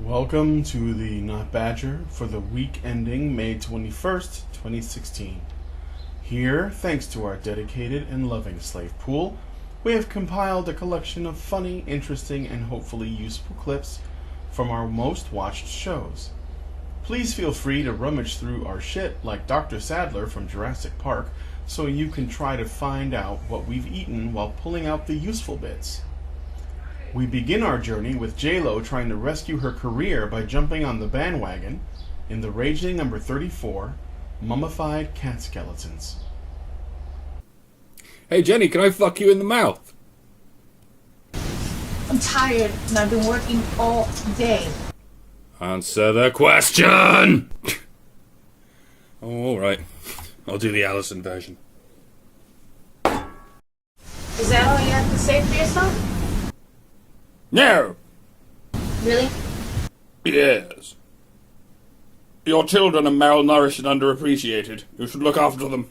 Welcome to the Not Badger for the week ending May 21st, 2016. Here, thanks to our dedicated and loving slave pool, we have compiled a collection of funny, interesting, and hopefully useful clips from our most watched shows. Please feel free to rummage through our shit like Dr. Sadler from Jurassic Park so you can try to find out what we've eaten while pulling out the useful bits. We begin our journey with J-Lo trying to rescue her career by jumping on the bandwagon in the raging number 34, Mummified Cat Skeletons. Hey Jenny, can I fuck you in the mouth? I'm tired and I've been working all day. Answer the question! Alright, I'll do the Allison version. Is that all you have to say for yourself? No! Really? Yes. Your children are malnourished and underappreciated. You should look after them.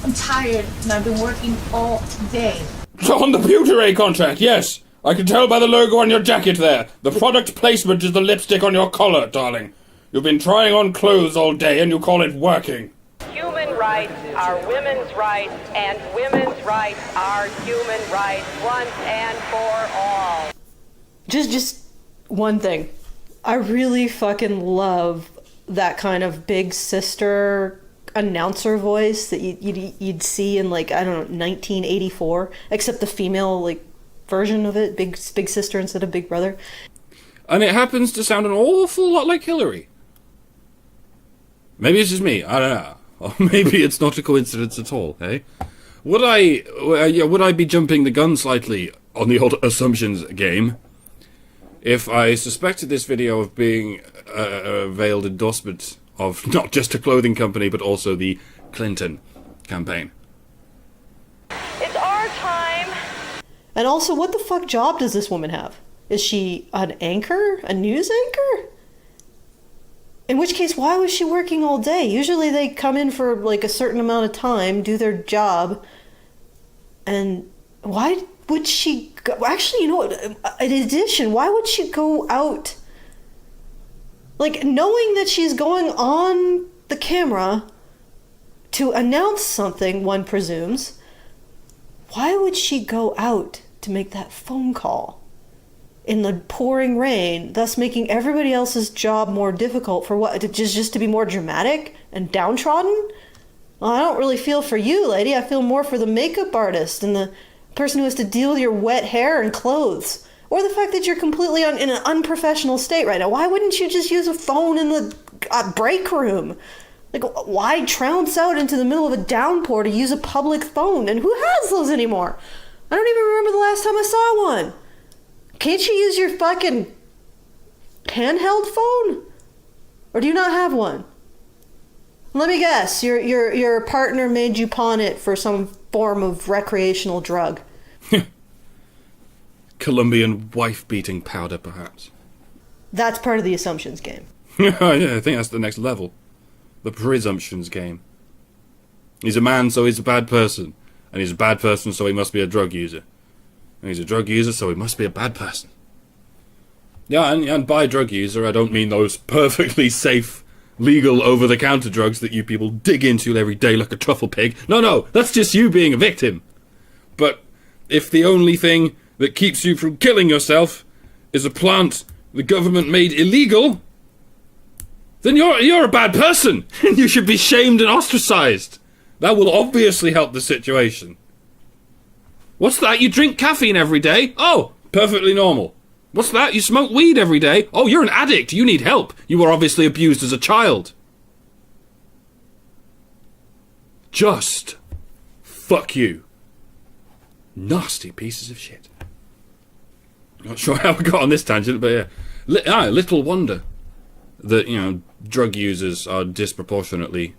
I'm tired and I've been working all day. On the Butyrate contract, yes! I can tell by the logo on your jacket there. The product placement is the lipstick on your collar, darling. You've been trying on clothes all day and you call it working. Human rights are women's rights, and women's rights are human rights once and for all. Just one thing. I really fucking love that kind of big sister announcer voice that you'd see in, like, I don't know, 1984, except the female, like, version of it, big sister instead of big brother. And it happens to sound an awful lot like Hillary. Maybe it's just me, I don't know. Or maybe it's not a coincidence at all, eh? Would I be jumping the gun slightly on the old assumptions game if I suspected this video of being a veiled endorsement of not just a clothing company but also the Clinton campaign? It's our time. And also, what the fuck job does this woman have? Is she an anchor? A news anchor? In which case, why was she working all day? Usually they come in for, like, a certain amount of time, do their job, and why would she go? Actually, you know what? In addition, why would she go out? Like, knowing that she's going on the camera to announce something, one presumes, why would she go out to make that phone call in the pouring rain, thus making everybody else's job more difficult for what? Just to be more dramatic and downtrodden? Well, I don't really feel for you, lady. I feel more for the makeup artist and the person who has to deal with your wet hair and clothes. Or the fact that you're completely in an unprofessional state right now. Why wouldn't you just use a phone in the break room? Like, why trounce out into the middle of a downpour to use a public phone? And who has those anymore? I don't even remember the last time I saw one. Can't you use your fucking handheld phone? Or do you not have one? Let me guess, your partner made you pawn it for some form of recreational drug. Colombian wife-beating powder, perhaps. That's part of the assumptions game. Yeah, I think that's the next level. The presumptions game. He's a man, so he's a bad person. And he's a bad person, so he must be a drug user. And he's a drug user, so he must be a bad person. Yeah, and by drug user, I don't mean those perfectly safe, legal, over-the-counter drugs that you people dig into every day like a truffle pig. No, that's just you being a victim. But if the only thing that keeps you from killing yourself is a plant the government made illegal, then you're a bad person, and you should be shamed and ostracized. That will obviously help the situation. What's that? You drink caffeine every day? Oh, perfectly normal. What's that? You smoke weed every day? Oh, you're an addict. You need help. You were obviously abused as a child. Just fuck you. Nasty pieces of shit. Not sure how we got on this tangent, but yeah. Little wonder that, drug users are disproportionately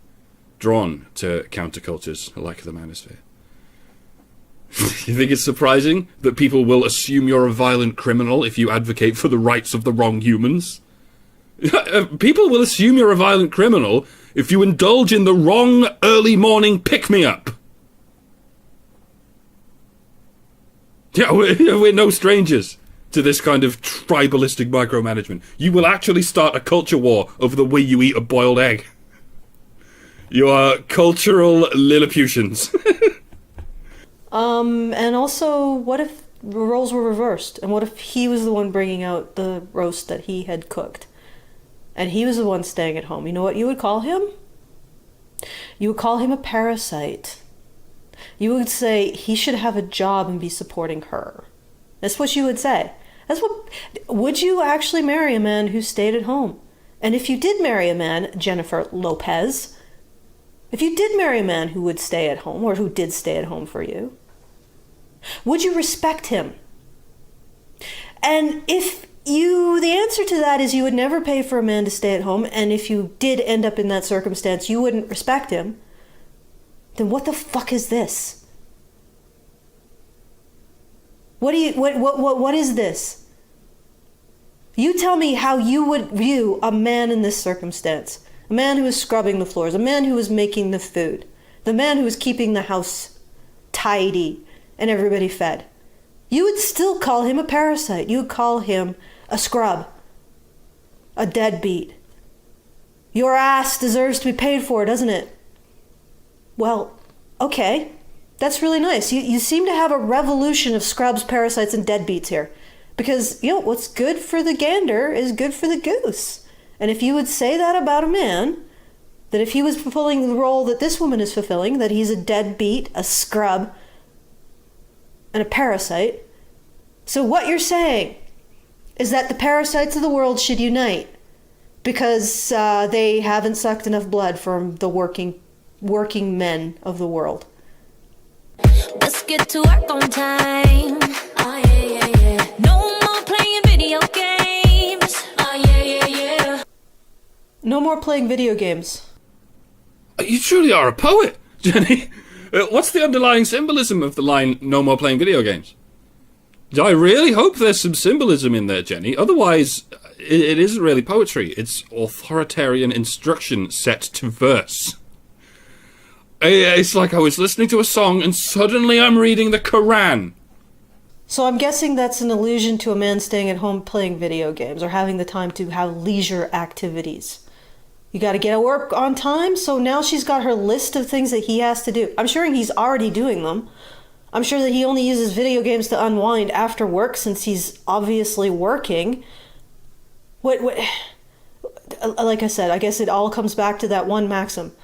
drawn to countercultures like the manosphere. You think it's surprising that people will assume you're a violent criminal if you advocate for the rights of the wrong humans? People will assume you're a violent criminal if you indulge in the wrong early morning pick-me-up. Yeah, we're no strangers to this kind of tribalistic micromanagement. You will actually start a culture war over the way you eat a boiled egg. You are cultural Lilliputians. And also, what if the roles were reversed? And what if he was the one bringing out the roast that he had cooked? And he was the one staying at home. You know what you would call him? You would call him a parasite. You would say he should have a job and be supporting her. That's what you would say. Would you actually marry a man who stayed at home? And if you did marry a man, Jennifer Lopez, if you did marry a man who would stay at home, or who did stay at home for you, would you respect him? And if the answer to that is you would never pay for a man to stay at home, and if you did end up in that circumstance, you wouldn't respect him, then what the fuck is this? What is this? You tell me how you would view a man in this circumstance. A man who is scrubbing the floors, a man who is making the food, the man who is keeping the house tidy and everybody fed. You would still call him a parasite. You would call him a scrub, a deadbeat. Your ass deserves to be paid for, doesn't it? Well, okay. That's really nice. You seem to have a revolution of scrubs, parasites, and deadbeats here. Because, what's good for the gander is good for the goose. And if you would say that about a man, that if he was fulfilling the role that this woman is fulfilling, that he's a deadbeat, a scrub, and a parasite, so what you're saying is that the parasites of the world should unite because they haven't sucked enough blood from the working men of the world. Let's get to work on time. Oh yeah, yeah, yeah. No more playing video games. Oh yeah, yeah, yeah. No more playing video games. You truly are a poet, Jenny. What's the underlying symbolism of the line, no more playing video games? I really hope there's some symbolism in there, Jenny. Otherwise, it isn't really poetry. It's authoritarian instruction set to verse. It's like I was listening to a song and suddenly I'm reading the Quran. So I'm guessing that's an allusion to a man staying at home playing video games or having the time to have leisure activities. You got to get at work on time, so now she's got her list of things that he has to do. I'm sure he's already doing them. I'm sure that he only uses video games to unwind after work since he's obviously working. What? Like I said, I guess it all comes back to that one maxim.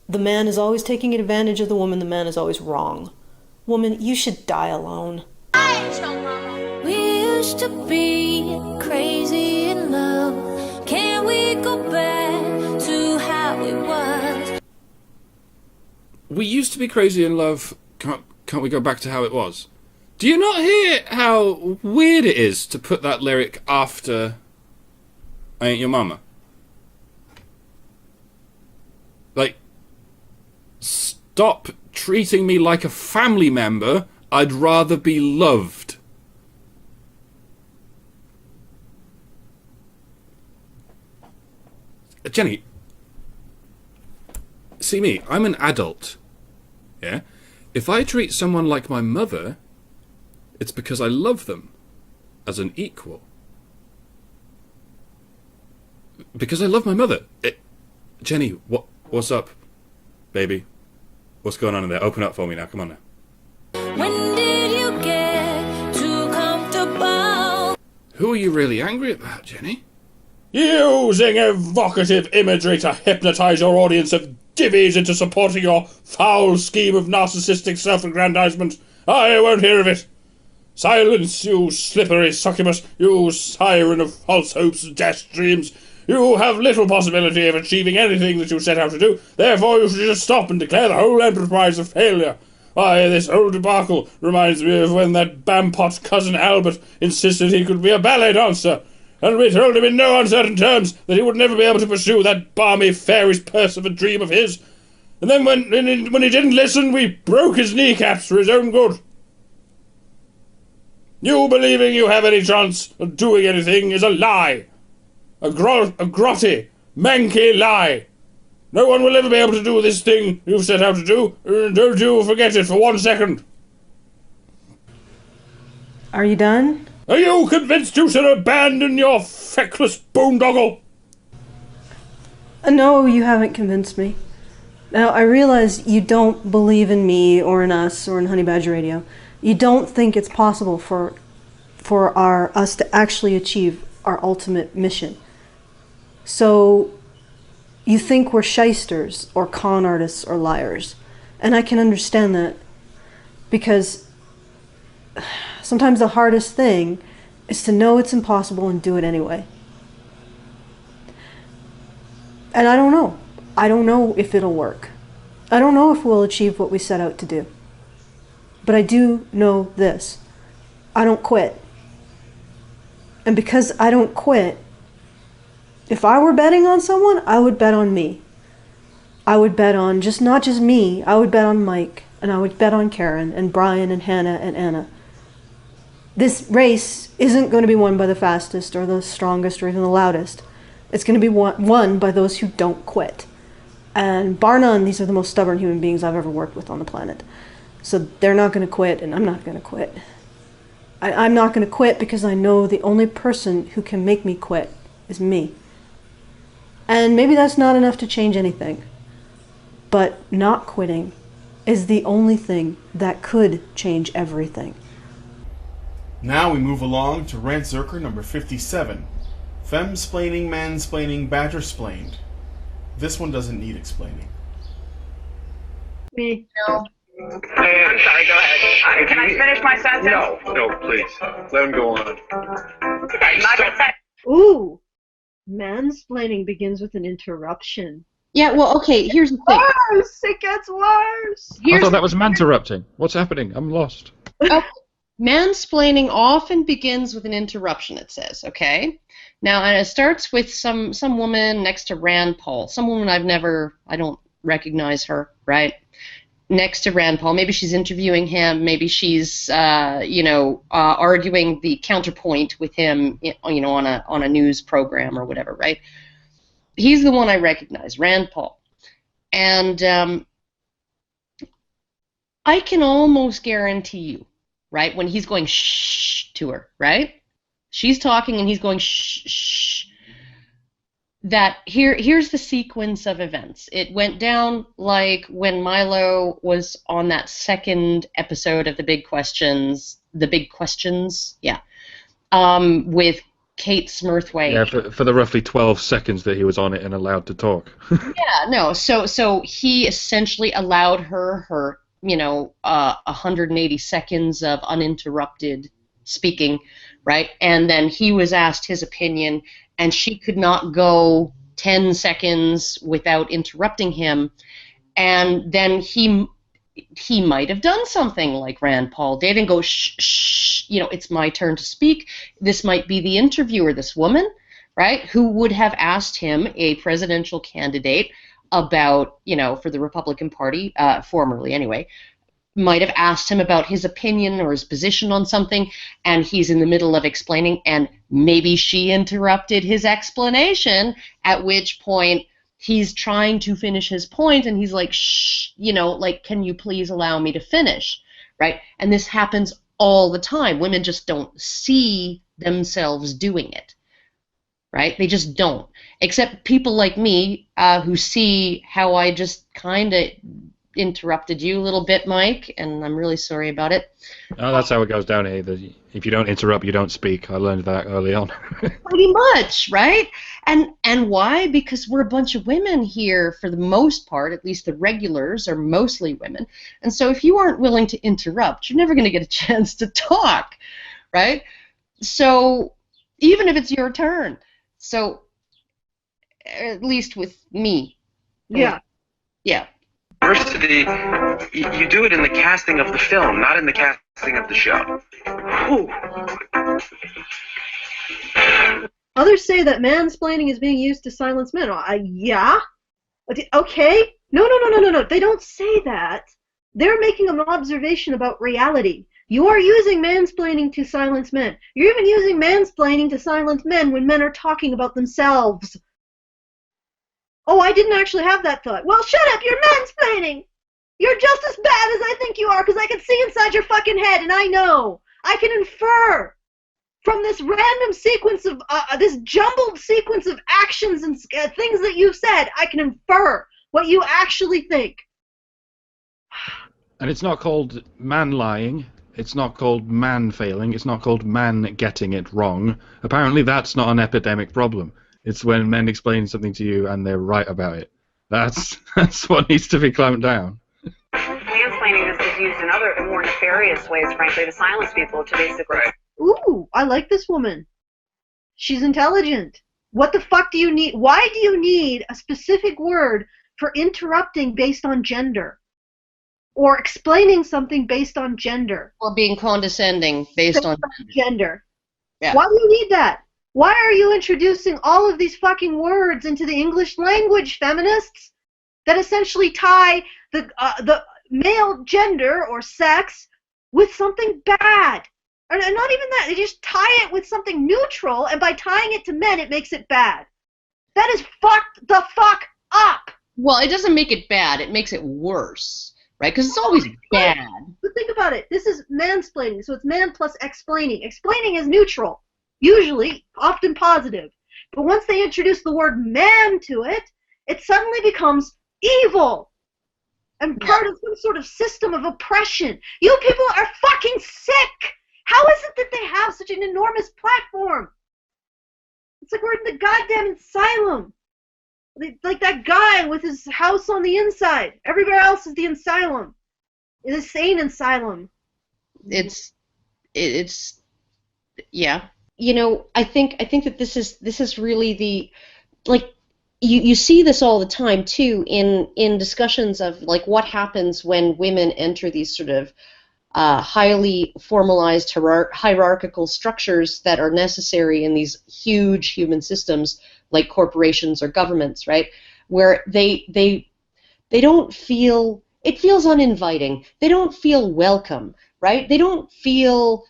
The man is always taking advantage of the woman. The man is always wrong. Woman, you should die alone. We used to be crazy in love. Can we go back to how it was? We used to be crazy in love. Can't we go back to how it was? Do you not hear how weird it is to put that lyric after I Ain't Your Mama? Like, stop treating me like a family member. I'd rather be loved. Jenny, see me, I'm an adult. Yeah? If I treat someone like my mother, it's because I love them as an equal. Because I love my mother. Jenny, what's up, baby? What's going on in there? Open up for me now. Come on now. When did you get too comfortable? Who are you really angry about, Jenny? Using evocative imagery to hypnotise your audience of divvies into supporting your foul scheme of narcissistic self-aggrandizement. I won't hear of it. Silence, you slippery succubus, you siren of false hopes and dashed dreams. You have little possibility of achieving anything that you set out to do, therefore you should just stop and declare the whole enterprise a failure. Why, this whole debacle reminds me of when that bampot cousin Albert insisted he could be a ballet dancer, and we told him in no uncertain terms that he would never be able to pursue that balmy fairy's purse of a dream of his. And then when he didn't listen, we broke his kneecaps for his own good. You believing you have any chance of doing anything is a lie. A grotty, manky lie. No one will ever be able to do this thing you've set out to do. Don't you forget it for 1 second. Are you done? Are you convinced you should abandon your feckless boondoggle? No, you haven't convinced me. Now, I realize you don't believe in me or in us or in Honey Badger Radio. You don't think it's possible for us to actually achieve our ultimate mission. So you think we're shysters or con artists or liars. And I can understand that, because sometimes the hardest thing is to know it's impossible and do it anyway. And I don't know. I don't know if it'll work. I don't know if we'll achieve what we set out to do. But I do know this. I don't quit. And because I don't quit, if I were betting on someone, I would bet on me. I would bet on not just me, I would bet on Mike, and I would bet on Karen, and Brian, and Hannah, and Anna. This race isn't going to be won by the fastest, or the strongest, or even the loudest. It's going to be won by those who don't quit. And bar none, these are the most stubborn human beings I've ever worked with on the planet. So they're not going to quit, and I'm not going to quit. I'm not going to quit because I know the only person who can make me quit is me. And maybe that's not enough to change anything. But not quitting is the only thing that could change everything. Now we move along to Rant Zerker number 57. Femsplaining, mansplaining, badgersplained. This one doesn't need explaining. Me. No. I'm sorry, go ahead. Can I finish my sentence? No, please. Let him go on. Ooh. Mansplaining begins with an interruption. Yeah, well, okay, here's the thing. Worse! It gets worse! I thought that was manterrupting. What's happening? I'm lost. Mansplaining often begins with an interruption, it says, okay? Now, and it starts with some woman next to Rand Paul. Some woman I don't recognize her, right? Next to Rand Paul. Maybe she's interviewing him. Maybe she's, arguing the counterpoint with him, on a news program or whatever, right? He's the one I recognize, Rand Paul. And I can almost guarantee you, right, when he's going shh to her, right? She's talking and he's going shh, shh. That here's the sequence of events. It went down like when Milo was on that second episode of The Big Questions, yeah, with Kate Smurthwaite. Yeah, for the roughly 12 seconds that he was on it and allowed to talk. Yeah, no, so he essentially allowed her 180 seconds of uninterrupted speaking, right? And then he was asked his opinion, and she could not go 10 seconds without interrupting him. And then he might have done something like Rand Paul did and go, shh, shh, it's my turn to speak. This might be the interviewer, this woman, right, who would have asked him, a presidential candidate, about, for the Republican Party, formerly anyway, might have asked him about his opinion or his position on something, and he's in the middle of explaining, and maybe she interrupted his explanation, at which point he's trying to finish his point, and he's like, shh, can you please allow me to finish, right? And this happens all the time. Women just don't see themselves doing it, right? They just don't. Except people like me who see how I just kind of interrupted you a little bit, Mike, and I'm really sorry about it. Oh, that's how it goes down here. If you don't interrupt, you don't speak. I learned that early on. Pretty much, right? And why? Because we're a bunch of women here for the most part, at least the regulars are mostly women. And so if you aren't willing to interrupt, you're never going to get a chance to talk, right? So even if it's your turn. So at least with me. Yeah. Yeah. Diversity, you do it in the casting of the film, not in the casting of the show. Ooh. Others say that mansplaining is being used to silence men. Yeah? Okay. No. They don't say that. They're making an observation about reality. You are using mansplaining to silence men. You're even using mansplaining to silence men when men are talking about themselves. Oh, I didn't actually have that thought. Well, shut up, you're mansplaining! You're just as bad as I think you are, because I can see inside your fucking head, and I know. I can infer from this random sequence of, this jumbled sequence of actions and things that you've said, I can infer what you actually think. And it's not called man lying. It's not called man failing. It's not called man getting it wrong. Apparently that's not an epidemic problem. It's when men explain something to you and they're right about it. That's what needs to be clamped down. Mansplaining is used in other more nefarious ways, frankly, to silence people, to basically... Ooh, I like this woman. She's intelligent. What the fuck do you need? Why do you need a specific word for interrupting based on gender? Or explaining something based on gender? Or being condescending based on gender. Yeah. Why do you need that? Why are you introducing all of these fucking words into the English language, feminists, that essentially tie the male gender or sex with something bad? And not even that, they just tie it with something neutral, and by tying it to men, it makes it bad. That is fucked the fuck up! Well, it doesn't make it bad, it makes it worse, right? Because it's always bad. But think about it, this is mansplaining, so it's man plus explaining. Explaining is neutral, usually, often positive. But once they introduce the word man to it, it suddenly becomes evil! And part of some sort of system of oppression. You people are fucking sick! How is it that they have such an enormous platform? It's like we're in the goddamn asylum. Like that guy with his house on the inside. Everywhere else is the asylum. The insane asylum. It's yeah. You know, I think that this is really the, like, you see this all the time too in discussions of like what happens when women enter these sort of highly formalized hierarchical structures that are necessary in these huge human systems like corporations or governments, right? Where they don't feel, it feels uninviting. They don't feel welcome, right? They don't feel,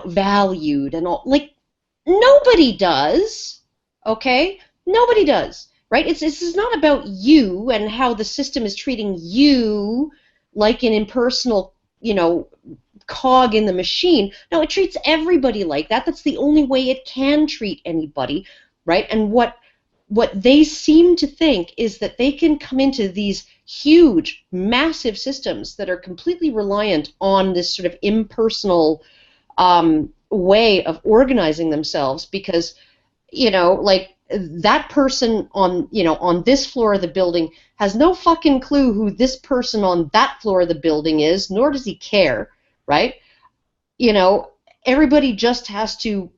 valued and all. Like, nobody does, okay? Nobody does, right? This is not about you and how the system is treating you like an impersonal, cog in the machine. No, it treats everybody like that. That's the only way it can treat anybody, right? And what they seem to think is that they can come into these huge, massive systems that are completely reliant on this sort of impersonal way of organizing themselves because, like that person on this floor of the building has no fucking clue who this person on that floor of the building is, nor does he care, right? Everybody just has to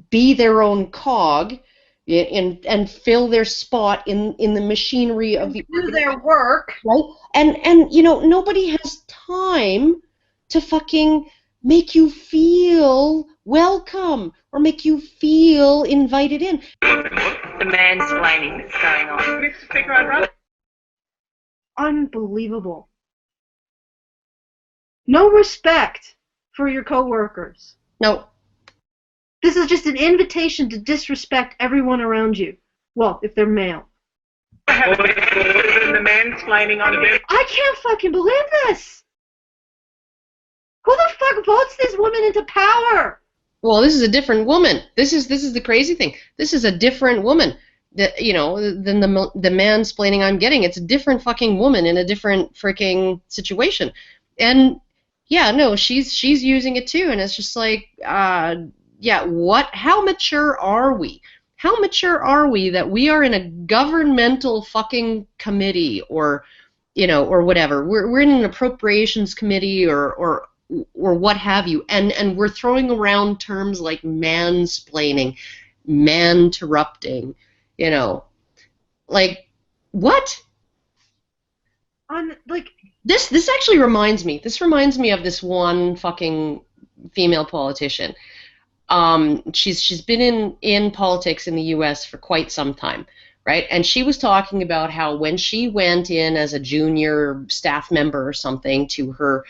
be their own cog and fill their spot in the machinery of the do their work, right? And nobody has time to fucking make you feel welcome or make you feel invited in. The mansplaining that's going on. Unbelievable. No respect for your coworkers. No. This is just an invitation to disrespect everyone around you. Well, if they're male. The mansplaining on the... I can't fucking believe this! Who the fuck votes this woman into power? Well, this is a different woman. This is the crazy thing. This is a different woman. Than the mansplaining I'm getting. It's a different fucking woman in a different freaking situation. And yeah, no, she's using it too, and it's just like, what? How mature are we? How mature are we that we are in a governmental fucking committee or whatever? We're in an appropriations committee or what have you, and we're throwing around terms like mansplaining, man-interrupting, like what? This actually reminds me. This reminds me of this one fucking female politician. She's been in politics in the U.S. for quite some time, right? And she was talking about how when she went in as a junior staff member or something to her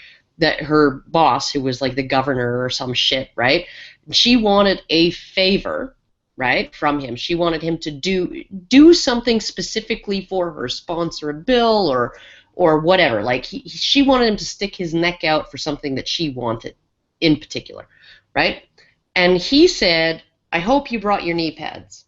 boss, who was like the governor or some shit, right? She wanted a favor, right, from him. She wanted him to do something specifically for her, sponsor a bill or whatever. Like she wanted him to stick his neck out for something that she wanted in particular, right? And he said, "I hope you brought your knee pads."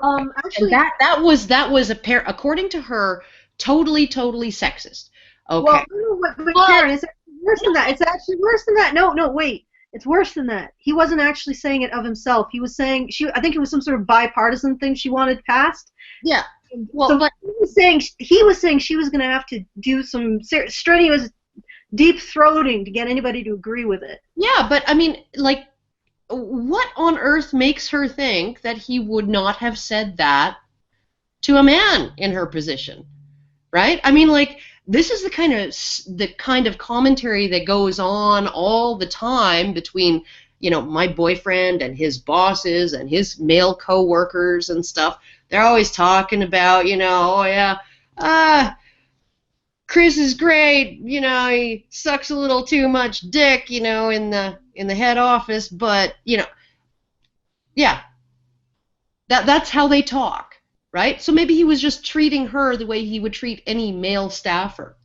Actually, And that was according to her, totally sexist. Okay. Well, no, but Karen, it's actually worse than that. It's actually worse than that. No, wait. It's worse than that. He wasn't actually saying it of himself. He was saying I think it was some sort of bipartisan thing she wanted passed. Yeah. Well, so but he was saying she was going to have to do some strenuous deep throating to get anybody to agree with it. yeah, but I mean, like, what on earth makes her think that he would not have said that to a man in her position, right? I mean, like, this is the kind of commentary that goes on all the time between, you know, my boyfriend and his bosses and his male co-workers and stuff. They're always talking about, you know, oh yeah, Chris is great, you know, he sucks a little too much dick, you know, in the head office, but, you know, yeah, that's how they talk, right? So maybe he was just treating her the way he would treat any male staffer.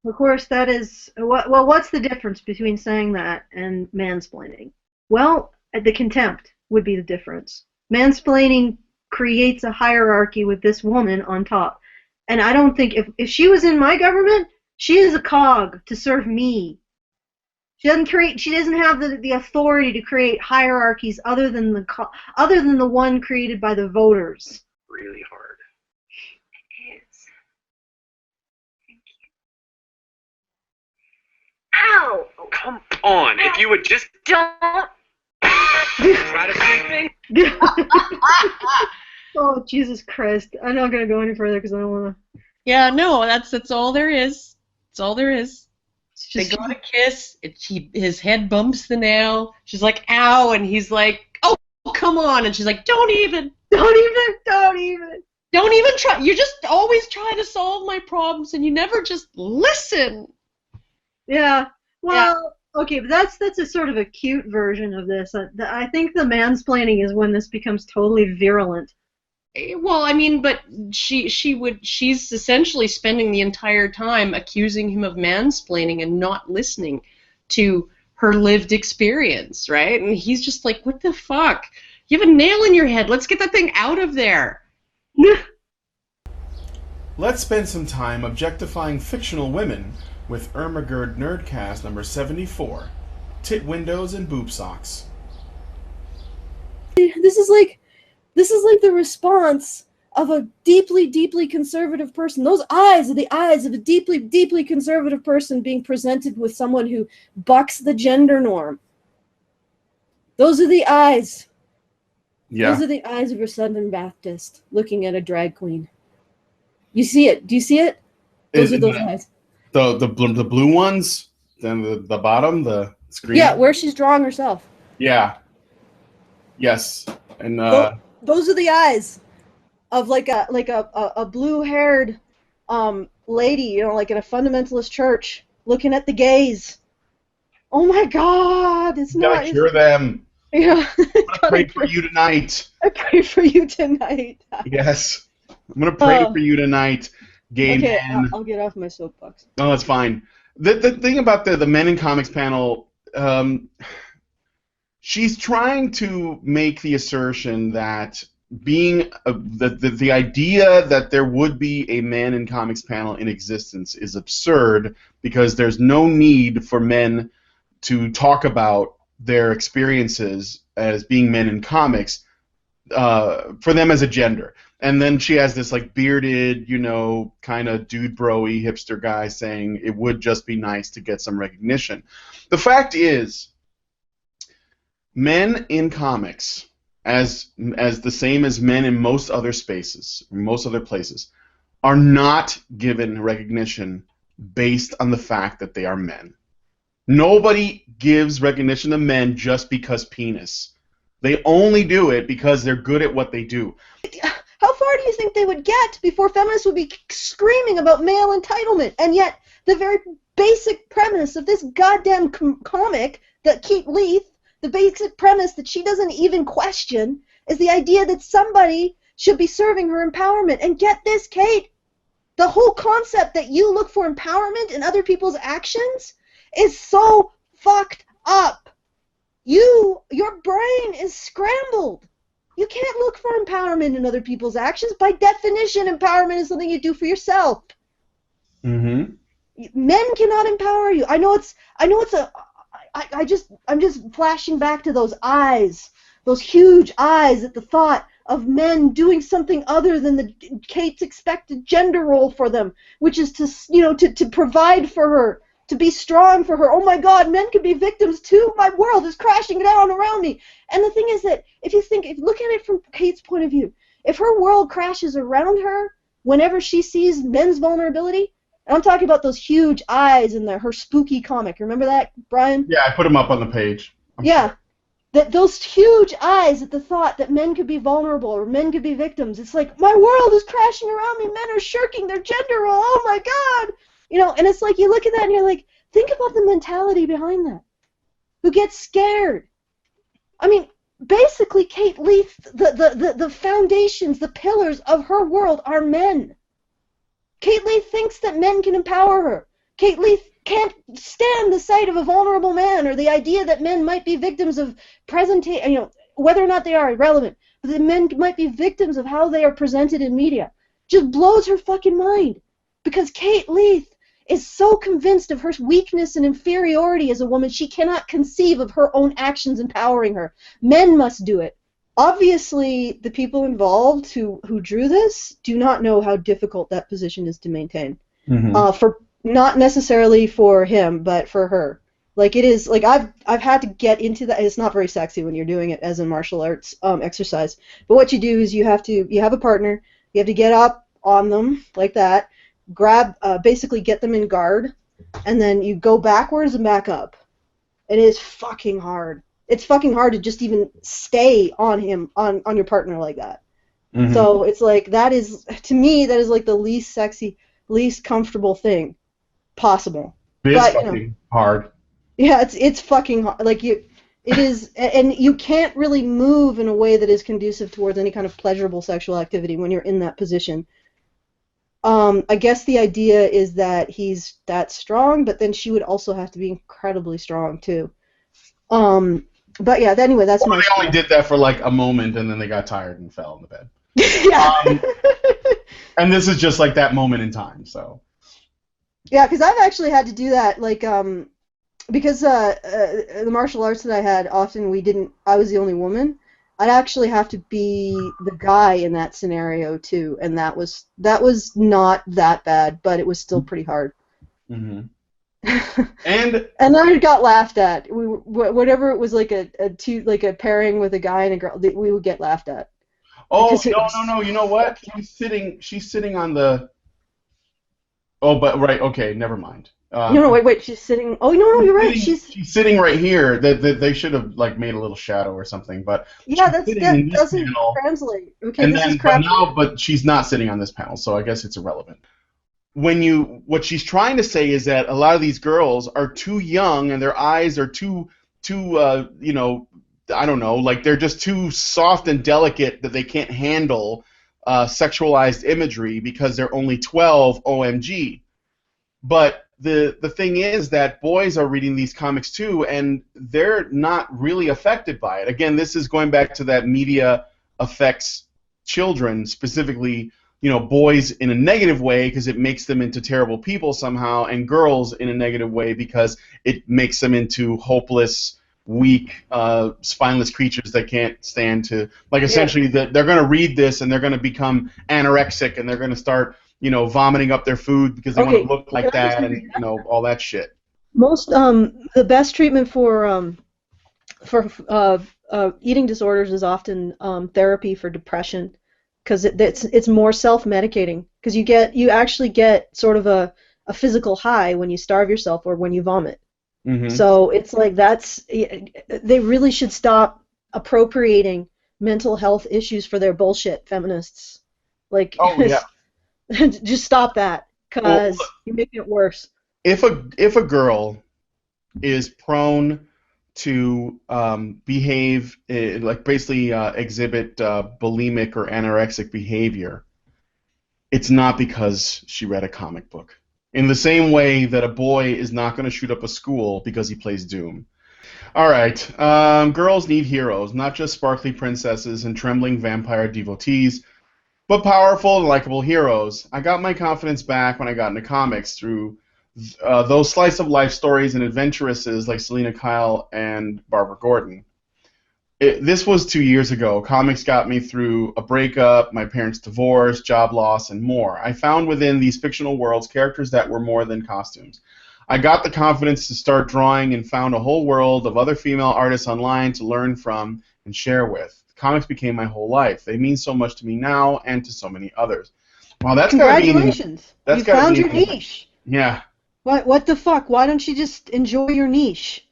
Of course, that is well. What's the difference between saying that and mansplaining? Well, the contempt would be the difference. Mansplaining creates a hierarchy with this woman on top, and I don't think if she was in my government, she is a cog to serve me. She doesn't have the authority to create hierarchies other than the one created by the voters. Really hard. It is. Thank you. Ow! Oh, come on. If you would just Don't. try to sleeping. Oh, Jesus Christ. I'm not going to go any further because I don't want to. Yeah, no, that's all there is. That's all there is. They Just, go to kiss. His head bumps the nail. She's like, ow, and he's like, oh, come on, and she's like, don't even try. You just always try to solve my problems, and you never just listen. Yeah. Well, okay, but that's a sort of a cute version of this. I think the mansplaining is when this becomes totally virulent. Well, I mean, but she's essentially spending the entire time accusing him of mansplaining and not listening to her lived experience, right? And he's just like, what the fuck? You have a nail in your head. Let's get that thing out of there. Let's spend some time objectifying fictional women with Ermagerd Nerdcast number 74, Tit Windows and Boob Socks. This is like the response of a deeply conservative person. Those eyes are the eyes of a deeply conservative person being presented with someone who bucks the gender norm. Those are the eyes. Yeah. Those are the eyes of a Southern Baptist looking at a drag queen. You see it? Do you see it? Those are those eyes. The blue ones, then the bottom, the screen. Yeah, where she's drawing herself. Yeah. Yes. And those are the eyes of like a blue-haired lady, you know, like in a fundamentalist church, looking at the gays. Oh my God! It's not. gotta cure them. Yeah. I pray for you tonight. I pray for you tonight. Yes. I'm gonna pray for you tonight, gay Okay, man. I'll get off my soapbox. No, that's fine. The thing about the Men in Comics panel, she's trying to make the assertion that being the idea that there would be a Men in Comics panel in existence is absurd because there's no need for men to talk about their experiences as being men in comics for them as a gender. And then she has this like bearded, you know, kind of dude bro-y hipster guy saying it would just be nice to get some recognition. The fact is, men in comics, as the same as men in most other spaces, most other places, are not given recognition based on the fact that they are men. Nobody gives recognition to men just because penis. They only do it because they're good at what they do. How far do you think they would get before feminists would be screaming about male entitlement? And yet, the very basic premise of this goddamn comic that Kate Leith, the basic premise that she doesn't even question, is the idea that somebody should be serving her empowerment. And get this, Kate, the whole concept that you look for empowerment in other people's actions is so fucked up. Your brain is scrambled. You can't look for empowerment in other people's actions. By definition, empowerment is something you do for yourself. Mm-hmm. Men cannot empower you. I'm just flashing back to those eyes, those huge eyes at the thought of men doing something other than Kate's expected gender role for them, which is to provide for her, to be strong for her. Oh my God, men can be victims too. My world is crashing down around me. And the thing is that if you look at it from Kate's point of view, if her world crashes around her whenever she sees men's vulnerability, and I'm talking about those huge eyes in her spooky comic. Remember that, Brian? Yeah, I put them up on the page. Yeah. Those huge eyes at the thought that men could be vulnerable or men could be victims. It's like, my world is crashing around me. Men are shirking their gender role. Oh my God. And it's like you look at that and you're like, think about the mentality behind that. Who gets scared? I mean, basically, Kate Leith, the foundations, the pillars of her world are men. Kate Leith thinks that men can empower her. Kate Leith can't stand the sight of a vulnerable man or the idea that men might be victims of presentation, whether or not they are irrelevant, but that men might be victims of how they are presented in media. Just blows her fucking mind. Because Kate Leith is so convinced of her weakness and inferiority as a woman, she cannot conceive of her own actions empowering her. Men must do it. Obviously, the people involved who drew this do not know how difficult that position is to maintain. Mm-hmm. For not necessarily for him, but for her. Like it is, like I've had to get into that. It's not very sexy when you're doing it as a martial arts exercise. But what you do is you have a partner. You have to get up on them like that, basically get them in guard, and then you go backwards and back up. It is fucking hard. It's fucking hard to just even stay on him, on your partner like that. Mm-hmm. So it's like, to me, that is like the least sexy, least comfortable thing possible. It's fucking hard. Yeah, it's fucking hard. Like it is, and you can't really move in a way that is conducive towards any kind of pleasurable sexual activity when you're in that position. I guess the idea is that he's that strong, but then she would also have to be incredibly strong too. But yeah, anyway, that's my. They only did that for like a moment, and then they got tired and fell in the bed. Yeah. And this is just like that moment in time, so. Yeah, because I've actually had to do that, like, because the martial arts that I had, often I was the only woman. I'd actually have to be the guy in that scenario too, and that was not that bad, but it was still pretty hard. Mm-hmm. And I got laughed at. Whatever it was, like a pairing with a guy and a girl, we would get laughed at. Oh no! You know what? She's sitting on the. Oh, but right. Okay, never mind. No, wait. She's sitting. Oh no, you're right. She's sitting right here. They should have like made a little shadow or something, but yeah, that doesn't translate. Okay, and this then, is crap. but she's not sitting on this panel, so I guess it's irrelevant. What she's trying to say is that a lot of these girls are too young and their eyes are too I don't know, like they're just too soft and delicate that they can't handle sexualized imagery because they're only 12. OMG. But the thing is that boys are reading these comics too, and they're not really affected by it. Again, this is going back to that media affects children, specifically, boys in a negative way because it makes them into terrible people somehow, and girls in a negative way because it makes them into hopeless, weak, spineless creatures that can't stand to, like, essentially they're going to read this and they're going to become anorexic and they're going to start, vomiting up their food because they want to look like that and, all that shit. Most, the best treatment for eating disorders is often therapy for depression, because it's more self-medicating, because you actually get sort of a physical high when you starve yourself or when you vomit. Mm-hmm. So it's like they really should stop appropriating mental health issues for their bullshit, feminists. Like, just stop that, because you're making it worse. If a girl is prone to behave, like basically exhibit bulimic or anorexic behavior, it's not because she read a comic book. In the same way that a boy is not going to shoot up a school because he plays Doom. All right, girls need heroes, not just sparkly princesses and trembling vampire devotees, but powerful and likable heroes. I got my confidence back when I got into comics through those slice-of-life stories and adventuresses like Selena Kyle and Barbara Gordon. This was 2 years ago. Comics got me through a breakup, my parents' divorce, job loss, and more. I found within these fictional worlds characters that were more than costumes. I got the confidence to start drawing and found a whole world of other female artists online to learn from and share with. Comics became my whole life. They mean so much to me now and to so many others. Wow, that's gotta be... Congratulations. You found your niche. Yeah. What the fuck? Why don't you just enjoy your niche?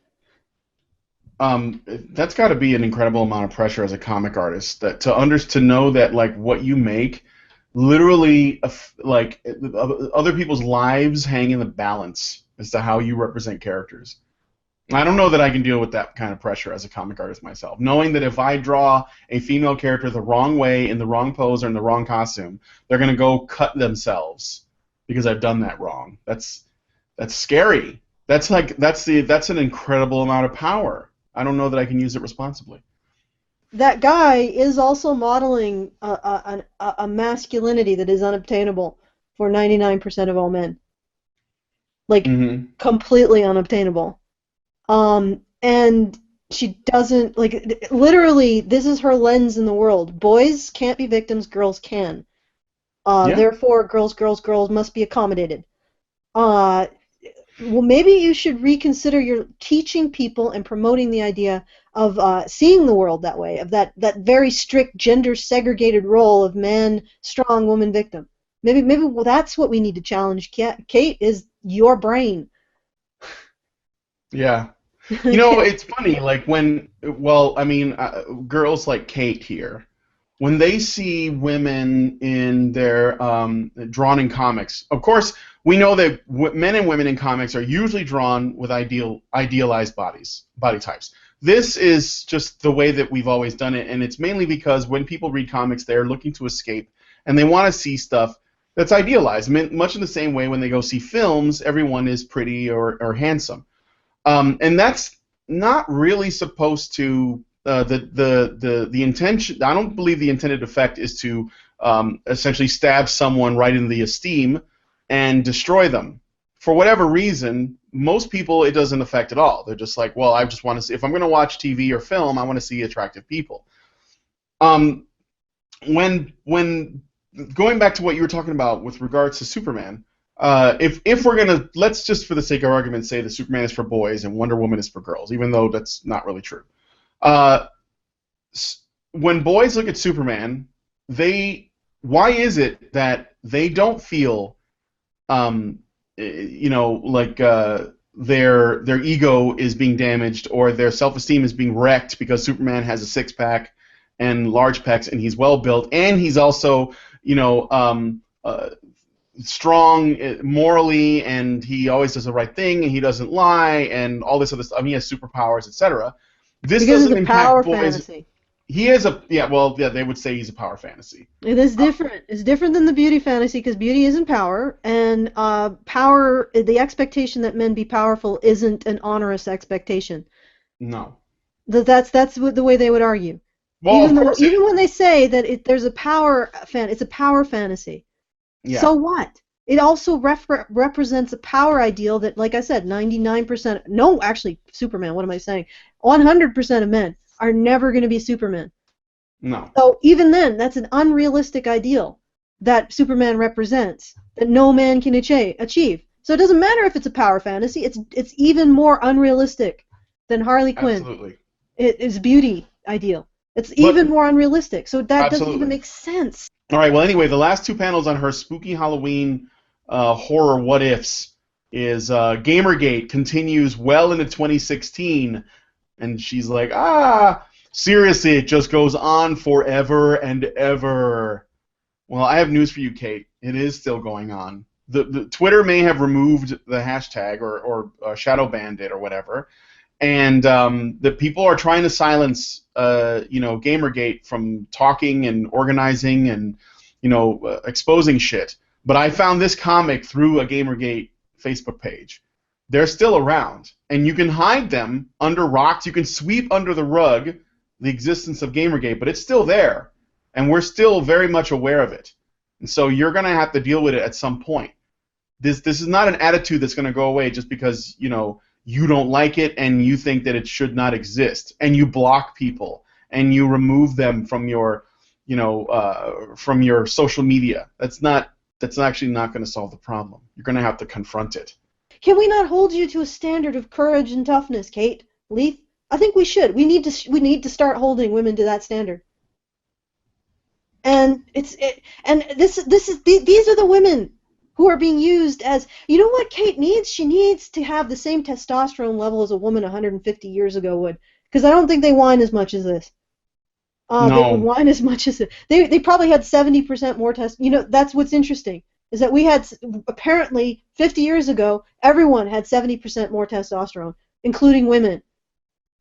That's got to be an incredible amount of pressure as a comic artist to know that like what you make, literally like other people's lives hang in the balance as to how you represent characters. I don't know that I can deal with that kind of pressure as a comic artist myself, knowing that if I draw a female character the wrong way, in the wrong pose, or in the wrong costume, they're gonna go cut themselves because I've done that wrong. That's scary. That's an incredible amount of power. I don't know that I can use it responsibly. That guy is also modeling a masculinity that is unobtainable for 99% of all men. Like, completely unobtainable. And she doesn't, like, literally, this is her lens in the world. Boys can't be victims, girls can. Therefore, girls must be accommodated. Well, maybe you should reconsider your teaching people and promoting the idea of seeing the world that way, of that very strict gender-segregated role of man strong, woman victim. Maybe that's what we need to challenge. Kate, is your brain. Yeah. You know, it's funny, like girls like Kate here, when they see women in their drawn in comics, of course, we know that men and women in comics are usually drawn with idealized body types. This is just the way that we've always done it, and it's mainly because when people read comics, they're looking to escape, and they want to see stuff that's idealized. I mean, much in the same way when they go see films, everyone is pretty or handsome. And that's not really supposed to the intention. I don't believe the intended effect is to essentially stab someone right in the esteem and destroy them. For whatever reason, most people it doesn't affect at all. They're just like, well, I just want to see, if I'm going to watch TV or film, I want to see attractive people. When going back to what you were talking about with regards to Superman, if we're gonna, let's just for the sake of argument say that Superman is for boys and Wonder Woman is for girls, even though that's not really true. When boys look at Superman, why is it that they don't feel, like their ego is being damaged or their self-esteem is being wrecked because Superman has a six-pack and large pecs and he's well built and he's also, strong morally, and he always does the right thing, and he doesn't lie, and all this other stuff. I mean, he has superpowers, etc. This because doesn't it's a power impact boys. Fantasy. He is they would say he's a power fantasy. It is different. It's different than the beauty fantasy because beauty isn't power, and power, the expectation that men be powerful isn't an onerous expectation. No. That's the way they would argue. Well, even when they say that there's a power it's a power fantasy. Yeah. So what? It also represents a power ideal that, like I said, 99%. No, actually, Superman. What am I saying? 100% of men are never going to be Superman. No. So even then, that's an unrealistic ideal that Superman represents that no man can achieve. So it doesn't matter if it's a power fantasy. It's even more unrealistic than Harley Quinn. Absolutely. It is beauty ideal. It's even more unrealistic. So that doesn't even make sense. All right. Well, anyway, the last two panels on her spooky Halloween horror what ifs is Gamergate continues well into 2016, and she's like, seriously, it just goes on forever and ever. Well, I have news for you, Kate. It is still going on. The Twitter may have removed the hashtag or shadow banned it or whatever, and the people are trying to silence Gamergate from talking and organizing and exposing shit. But I found this comic through a Gamergate Facebook page. They're still around, and you can hide them under rocks. You can sweep under the rug the existence of Gamergate, but it's still there, and we're still very much aware of it. And so you're going to have to deal with it at some point. This is not an attitude that's going to go away just because you don't like it and you think that it should not exist, and you block people and you remove them from your social media. That's actually not going to solve the problem. You're going to have to confront it. Can we not hold you to a standard of courage and toughness, Kate? Leith? I think we should. We need to start holding women to that standard. And these are the women who are being used as, you know what Kate needs? She needs to have the same testosterone level as a woman 150 years ago would, because I don't think they whine as much as this. No. They would whine as much as it. They probably had 70% more test. That's what's interesting, is that we had, apparently 50 years ago, everyone had 70% more testosterone, including women.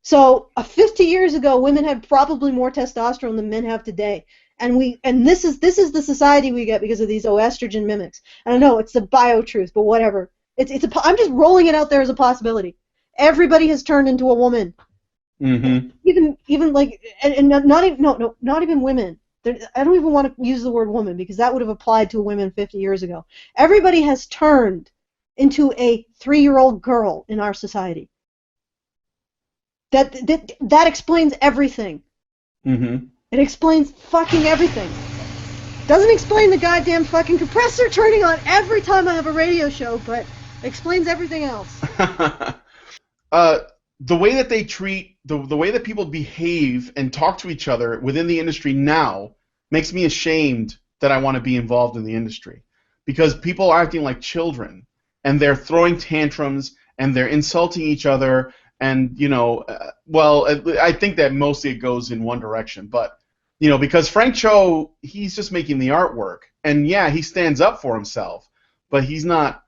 So 50 years ago, women had probably more testosterone than men have today. And this is the society we get because of these estrogen mimics. And I know it's the bio-truth, but whatever. I'm just rolling it out there as a possibility. Everybody has turned into a woman. Mm-hmm. Even like, and not even women. I don't even want to use the word woman because that would have applied to women 50 years ago. Everybody has turned into a 3-year-old girl in our society. That explains everything. Mm-hmm. It explains fucking everything. Doesn't explain the goddamn fucking compressor turning on every time I have a radio show, but explains everything else. The way that they treat, the way that people behave and talk to each other within the industry now makes me ashamed that I want to be involved in the industry. Because people are acting like children, and they're throwing tantrums, and they're insulting each other, and, I think that mostly it goes in one direction, but, because Frank Cho, he's just making the artwork, and yeah, he stands up for himself, but he's not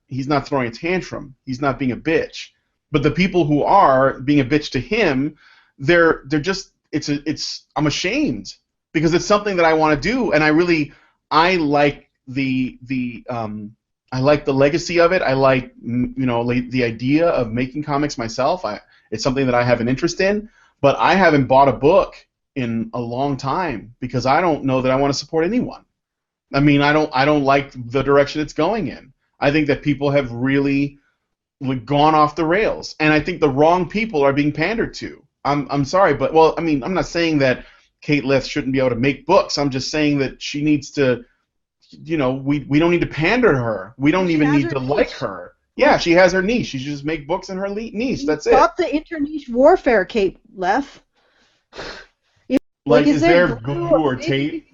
throwing a tantrum, he's not being a bitch. But the people who are being a bitch to him, they're just, I'm ashamed, because it's something that I want to do, and I like I like the legacy of it. I like, the idea of making comics myself. It's something that I have an interest in, but I haven't bought a book in a long time because I don't know that I want to support anyone. I mean, I don't like the direction it's going in. I think that people have really gone off the rails, and I think the wrong people are being pandered to. I'm sorry, but I'm not saying that Kate Leth shouldn't be able to make books. I'm just saying that she needs to. We don't need to pander to her. We don't even need to like her. Yeah, she has her niche. She should just make books in her niche. That's it. Stop the inter-niche warfare, Kate Leth. Is there Goo or Tate?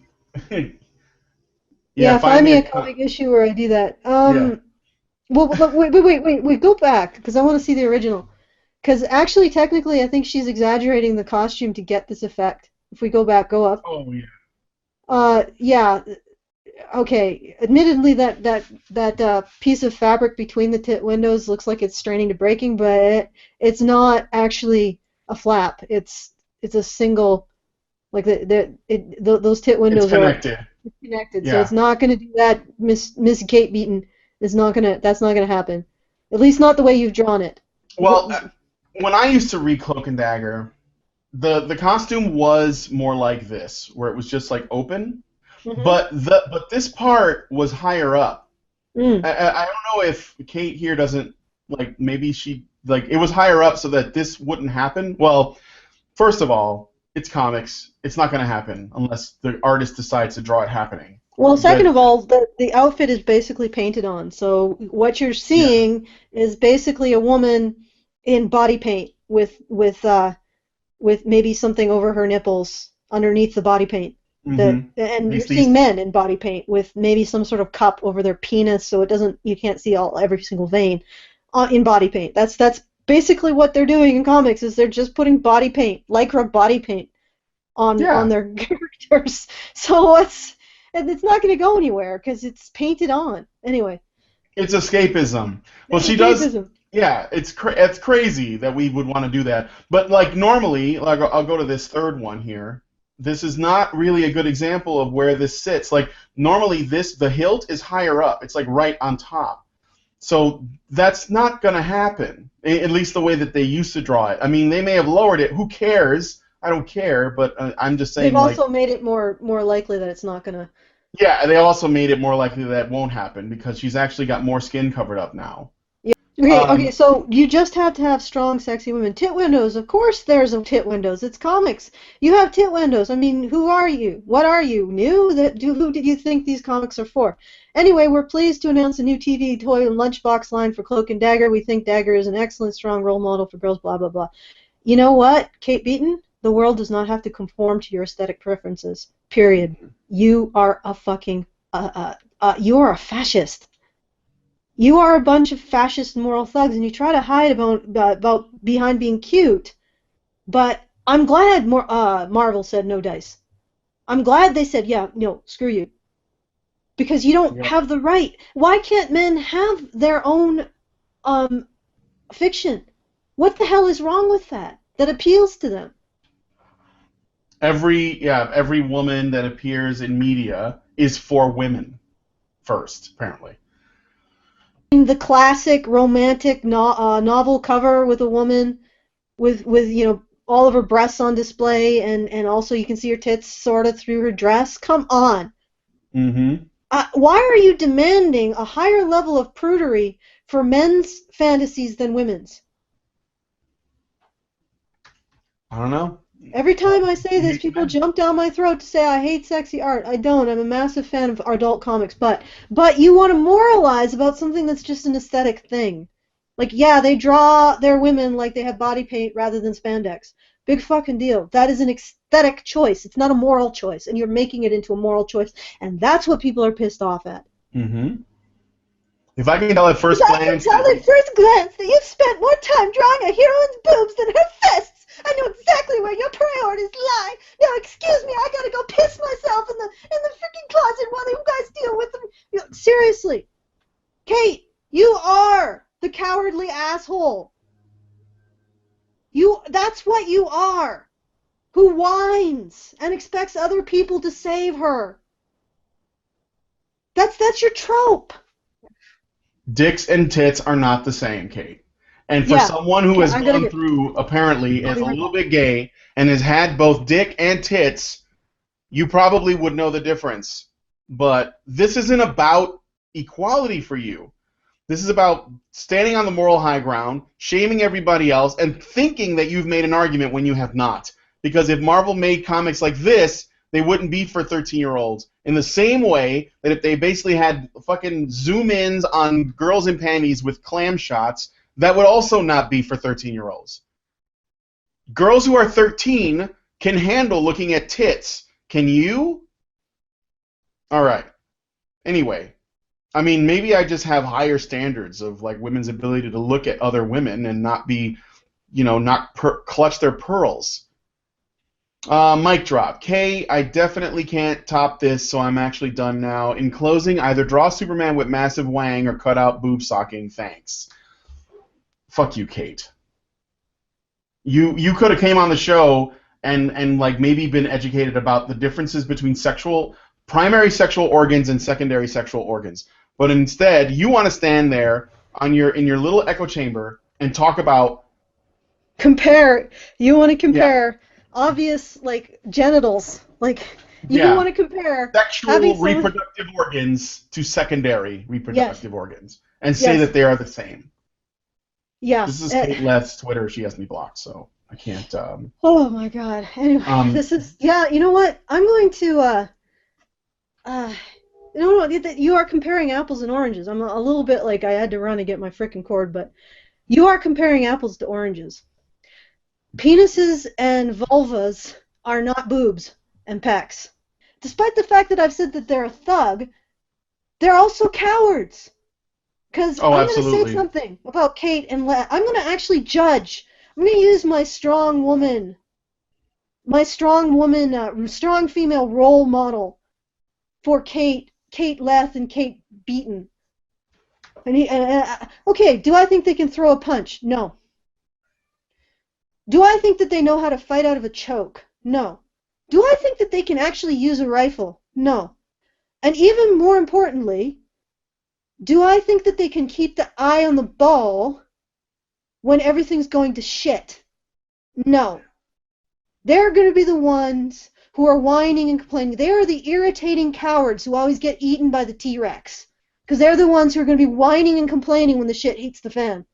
Yeah, find me a comic issue where I do that. Well, but wait, go back, because I want to see the original. Because actually, technically, I think she's exaggerating the costume to get this effect. If we go back, go up. Oh, yeah. Yeah. Okay, admittedly that piece of fabric between the tit windows looks like it's straining to breaking, but it's not actually a flap. It's a single, like those tit windows are connected. Yeah. So it's not going to do that. Miss Kate Beaton is not going to. That's not going to happen. At least not the way you've drawn it. Well, when I used to read Cloak and Dagger, the costume was more like this, where it was just like open. Mm-hmm. But this part was higher up. I don't know if Kate here doesn't maybe she it was higher up so that this wouldn't happen. Well, first of all, it's comics. It's not going to happen unless the artist decides to draw it happening. Well, second of all, the outfit is basically painted on. So what you're seeing is basically a woman in body paint with maybe something over her nipples underneath the body paint. And you're seeing men in body paint with maybe some sort of cup over their penis, so you can't see every single vein in body paint. That's basically what they're doing in comics. Is they're just putting body paint, lycra body paint, on their characters. So it's not going to go anywhere because it's painted on anyway. It's escapism. Well, she does. Yeah, it's crazy that we would want to do that. But normally, I'll go to this third one here. this is not really a good example of where this sits. Like, normally the hilt is higher up. It's like right on top. So that's not going to happen, at least the way that they used to draw it. I mean, they may have lowered it. Who cares? I don't care, but I'm just saying. They've also made it more likely that it's not going to. Yeah, they also made it more likely that won't happen because she's actually got more skin covered up now. Okay, so you just have to have strong, sexy women. Tit windows, of course there's a tit windows. It's comics. You have tit windows. I mean, who are you? What are you? New? Who did you think these comics are for? Anyway, we're pleased to announce a new TV toy and lunchbox line for Cloak and Dagger. We think Dagger is an excellent, strong role model for girls, blah, blah, blah. You know what, Kate Beaton? The world does not have to conform to your aesthetic preferences. Period. You are a fucking... you are a fascist. You are a bunch of fascist moral thugs, and you try to hide about behind being cute. But I'm glad Marvel said no dice. I'm glad they said, yeah, no, screw you. Because you don't have the right. Why can't men have their own fiction? What the hell is wrong with that appeals to them? Every woman that appears in media is for women first, apparently. The classic romantic novel cover with a woman with all of her breasts on display and also you can see her tits sort of through her dress. Come on. Mm-hmm. Why are you demanding a higher level of prudery for men's fantasies than women's? I don't know. Every time I say this, people jump down my throat to say I hate sexy art. I don't. I'm a massive fan of adult comics, but you want to moralize about something that's just an aesthetic thing. Like, yeah, they draw their women like they have body paint rather than spandex. Big fucking deal. That is an aesthetic choice. It's not a moral choice, and you're making it into a moral choice, and that's what people are pissed off at. Mm-hmm. If I can tell at first glance... that you've spent more time drawing a heroine's boobs than her fists. I know exactly where your priorities lie. Now, excuse me, I gotta go piss myself in the freaking closet while you guys deal with them. Seriously, Kate, you are the cowardly asshole. That's what you are. Who whines and expects other people to save her. That's your trope. Dicks and tits are not the same, Kate. And for someone who has gone through, apparently, is a little bit gay, and has had both dick and tits, you probably would know the difference. But this isn't about equality for you. This is about standing on the moral high ground, shaming everybody else, and thinking that you've made an argument when you have not. Because if Marvel made comics like this, they wouldn't be for 13-year-olds. In the same way that if they basically had fucking zoom-ins on girls in panties with clam shots, that would also not be for 13-year-olds. Girls who are 13 can handle looking at tits. Can you? All right. Anyway, I mean, maybe I just have higher standards of like women's ability to look at other women and not be, not clutch their pearls. Mic drop. Kay, I definitely can't top this, so I'm actually done now. In closing, either draw Superman with massive wang or cut out boob socking. Thanks. Fuck you, Kate. You could have came on the show and like maybe been educated about the differences between primary sexual organs and secondary sexual organs. But instead, you want to stand there in your little echo chamber and talk about compare. You want to compare obvious like genitals, like you want to compare sexual reproductive organs to secondary reproductive organs and say that they are the same. Yeah. This is Kate Leth's Twitter. She has me blocked, so I can't. Oh my God. Anyway, this is You know what? I'm going to. No, you are comparing apples and oranges. I'm a little bit like I had to run and get my frickin' cord, but you are comparing apples to oranges. Penises and vulvas are not boobs and pecs. Despite the fact that I've said that they're a thug, they're also cowards. Because I'm going to say something about Kate and I'm going to actually judge. I'm going to use my strong female role model for Kate Leth and Kate Beaton. Okay, do I think they can throw a punch? No. Do I think that they know how to fight out of a choke? No. Do I think that they can actually use a rifle? No. And even more importantly, do I think that they can keep the eye on the ball when everything's going to shit? No. They're going to be the ones who are whining and complaining. They are the irritating cowards who always get eaten by the T-Rex. Because they're the ones who are going to be whining and complaining when the shit hits the fan.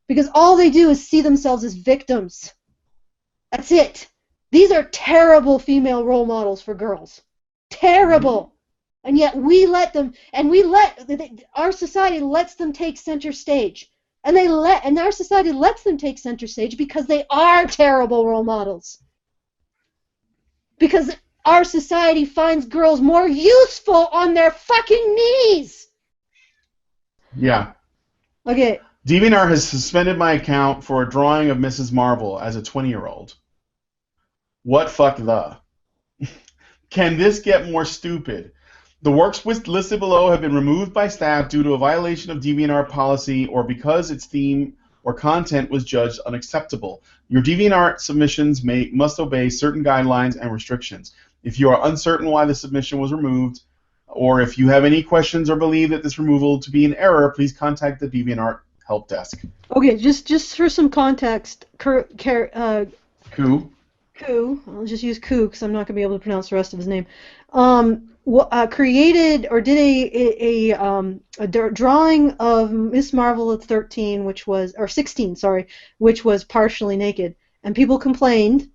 Because all they do is see themselves as victims. That's it. These are terrible female role models for girls. Terrible. And yet we let them, and our society lets them take center stage. And our society lets them take center stage because they are terrible role models. Because our society finds girls more useful on their fucking knees. Yeah. Okay. DeviantArt has suspended my account for a drawing of Mrs. Marvel as a 20-year-old. What fuck the? Can this get more stupid? The works listed below have been removed by staff due to a violation of DeviantArt policy or because its theme or content was judged unacceptable. Your DeviantArt submissions must obey certain guidelines and restrictions. If you are uncertain why the submission was removed, or if you have any questions or believe that this removal to be an error, please contact the DeviantArt help desk. Okay, just for some context, Ku. I'll just use Ku because I'm not going to be able to pronounce the rest of his name. Created or did a drawing of Miss Marvel at 13, or 16, sorry, which was partially naked, and people complained.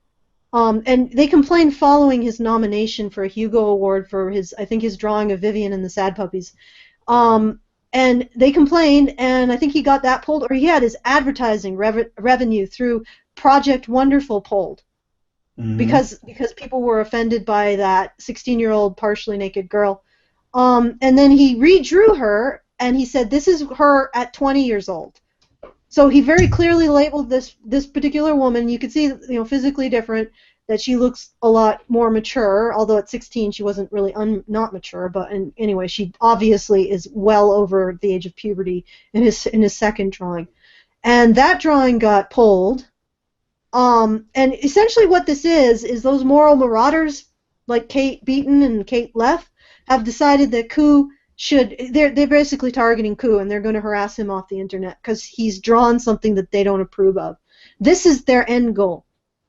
And they complained following his nomination for a Hugo Award for his drawing of Vivian and the Sad Puppies. And they complained, and I think he got that pulled, or he had his advertising revenue through Project Wonderful pulled. Mm-hmm. Because people were offended by that 16-year-old partially naked girl. And then he redrew her, and he said, this is her at 20 years old. So he very clearly labeled this particular woman. You could see, physically different, that she looks a lot more mature, although at 16 she wasn't really not mature, but anyway, she obviously is well over the age of puberty in his second drawing. And that drawing got pulled. And essentially what this is those moral marauders like Kate Beaton and Kate Leff have decided that Ku they're basically targeting Ku, and they're going to harass him off the internet because he's drawn something that they don't approve of. This is their end goal.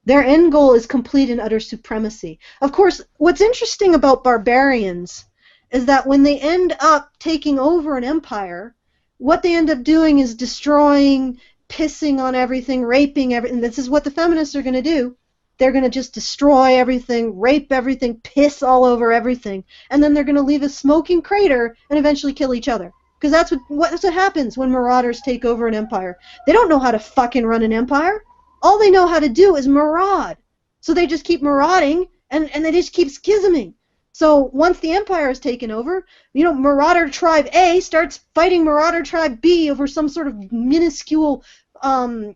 Their end goal is complete and utter supremacy. Of course, what's interesting about barbarians is that when they end up taking over an empire, what they end up doing is destroying, pissing on everything, raping everything. This is what the feminists are going to do. They're going to just destroy everything, rape everything, piss all over everything, and then they're going to leave a smoking crater and eventually kill each other. Because that's what happens when marauders take over an empire. They don't know how to fucking run an empire. All they know how to do is maraud. So they just keep marauding, and they just keep schisming. So once the empire is taken over, Marauder Tribe A starts fighting Marauder Tribe B over some sort of minuscule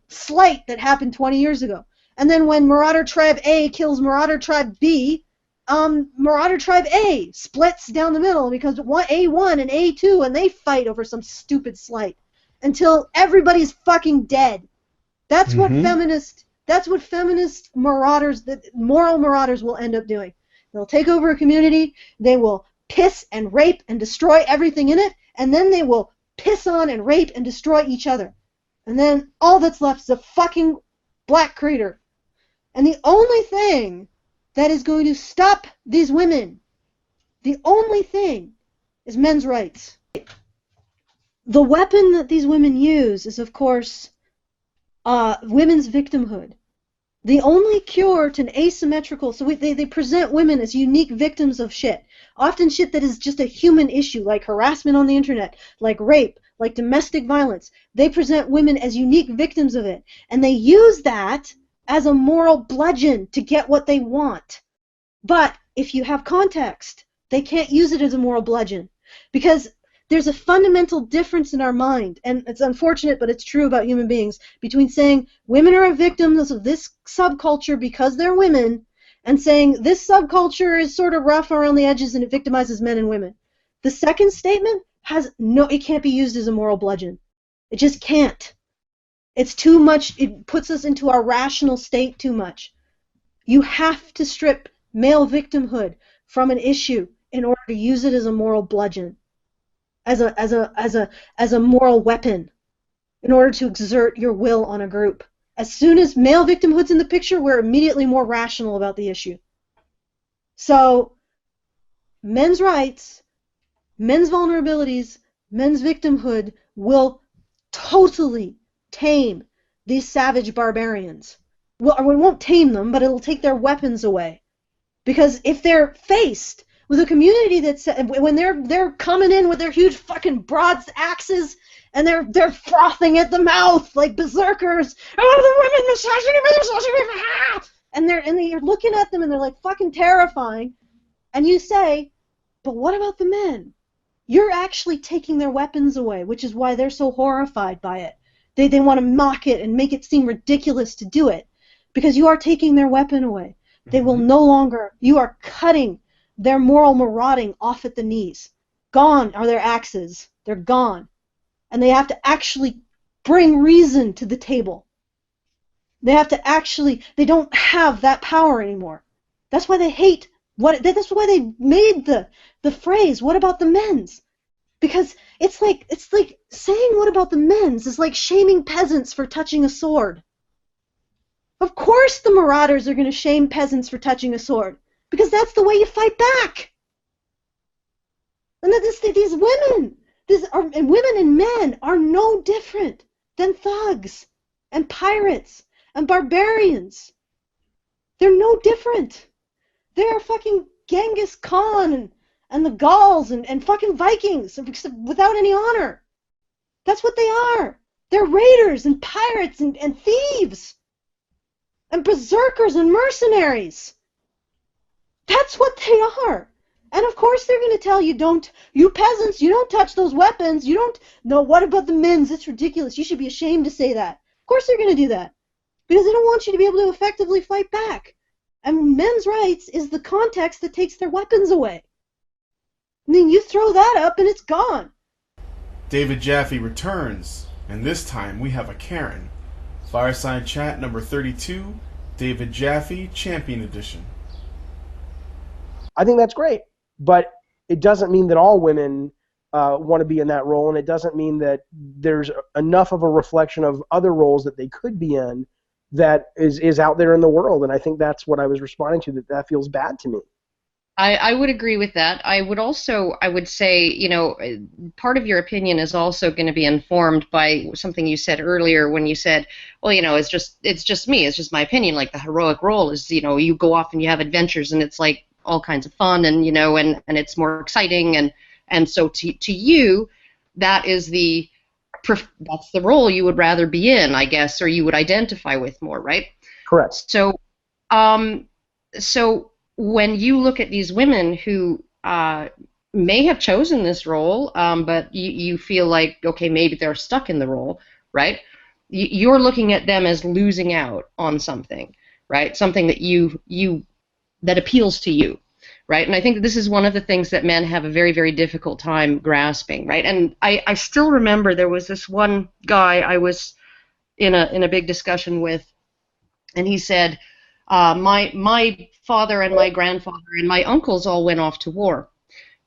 slight that happened 20 years ago. And then when Marauder Tribe A kills Marauder Tribe B, Marauder Tribe A splits down the middle and becomes A1 and A2, and they fight over some stupid slight until everybody's fucking dead. That's what feminist marauders, moral marauders will end up doing. They'll take over a community, they will piss and rape and destroy everything in it, and then they will piss on and rape and destroy each other. And then all that's left is a fucking black crater. And the only thing that is going to stop these women, the only thing, is men's rights. The weapon that these women use is, of course, women's victimhood. The only cure to an asymmetrical, so they present women as unique victims of shit. Often shit that is just a human issue, like harassment on the internet, like rape, like domestic violence. They present women as unique victims of it. And they use that as a moral bludgeon to get what they want. But if you have context, they can't use it as a moral bludgeon. Because there's a fundamental difference in our mind, and it's unfortunate, but it's true about human beings, between saying women are victims of this subculture because they're women, and saying this subculture is sort of rough around the edges and it victimizes men and women. The second statement it can't be used as a moral bludgeon. It just can't. It's too much, it puts us into our rational state too much. You have to strip male victimhood from an issue in order to use it as a moral bludgeon, as a moral weapon, in order to exert your will on a group. As soon as male victimhood's in the picture, we're immediately more rational about the issue. So, men's rights, men's vulnerabilities, men's victimhood will totally tame these savage barbarians. Well, it won't tame them, but it'll take their weapons away. Because if they're faced with a community that's, when they're coming in with their huge fucking broad axes and they're frothing at the mouth like berserkers, oh, the women misogyny, and you're looking at them and they're like fucking terrifying, and you say, but what about the men? You're actually taking their weapons away, which is why they're so horrified by it. They want to mock it and make it seem ridiculous to do it, because you are taking their weapon away. They will no longer, you are cutting their moral marauding off at the knees. Gone are their axes. They're gone. And they have to actually bring reason to the table. They have to actually, they don't have that power anymore. That's why they hate, that's why they made the phrase, what about the men's? Because it's like saying what about the men's is like shaming peasants for touching a sword. Of course the marauders are going to shame peasants for touching a sword, because that's the way you fight back. And that these women, and women and men are no different than thugs and pirates and barbarians. They're no different. They are fucking Genghis Khan and the Gauls and fucking Vikings without any honor. That's what they are. They're raiders and pirates and thieves and berserkers and mercenaries. That's what they are. And of course they're going to tell you, you peasants, you don't touch those weapons. You don't, no, what about the men's? It's ridiculous. You should be ashamed to say that. Of course they're going to do that. Because they don't want you to be able to effectively fight back. And men's rights is the context that takes their weapons away. I mean, you throw that up and it's gone. David Jaffe returns, and this time we have a Karen. Fireside Chat number 32, David Jaffe, Champion Edition. I think that's great, but it doesn't mean that all women want to be in that role, and it doesn't mean that there's enough of a reflection of other roles that they could be in that is out there in the world, and I think that's what I was responding to, that feels bad to me. I would agree with that. I would say, part of your opinion is also going to be informed by something you said earlier when you said, well, it's just me, it's just my opinion, like the heroic role is, you go off and you have adventures and it's like all kinds of fun and, and it's more exciting and so to you, that is that's the role you would rather be in, I guess, or you would identify with more, right? Correct. So, when you look at these women who may have chosen this role, but you feel like, okay, maybe they're stuck in the role, right? You're looking at them as losing out on something, right? Something that that appeals to you, right? And I think that this is one of the things that men have a very, very difficult time grasping, right? And I still remember there was this one guy I was in a big discussion with, and he said, my father and my grandfather and my uncles all went off to war,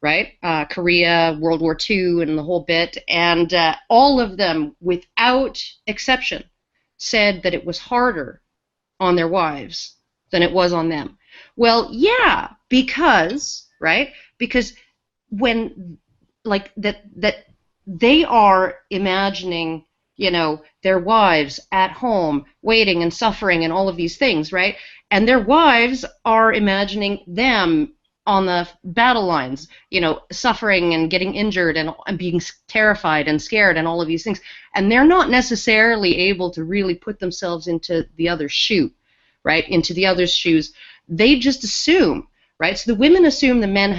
right? Korea, World War II, and the whole bit, and all of them, without exception, said that it was harder on their wives than it was on them. Well, yeah, because when, like, that they are imagining, their wives at home waiting and suffering and all of these things, right? And their wives are imagining them on the battle lines, suffering and getting injured and being terrified and scared and all of these things. And they're not necessarily able to really put themselves into the other shoe, right? Into the other's shoes. They just assume, right? So the women assume their men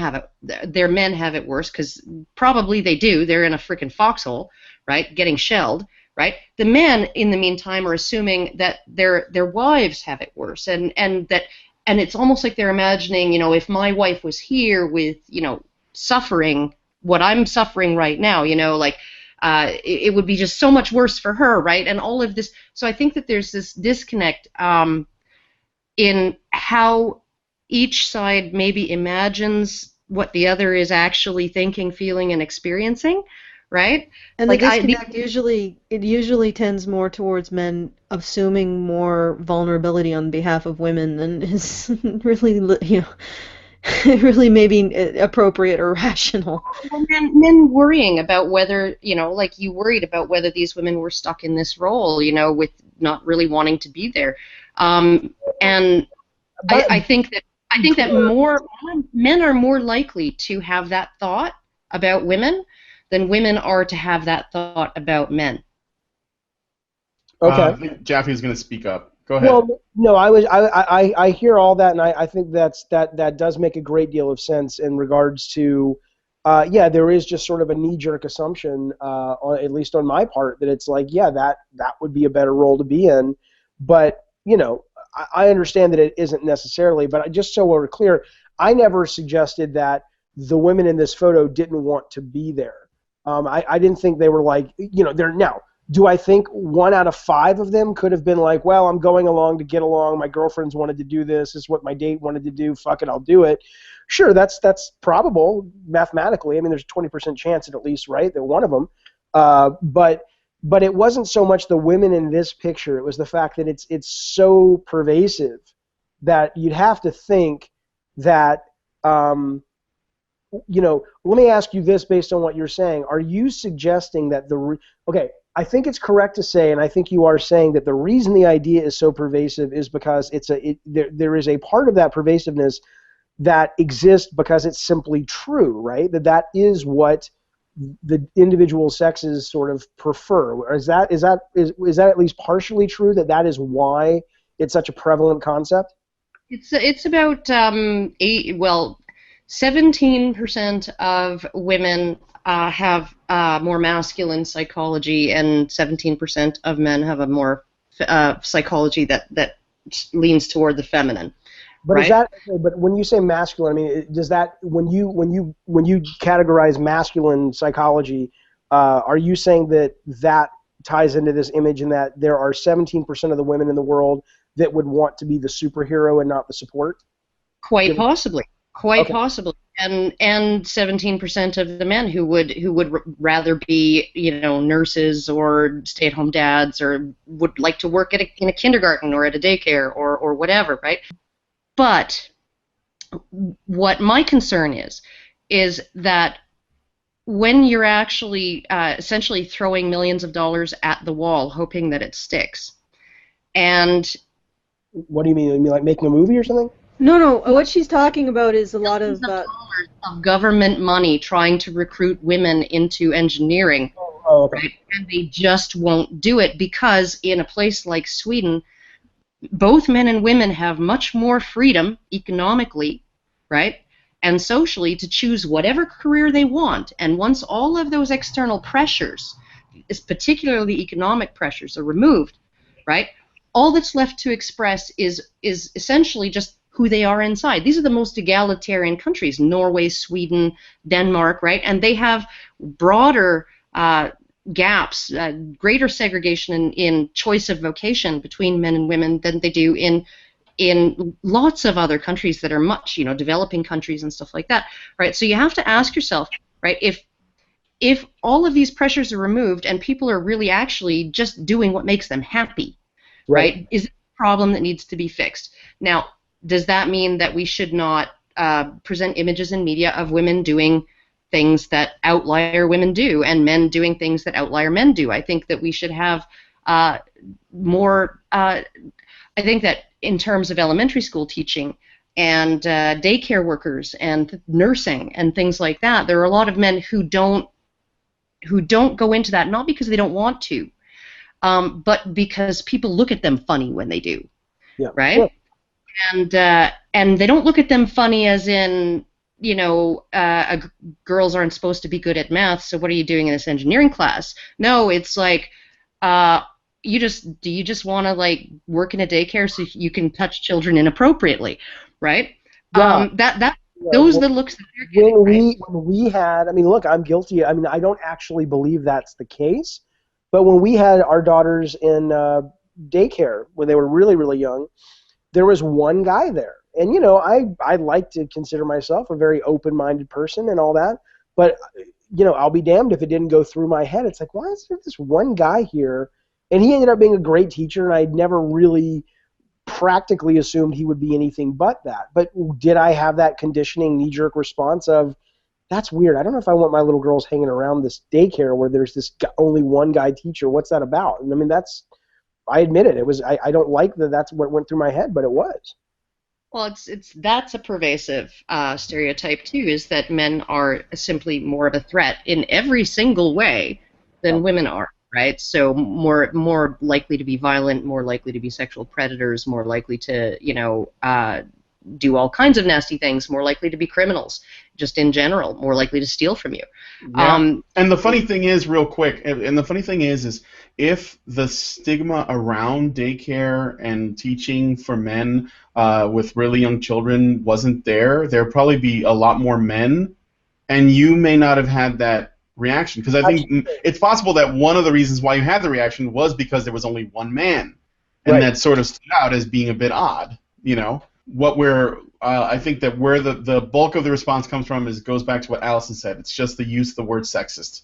have it worse, because probably they do. They're in a freaking foxhole, right? Getting shelled. Right? The men, in the meantime, are assuming that their wives have it worse, and it's almost like they're imagining, if my wife was here with, suffering what I'm suffering right now, it would be just so much worse for her, right? And all of this. So I think that there's this disconnect in how each side maybe imagines what the other is actually thinking, feeling, and experiencing, right? And Like the disconnect usually tends more towards men assuming more vulnerability on behalf of women than is really, really maybe appropriate or rational. Men worrying about whether, like you worried about whether these women were stuck in this role, with not really wanting to be there. And I think that more men are more likely to have that thought about women than women are to have that thought about men. Okay. I think Jaffe's going to speak up. Go ahead. Well, no, I hear all that, and I think that does make a great deal of sense in regards to, there is just sort of a knee-jerk assumption, at least on my part, that it's like, that would be a better role to be in, but I understand that it isn't necessarily. But just so we're clear, I never suggested that the women in this photo didn't want to be there. I didn't think they were like, they're now. Do I think 1 out of 5 of them could have been like, well, I'm going along to get along. My girlfriends wanted to do this. This is what my date wanted to do. Fuck it, I'll do it. Sure, that's probable mathematically. I mean, there's a 20% chance at least, right, that one of them. But it wasn't so much the women in this picture. It was the fact that it's so pervasive that you'd have to think that, let me ask you this based on what you're saying. Are you suggesting that I think it's correct to say, and I think you are saying that the reason the idea is so pervasive is because there is a part of that pervasiveness that exists because it's simply true, right? That is what the individual sexes sort of prefer. Is that at least partially true? That is why it's such a prevalent concept? It's about 17% of women have more masculine psychology, and 17% of men have a more psychology that leans toward the feminine. But right? is that? But when you say masculine, I mean, does that when you categorize masculine psychology, are you saying that ties into this image in that there are 17% of the women in the world that would want to be the superhero and not the support? Quite possibly. Possibly, and 17% of the men who would rather be nurses or stay-at-home dads, or would like to work in a kindergarten or at a daycare or whatever, right? But what my concern is that when you're actually essentially throwing millions of dollars at the wall, hoping that it sticks, and what do you mean? You mean like making a movie or something? No. What she's talking about is a lot of government money trying to recruit women into engineering, okay. Right? And they just won't do it because in a place like Sweden, both men and women have much more freedom economically, right, and socially to choose whatever career they want. And once all of those external pressures, particularly economic pressures, are removed, right, all that's left to express is essentially just who they are inside. These are the most egalitarian countries, Norway, Sweden, Denmark, right? And they have broader gaps, greater segregation in choice of vocation between men and women than they do in lots of other countries that are much, developing countries and stuff like that, right? So you have to ask yourself, right, if all of these pressures are removed and people are really actually just doing what makes them happy, right? Is it a problem that needs to be fixed? Now, does that mean that we should not present images in media of women doing things that outlier women do and men doing things that outlier men do? I think that we should have more. I think that in terms of elementary school teaching and daycare workers and nursing and things like that, there are a lot of men who don't go into that, not because they don't want to, but because people look at them funny when they do, right? Yeah. And they don't look at them funny as in, girls aren't supposed to be good at math, so what are you doing in this engineering class? No, it's like, do you just want to like work in a daycare so you can touch children inappropriately, right? Yeah. Those are the looks that they're getting. When we had, I mean, look, I'm guilty. I mean, I don't actually believe that's the case, but when we had our daughters in daycare when they were really, really young, there was one guy there And I like to consider myself a very open-minded person and all that, but I'll be damned if it didn't go through my head. It's like, why is there this one guy here? And he ended up being a great teacher, and I'd never really practically assumed he would be anything but that. But did I have that conditioning knee-jerk response of, that's weird, I don't know if I want my little girls hanging around this daycare where there's this only one guy teacher. What's that about? And I mean, I admit it. It was, I don't like that that's what went through my head, but it was. Well, that's a pervasive stereotype too, is that men are simply more of a threat in every single way than women are, right? So more likely to be violent, more likely to be sexual predators, more likely to do all kinds of nasty things, more likely to be criminals, just in general, more likely to steal from you. Yeah. And the funny thing is, real quick, is if the stigma around daycare and teaching for men with really young children wasn't there, there'd probably be a lot more men, and you may not have had that reaction. Because I think it's possible that one of the reasons why you had the reaction was because there was only one man, and that sort of stood out as being a bit odd, I think that where the bulk of the response comes from goes back to what Allison said. It's just the use of the word sexist.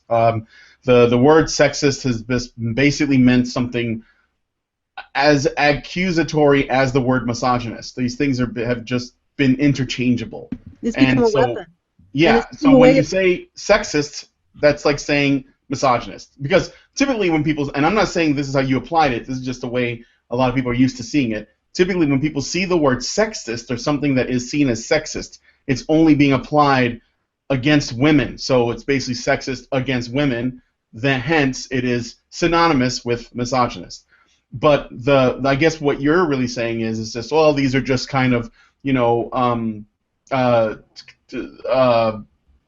The word sexist has basically meant something as accusatory as the word misogynist. These things have just been interchangeable. It's become a weapon. Yeah, so when you say sexist, that's like saying misogynist. Because typically when people, and I'm not saying this is how you applied it, this is just the way a lot of people are used to seeing it. Typically, when people see the word sexist or something that is seen as sexist, it's only being applied against women. So it's basically sexist against women. Then, hence, it is synonymous with misogynist. But I guess what you're really saying is just, well, these are just kind of,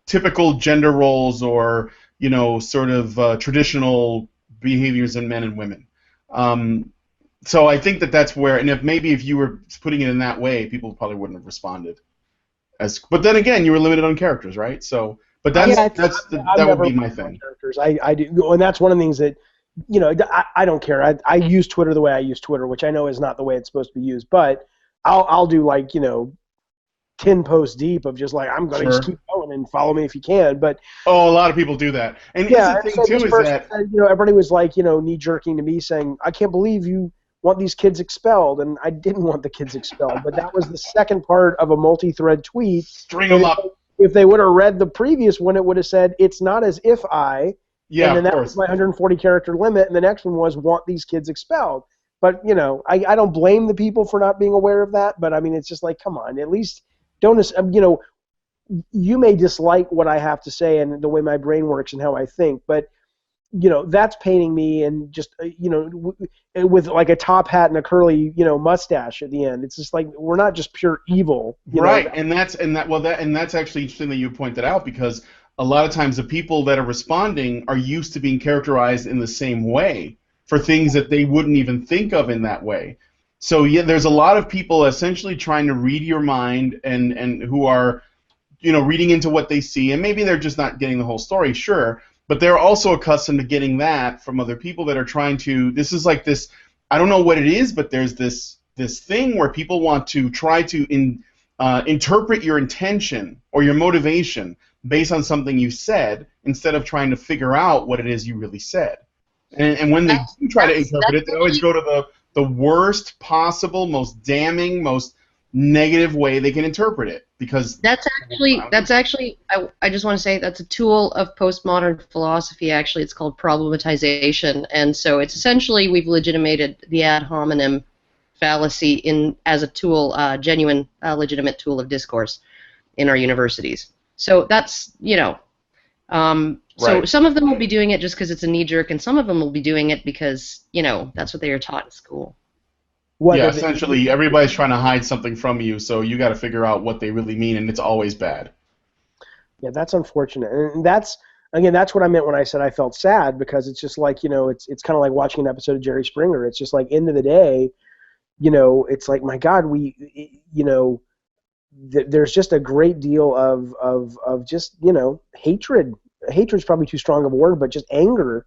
typical gender roles or, sort of traditional behaviors in men and women. So I think that's where, and if you were putting it in that way, people probably wouldn't have responded. But then again, you were limited on characters, right? So, but that would be my thing. Characters. I do, and that's one of the things that, I don't care. I use Twitter the way I use Twitter, which I know is not the way it's supposed to be used. But I'll do 10 posts deep of just I'm going to just keep going and follow me if you can. But a lot of people do that. And the thing too is that everybody was knee jerking to me saying, I can't believe you want these kids expelled, and I didn't want the kids expelled, but that was the second part of a multi-thread tweet. String them up. If they would have read the previous one, it would have said, it's not as if and then that was my 140 character limit, and the next one was, want these kids expelled. But, I don't blame the people for not being aware of that, but I mean, it's just come on, at least don't, you may dislike what I have to say and the way my brain works and how I think, but that's painting me, and just with a top hat and a curly mustache at the end. It's just we're not just pure evil, right? And that's actually interesting that you pointed out, because a lot of times the people that are responding are used to being characterized in the same way for things that they wouldn't even think of in that way. So there's a lot of people essentially trying to read your mind and who are reading into what they see, and maybe they're just not getting the whole story, sure. But they're also accustomed to getting that from other people that are trying to. This is this. I don't know what it is, but there's this thing where people want to try to interpret your intention or your motivation based on something you said, instead of trying to figure out what it is you really said. And when they do try to interpret it, they always go to the worst possible, most damning, most negative way they can interpret it, because that's actually I just want to say that's a tool of postmodern philosophy. Actually, it's called problematization, and so it's essentially we've legitimated the ad hominem fallacy as a tool, genuine legitimate tool of discourse in our universities. So that's so some of them will be doing it just because it's a knee jerk, and some of them will be doing it because that's what they are taught in school. Essentially, everybody's trying to hide something from you, so you got to figure out what they really mean, and it's always bad. Yeah, that's unfortunate, and that's what I meant when I said I felt sad, because it's just it's kind of like watching an episode of Jerry Springer. It's just end of the day, it's my God, there's just a great deal of just hatred. Hatred's probably too strong of a word, but just anger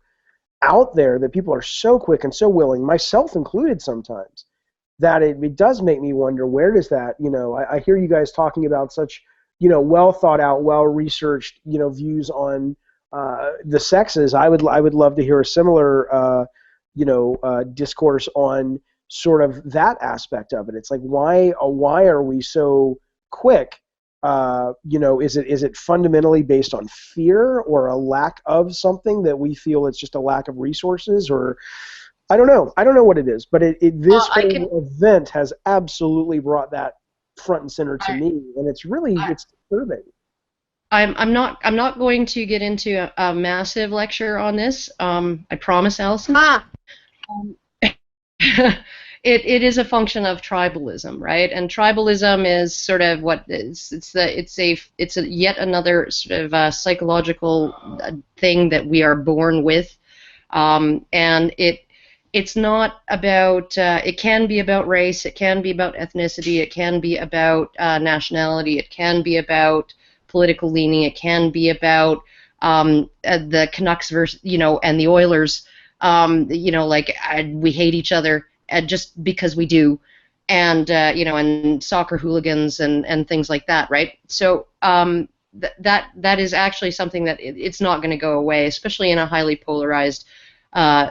out there that people are so quick and so willing, myself included sometimes, that it does make me wonder, where does that, I hear you guys talking about such, well thought out, well researched, views on the sexes. I would love to hear a similar, discourse on sort of that aspect of it. It's like, why are we so quick? Is it fundamentally based on fear or a lack of something that we feel it's just a lack of resources, or I don't know what it is, but this whole event has absolutely brought that front and center to me, and it's disturbing. I'm not going to get into a massive lecture on this. I promise, Allison. It is a function of tribalism, right? And tribalism is sort of what is it's a yet another sort of psychological thing that we are born with, and it's not about. It can be about race. It can be about ethnicity. It can be about nationality. It can be about political leaning. It can be about the Canucks versus and the Oilers. We hate each other just because we do, and and soccer hooligans and things like that, right? So that is actually something that it's not going to go away, especially in a highly polarized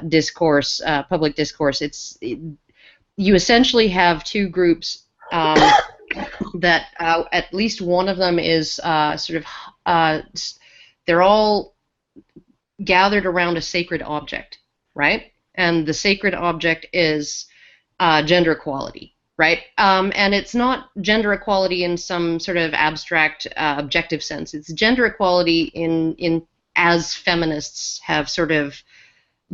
discourse, public discourse. You essentially have two groups that at least one of them is they're all gathered around a sacred object, right? And the sacred object is gender equality, right? And it's not gender equality in some sort of abstract, objective sense. It's gender equality in as feminists have sort of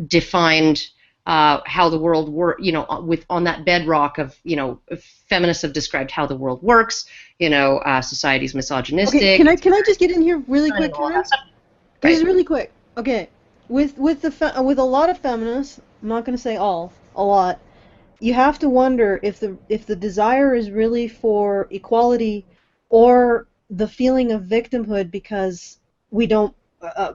defined how the world works, on that bedrock of, feminists have described how the world works. Society's misogynistic. Okay, can I just get in here really quick, Karen? This is really quick. Okay, with a lot of feminists, I'm not going to say all, a lot, you have to wonder if the desire is really for equality or the feeling of victimhood because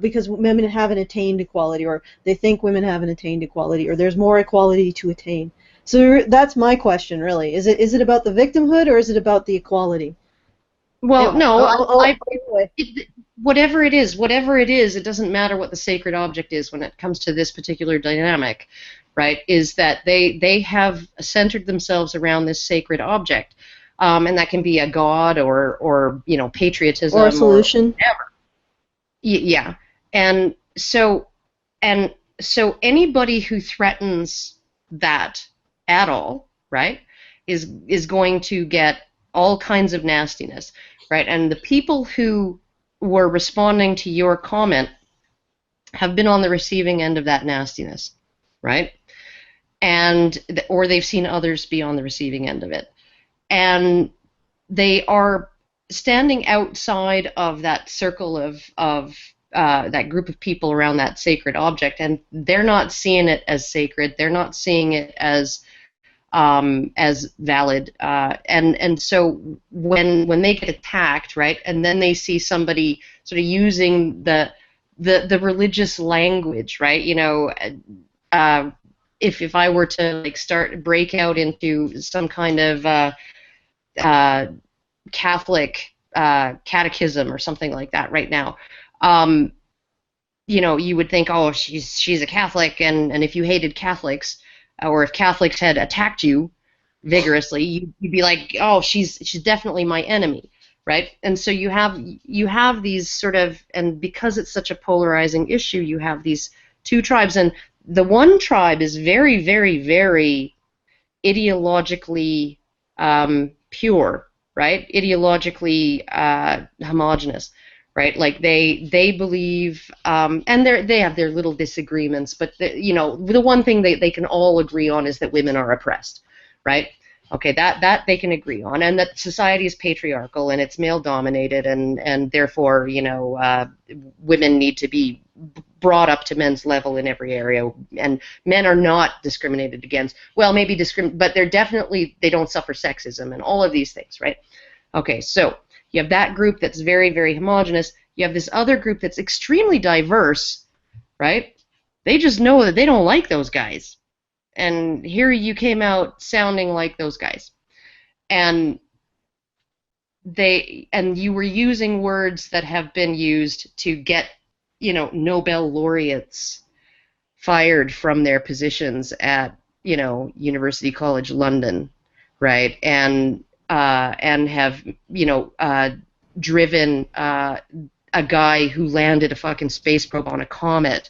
because women haven't attained equality, or they think women haven't attained equality, or there's more equality to attain. So that's my question, really. Is it about the victimhood, or is it about the equality? Well, whatever it is, it doesn't matter what the sacred object is when it comes to this particular dynamic, right? Is that they have centered themselves around this sacred object, and that can be a god or patriotism or a solution. Or whatever. Yeah, and so anybody who threatens that at all, right, is going to get all kinds of nastiness, right? And the people who were responding to your comment have been on the receiving end of that nastiness, right? Or they've seen others be on the receiving end of it, and they are standing outside of that circle of that group of people around that sacred object, and they're not seeing it as sacred. They're not seeing it as valid. And so when they get attacked, right, and then they see somebody sort of using the religious language, right? If I were to break out into some kind of Catholic catechism or something like that right now, you would think, oh, she's a Catholic, and if you hated Catholics, or if Catholics had attacked you vigorously, you'd be like, oh, she's definitely my enemy, right? And so you have these sort of, and because it's such a polarizing issue, you have these two tribes, and the one tribe is very, very, very ideologically pure, right? Ideologically homogenous, right? Like they believe, and they have their little disagreements, but the one thing they can all agree on is that women are oppressed, right? Okay, that they can agree on, and that society is patriarchal and it's male dominated, and therefore women need to be brought up to men's level in every area, and men are not discriminated against. Well, maybe but they don't suffer sexism and all of these things, right? Okay, so you have that group that's very, very homogenous. You have this other group that's extremely diverse, right? They just know that they don't like those guys, and here you came out sounding like those guys, and you were using words that have been used to get, Nobel laureates fired from their positions at, University College London, right? And have, driven a guy who landed a fucking space probe on a comet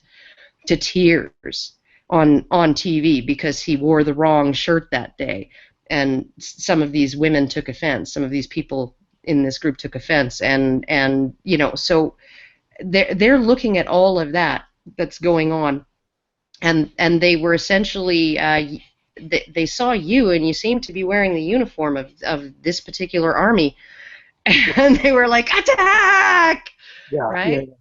to tears on TV because he wore the wrong shirt that day. And some of these women took offense. Some of these people in this group took offense. And so they're looking at all of that's going on. And they were essentially, they saw you, and you seemed to be wearing the uniform of this particular army. And they were like, attack! Yeah, right? Yeah.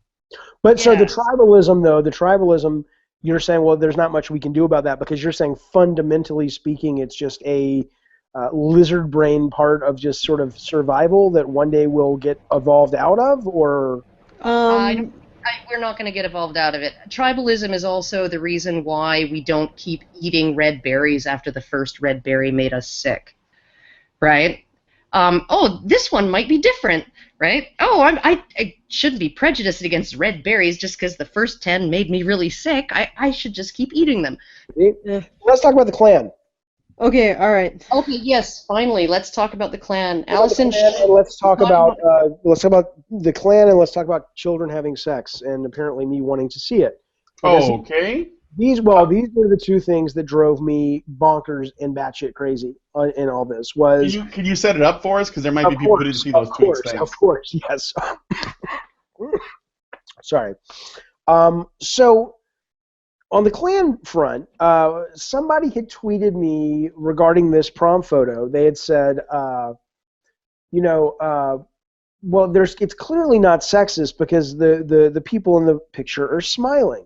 But so the tribalism, you're saying, well, there's not much we can do about that, because you're saying fundamentally speaking, it's just a lizard brain part of just sort of survival that one day will get evolved out of, or? We're not going to get evolved out of it. Tribalism is also the reason why we don't keep eating red berries after the first red berry made us sick, right? This one might be different, right? I shouldn't be prejudiced against red berries just because the first 10 made me really sick. I should just keep eating them. Let's talk about the Klan. Okay, all right. Okay, yes, finally, let's talk about the Klan. Allison, let's talk about the Klan, and let's talk about children having sex, and apparently me wanting to see it. Okay. These were the two things that drove me bonkers and batshit crazy in all this. Can you set it up for us? Because there might be people who didn't see those two things. Of course, yes. Sorry. So on the Klan front, somebody had tweeted me regarding this prom photo. They had said, it's clearly not sexist because the people in the picture are smiling.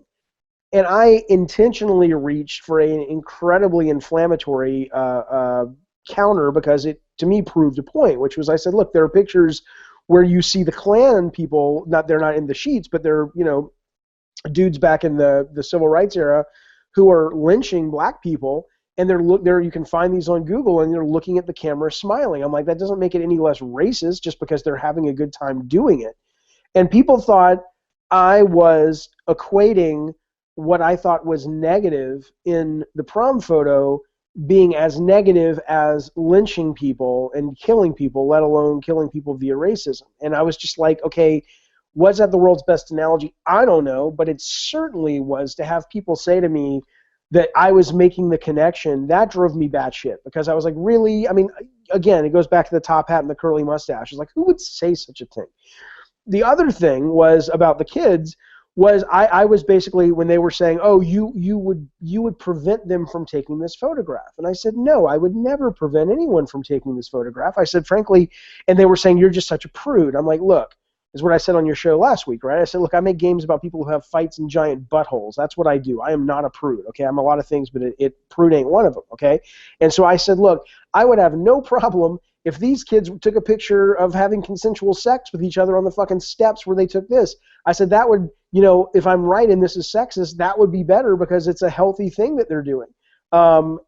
And I intentionally reached for an incredibly inflammatory counter because it, to me, proved a point, which was I said, look, there are pictures where you see the Klan people, they're not in the sheets, but they're, dudes back in the civil rights era who are lynching black people, and you can find these on Google, and they're looking at the camera smiling. I'm like, that doesn't make it any less racist just because they're having a good time doing it. And people thought I was equating what I thought was negative in the prom photo being as negative as lynching people and killing people, let alone killing people via racism. And I was just like, okay, was that the world's best analogy? I don't know, but it certainly was. To have people say to me that I was making the connection, that drove me batshit, because I was like, really? I mean, again, it goes back to the top hat and the curly mustache. It's like, who would say such a thing? The other thing was about the kids. I was basically, when they were saying, you would prevent them from taking this photograph. And I said, no, I would never prevent anyone from taking this photograph. I said, frankly, and they were saying, you're just such a prude. I'm like, look, is what I said on your show last week, right? I said, look, I make games about people who have fights in giant buttholes. That's what I do. I am not a prude, okay? I'm a lot of things, but prude ain't one of them, okay? And so I said, look, I would have no problem if these kids took a picture of having consensual sex with each other on the fucking steps where they took this. I said that would, if I'm right and this is sexist, that would be better because it's a healthy thing that they're doing. And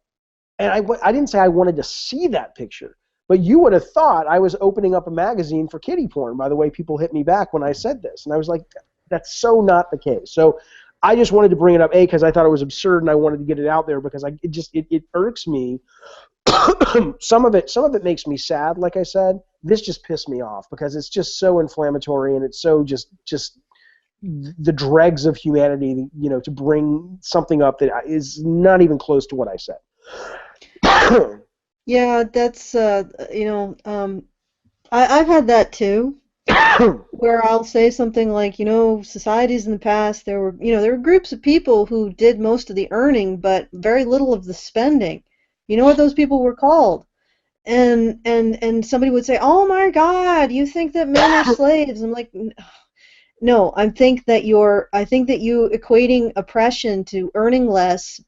I didn't say I wanted to see that picture, but you would have thought I was opening up a magazine for kiddie porn by the way people hit me back when I said this. And I was like, that's so not the case. So I just wanted to bring it up, because I thought it was absurd and I wanted to get it out there because it irks me. Some of it makes me sad, like I said. This just pissed me off because it's just so inflammatory and it's so just the dregs of humanity, to bring something up that is not even close to what I said. Yeah, that's I've had that too, where I'll say something like, societies in the past, there were groups of people who did most of the earning but very little of the spending. You know what those people were called? And somebody would say, "Oh my God, you think that men are slaves?" I'm like, no, I think that you equating oppression to earning less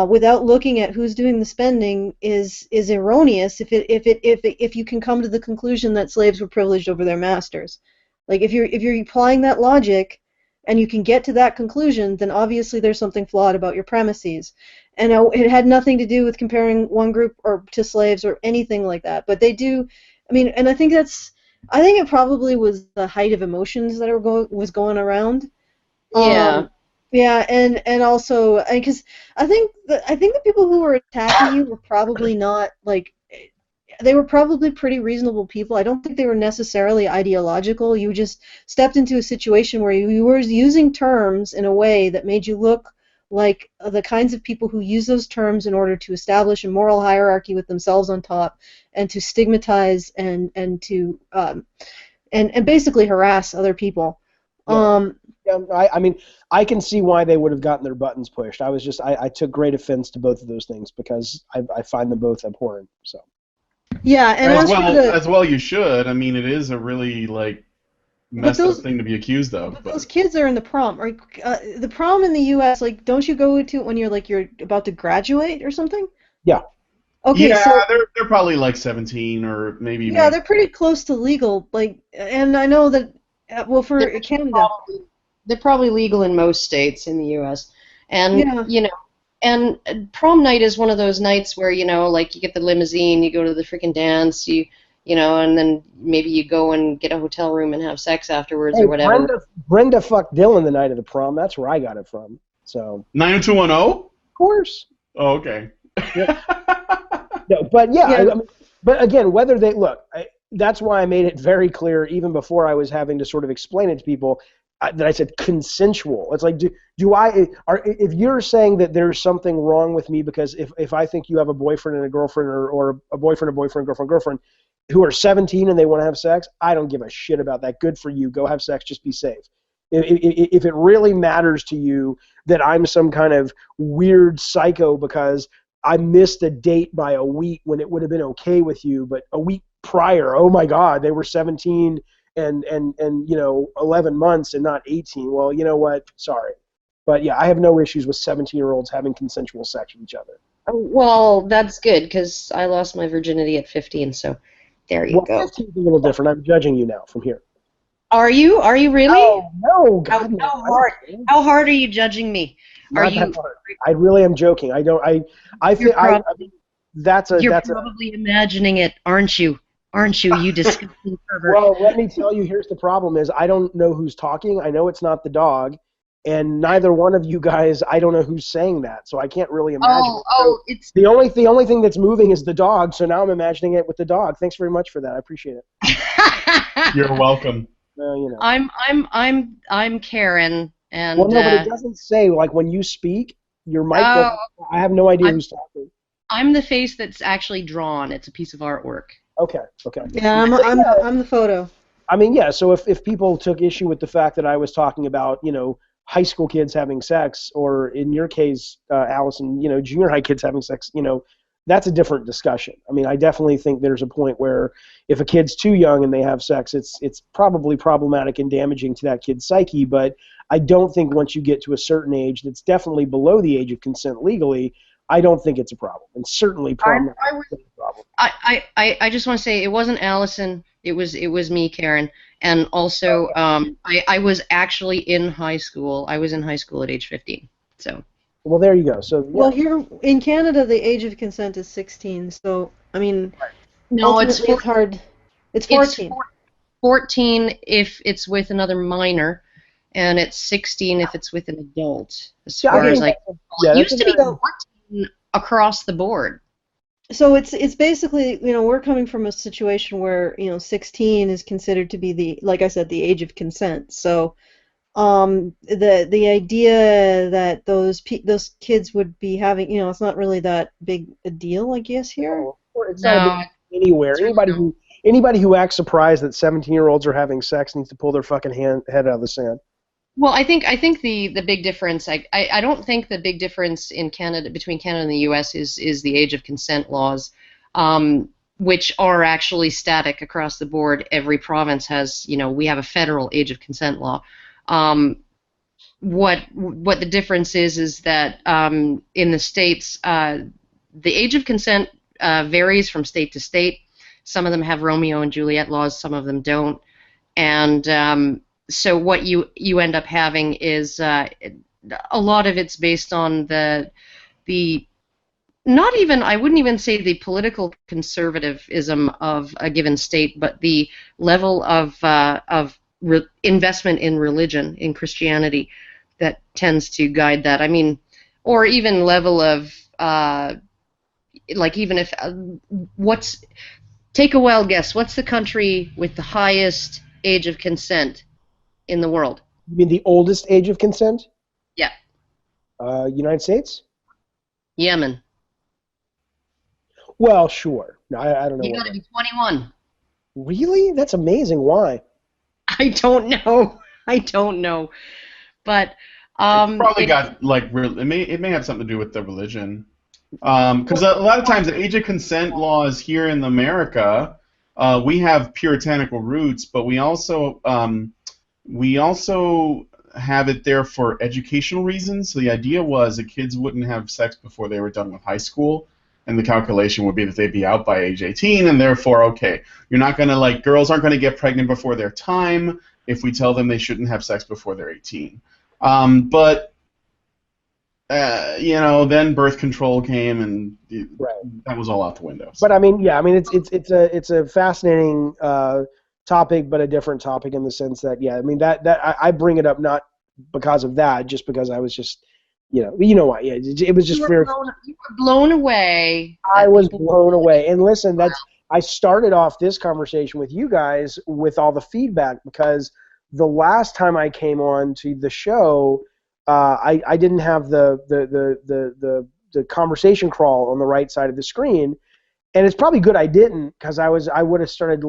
without looking at who's doing the spending is erroneous. If you can come to the conclusion that slaves were privileged over their masters, like if you're applying that logic, and you can get to that conclusion, then obviously there's something flawed about your premises. And it had nothing to do with comparing one group or to slaves or anything like that. But they do, I mean, and I think it probably was the height of emotions that was going around. Yeah. Yeah, and also because I think the people who were attacking you were probably not like, they were probably pretty reasonable people. I don't think they were necessarily ideological. You just stepped into a situation where you were using terms in a way that made you look like the kinds of people who use those terms in order to establish a moral hierarchy with themselves on top, and to stigmatize and to and basically harass other people. Yeah. I mean, I can see why they would have gotten their buttons pushed. I took great offense to both of those things because I find them both abhorrent. So. Yeah, and as well you should. I mean, it is a really messed up thing to be accused of. But those kids are in the prom. The prom in the U.S. Don't you go to it when you're about to graduate or something? Yeah. Okay. Yeah, so they're probably 17 or maybe. Yeah, they're pretty close to legal. And I know that. Well, for Canada. They're probably legal in most states in the U.S. And, and prom night is one of those nights where, you get the limousine, you go to the freaking dance, and then maybe you go and get a hotel room and have sex afterwards or whatever. Brenda fucked Dylan the night of the prom. That's where I got it from. So 90210? Of course. Oh, okay. No, but I mean, but again, whether they look, that's why I made it very clear even before I was having to sort of explain it to people. That I said consensual. It's like, if you're saying that there's something wrong with me because if I think you have a boyfriend and a girlfriend or a boyfriend, girlfriend who are 17 and they want to have sex, I don't give a shit about that. Good for you. Go have sex. Just be safe. If it really matters to you that I'm some kind of weird psycho because I missed a date by a week when it would have been okay with you, but a week prior, oh my God, they were 17 and 11 months and not 18. Well, you know what? Sorry. But yeah, I have no issues with 17-year-olds having consensual sex with each other. Well, that's good because I lost my virginity at 15, so there you go. 15 is a little different. I'm judging you now from here. Are you? Are you really? Oh, no, God, how hard are you judging me? Not that hard. I really am joking. I think You're probably imagining it, aren't you? Aren't you, you disgusting pervert? Well, let me tell you, here's the problem is I don't know who's talking. I know it's not the dog, and neither one of you guys, I don't know who's saying that, so I can't really imagine. It's the only thing that's moving is the dog, so now I'm imagining it with the dog. Thanks very much for that. I appreciate it. You're welcome. I'm Karen, and well, no, but it doesn't say when you speak, your mic. I have no idea who's talking. I'm the face that's actually drawn. It's a piece of artwork. Okay. Yeah, I'm the photo. I mean, yeah. So if people took issue with the fact that I was talking about high school kids having sex, or in your case, Allison, junior high kids having sex, that's a different discussion. I mean, I definitely think there's a point where if a kid's too young and they have sex, it's probably problematic and damaging to that kid's psyche. But I don't think once you get to a certain age, that's definitely below the age of consent legally, I don't think it's a problem, and certainly problem. I just want to say it wasn't Allison. It was me, Karen, and also I was actually in high school. I was in high school at age 15. So. Well, there you go. So. Yeah. Well, here in Canada, the age of consent is 16. So I mean, no, it's hard. It's 14. It's 14 if it's with another minor, and it's 16 if it's with an adult. As far as it used to be 14 across the board. So it's basically, we're coming from a situation where 16 is considered to be like I said, the age of consent. So the idea that those kids would be having, it's not really that big a deal, I guess, here. It's not anywhere. Anybody who acts surprised that 17-year-olds are having sex needs to pull their fucking head out of the sand. Well, I think the big difference. I don't think the big difference in Canada between Canada and the U.S. is the age of consent laws, which are actually static across the board. Every province has, we have a federal age of consent law. What the difference is that in the states, the age of consent varies from state to state. Some of them have Romeo and Juliet laws, some of them don't, and so what you end up having is a lot of it's based on the not even, I wouldn't even say the political conservatism of a given state, but the level of investment in religion, in Christianity, that tends to guide that. I mean, or even level of like, even if take a wild guess. What's the country with the highest age of consent in the world? You mean the oldest age of consent? Yeah. United States? Yemen. Well, sure. No, I don't know. You got to be 21. Really? That's amazing. Why? I don't know. But it's probably got like it may have something to do with the religion. Because a lot of times the age of consent laws here in America, we have puritanical roots, but we also have it there for educational reasons. So the idea was that kids wouldn't have sex before they were done with high school, and the calculation would be that they'd be out by age 18, and therefore, okay, you're not going to, like, girls aren't going to get pregnant before their time if we tell them they shouldn't have sex before they're 18. But then birth control came, and that was all out the window. So. But I mean, yeah, I mean, it's a fascinating topic, but a different topic in the sense that, yeah, I mean, that I bring it up not because of that, just because I was just, you know why? Yeah, it was just very. You were blown away. I was blown away, and listen, I started off this conversation with you guys with all the feedback because the last time I came on to the show. I didn't have the conversation crawl on the right side of the screen, and it's probably good I didn't, because I would have started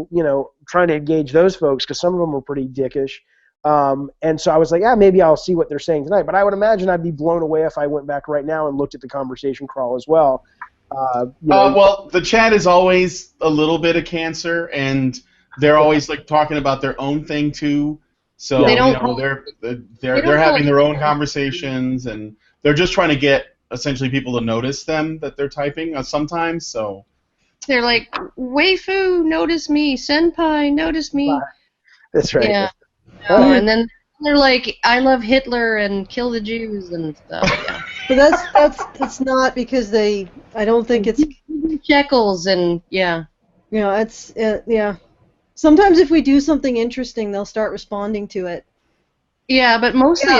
trying to engage those folks, because some of them were pretty dickish, and so I was like, maybe I'll see what they're saying tonight. But I would imagine I'd be blown away if I went back right now and looked at the conversation crawl as well. Well, the chat is always a little bit of cancer, and they're always like talking about their own thing too. So they're having their own conversations, and they're just trying to get essentially people to notice them that they're typing sometimes. So they're like, "Waifu, notice me. Senpai, notice me." That's right. Yeah. And then they're like, "I love Hitler and kill the Jews and stuff." Yeah. But that's not because I don't think it's shekels and yeah. It's yeah. Sometimes if we do something interesting, they'll start responding to it. Yeah, but mostly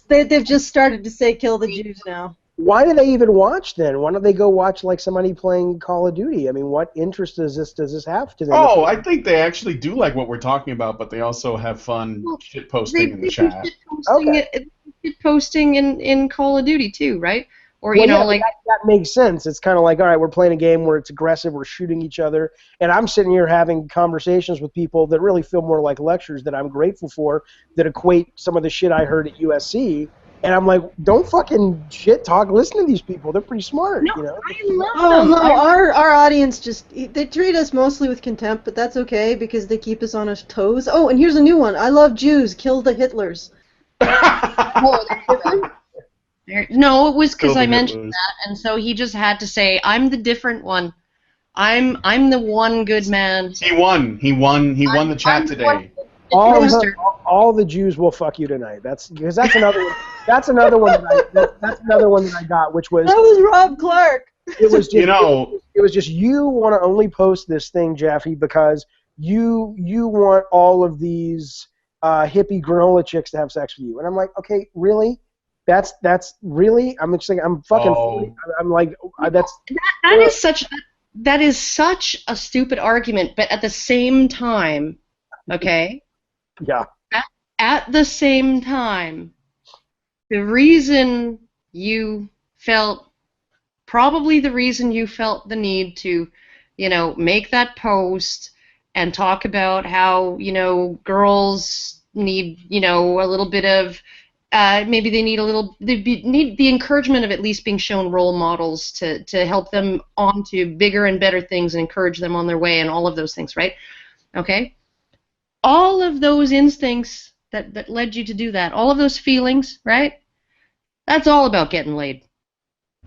they've just started to say "kill the Jews" now. Why do they even watch then? Why don't they go watch like somebody playing Call of Duty? I mean, what interest does this have to them? Oh, I think they actually do like what we're talking about, but they also have fun shit posting in the chat. Shit posting in Call of Duty too, right? Or that makes sense. It's kind of like, all right, we're playing a game where it's aggressive, we're shooting each other, and I'm sitting here having conversations with people that really feel more like lectures that I'm grateful for, that equate some of the shit I heard at USC, and I'm like, don't fucking shit talk. Listen to these people; they're pretty smart. I love them. No, our audience they treat us mostly with contempt, but that's okay because they keep us on our toes. Oh, and here's a new one: I love Jews. Kill the Hitlers. No, it was because I mentioned that, and so he just had to say, "I'm the different one. I'm the one good man." He won the chat today. All the Jews will fuck you tonight. That's another one. That's another one that I got, which was that was Rob Clark. It was just it was just you want to only post this thing, Jaffe, because you want all of these hippie granola chicks to have sex with you, and I'm like, okay, really? That's really. I'm just saying. I'm fucking. I'm like that is such a stupid argument, but at the same time, okay. Yeah. At the same time, the reason you felt the need to, make that post and talk about how, girls need, a little bit of. Maybe they need need the encouragement of at least being shown role models to help them on to bigger and better things and encourage them on their way and all of those things, right? Okay? All of those instincts that led you to do that, all of those feelings, right? That's all about getting laid.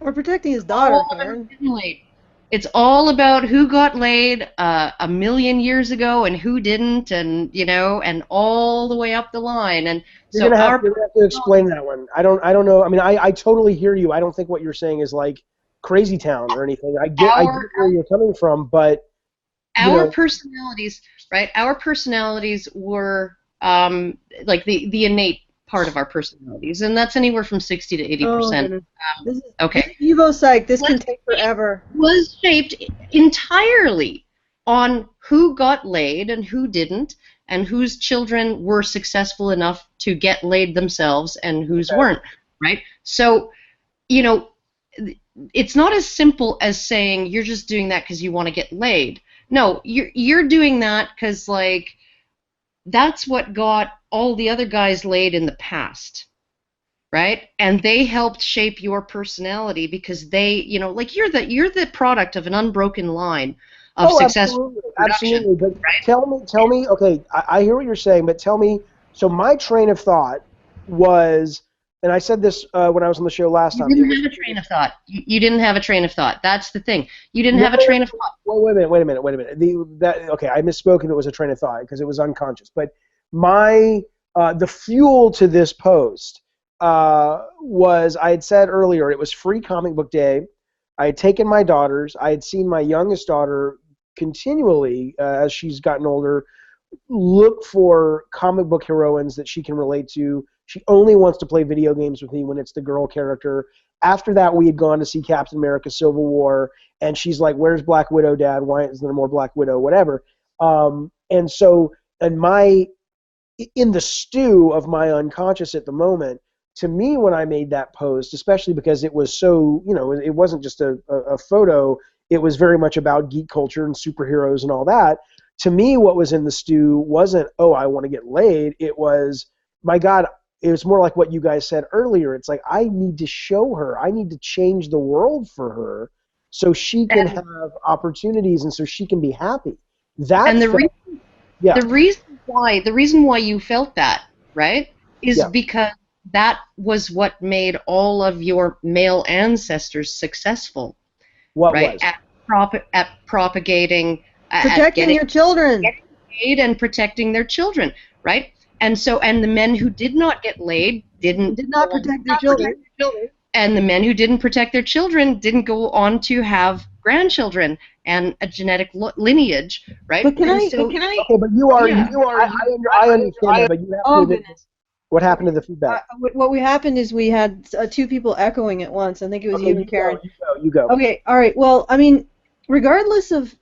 Or protecting his daughter, Getting laid. It's all about who got laid a million years ago and who didn't, and and all the way up the line. And you're gonna have to explain that one. I don't know. I mean, I totally hear you. I don't think what you're saying is like Crazy Town or anything. I get where you're coming from, but our personalities, right? Our personalities were like the innate part of our personalities, and that's anywhere from 60 to 80%. Okay. Evo Psych, this can take forever. Was shaped entirely on who got laid and who didn't, and whose children were successful enough to get laid themselves and whose weren't, right? So, it's not as simple as saying you're just doing that because you want to get laid. No, you're doing that because, like, that's what got all the other guys laid in the past, right? And they helped shape your personality because they, like you're the product of an unbroken line of successful absolutely. But right? Tell me. Okay, I hear what you're saying, but tell me. So my train of thought was, and I said this when I was on the show last time. You didn't have a train of thought. You didn't have a train of thought. That's the thing. You didn't have a train of thought. Wait a minute. Okay, I misspoke if it was a train of thought because it was unconscious. But the fuel to this post was, I had said earlier, it was Free Comic Book Day. I had taken my daughters. I had seen my youngest daughter continually, as she's gotten older, look for comic book heroines that she can relate to. She only wants to play video games with me when it's the girl character. After that, we had gone to see Captain America Civil War, and she's like, where's Black Widow, Dad? Why isn't there more Black Widow? Whatever. And so, in the stew of my unconscious at the moment, to me, when I made that post, especially because it was so, it wasn't just a photo, it was very much about geek culture and superheroes and all that. To me, what was in the stew wasn't, oh, I want to get laid. It was, my God, it was more like what you guys said earlier. It's like, I need to show her. I need to change the world for her so she can have opportunities and so she can be happy. The reason why you felt that, right, is because that was what made all of your male ancestors successful. What right? was? At propagating, protecting your children, getting laid and protecting their children, right? And the men who did not get laid did not protect their children. And the men who didn't protect their children didn't go on to have grandchildren and a genetic lineage, right? But can I? Okay, but you are. I understand that, but you have to. What happened to the feedback? What happened is we had two people echoing at once. I think it was you and Karen. You go. Okay, all right. Well, I mean, regardless of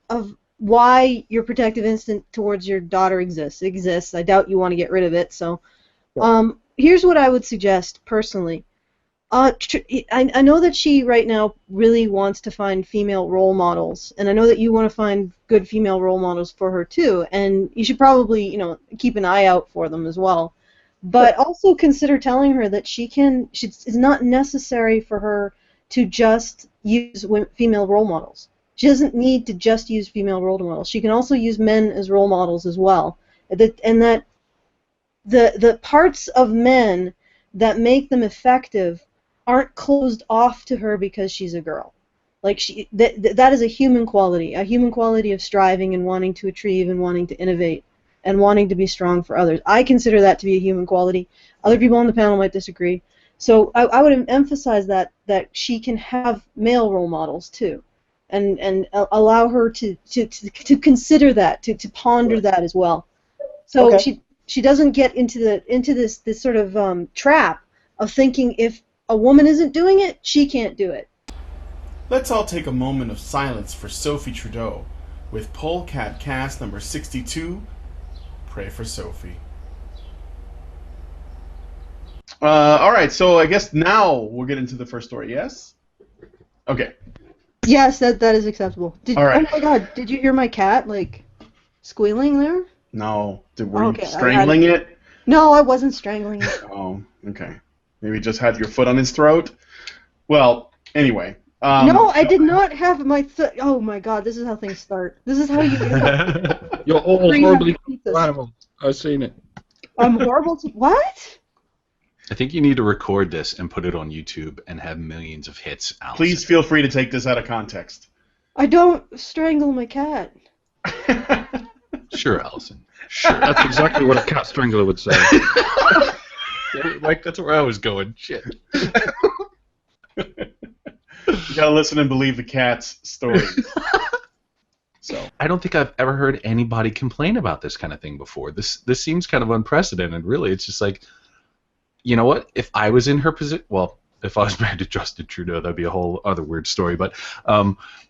why your protective instinct towards your daughter exists. I doubt you want to get rid of it. So, here's what I would suggest personally. I know that she right now really wants to find female role models, and I know that you want to find good female role models for her too. And you should probably, keep an eye out for them as well. But also consider telling her that it's not necessary for her to just use female role models. She doesn't need to just use female role models. She can also use men as role models as well. And that the parts of men that make them effective aren't closed off to her because she's a girl. Like that is a human quality of striving and wanting to achieve and wanting to innovate and wanting to be strong for others. I consider that to be a human quality. Other people on the panel might disagree. So I would emphasize that she can have male role models too. And allow her to consider that, to ponder that as well. So she doesn't get into this sort of trap of thinking if a woman isn't doing it, she can't do it. Let's all take a moment of silence for Sophie Trudeau with Polecat Cast number 62. Pray for Sophie. All right, so I guess now we'll get into the first story. Yes. Okay. Yes, that is acceptable. All right. Oh my God! Did you hear my cat squealing there? No. Were you strangling it? No, I wasn't strangling it. Oh, okay. Maybe just had your foot on his throat. Well, anyway. No, I did not have my. Oh my God! This is how things start. This is how you. You're all horribly animals. I've seen it. I'm horrible. What? I think you need to record this and put it on YouTube and have millions of hits. Allison. Please feel free to take this out of context. I don't strangle my cat. Sure, Allison. Sure. That's exactly what a cat strangler would say. Like, that's where I was going. Shit. You gotta listen and believe the cat's story. So I don't think I've ever heard anybody complain about this kind of thing before. This seems kind of unprecedented, really. It's just like, you know what? If I was in her position, well, if I was married to Justin Trudeau, that'd be a whole other weird story. But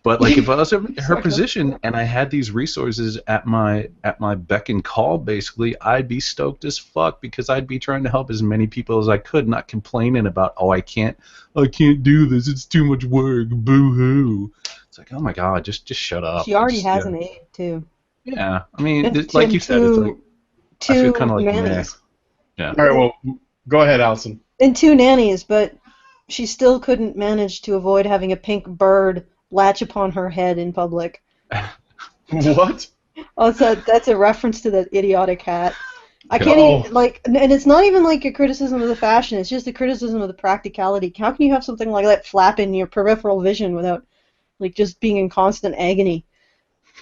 like if I was in her position and I had these resources at my beck and call, basically, I'd be stoked as fuck because I'd be trying to help as many people as I could, not complaining about, oh, I can't do this. It's too much work. Boo hoo. It's like, oh my god, just shut up. She already has an aide too. Yeah, I mean, like you said, it's like I feel kind of like nannies. Yeah. all right, well, go ahead, Allison. And 2 nannies, but she still couldn't manage to avoid having a pink bird latch upon her head in public. What? Oh, so that's a reference to that idiotic hat. I can't even, like, and it's not even like a criticism of the fashion, it's just a criticism of the practicality. How can you have something like that flap in your peripheral vision without, like, just being in constant agony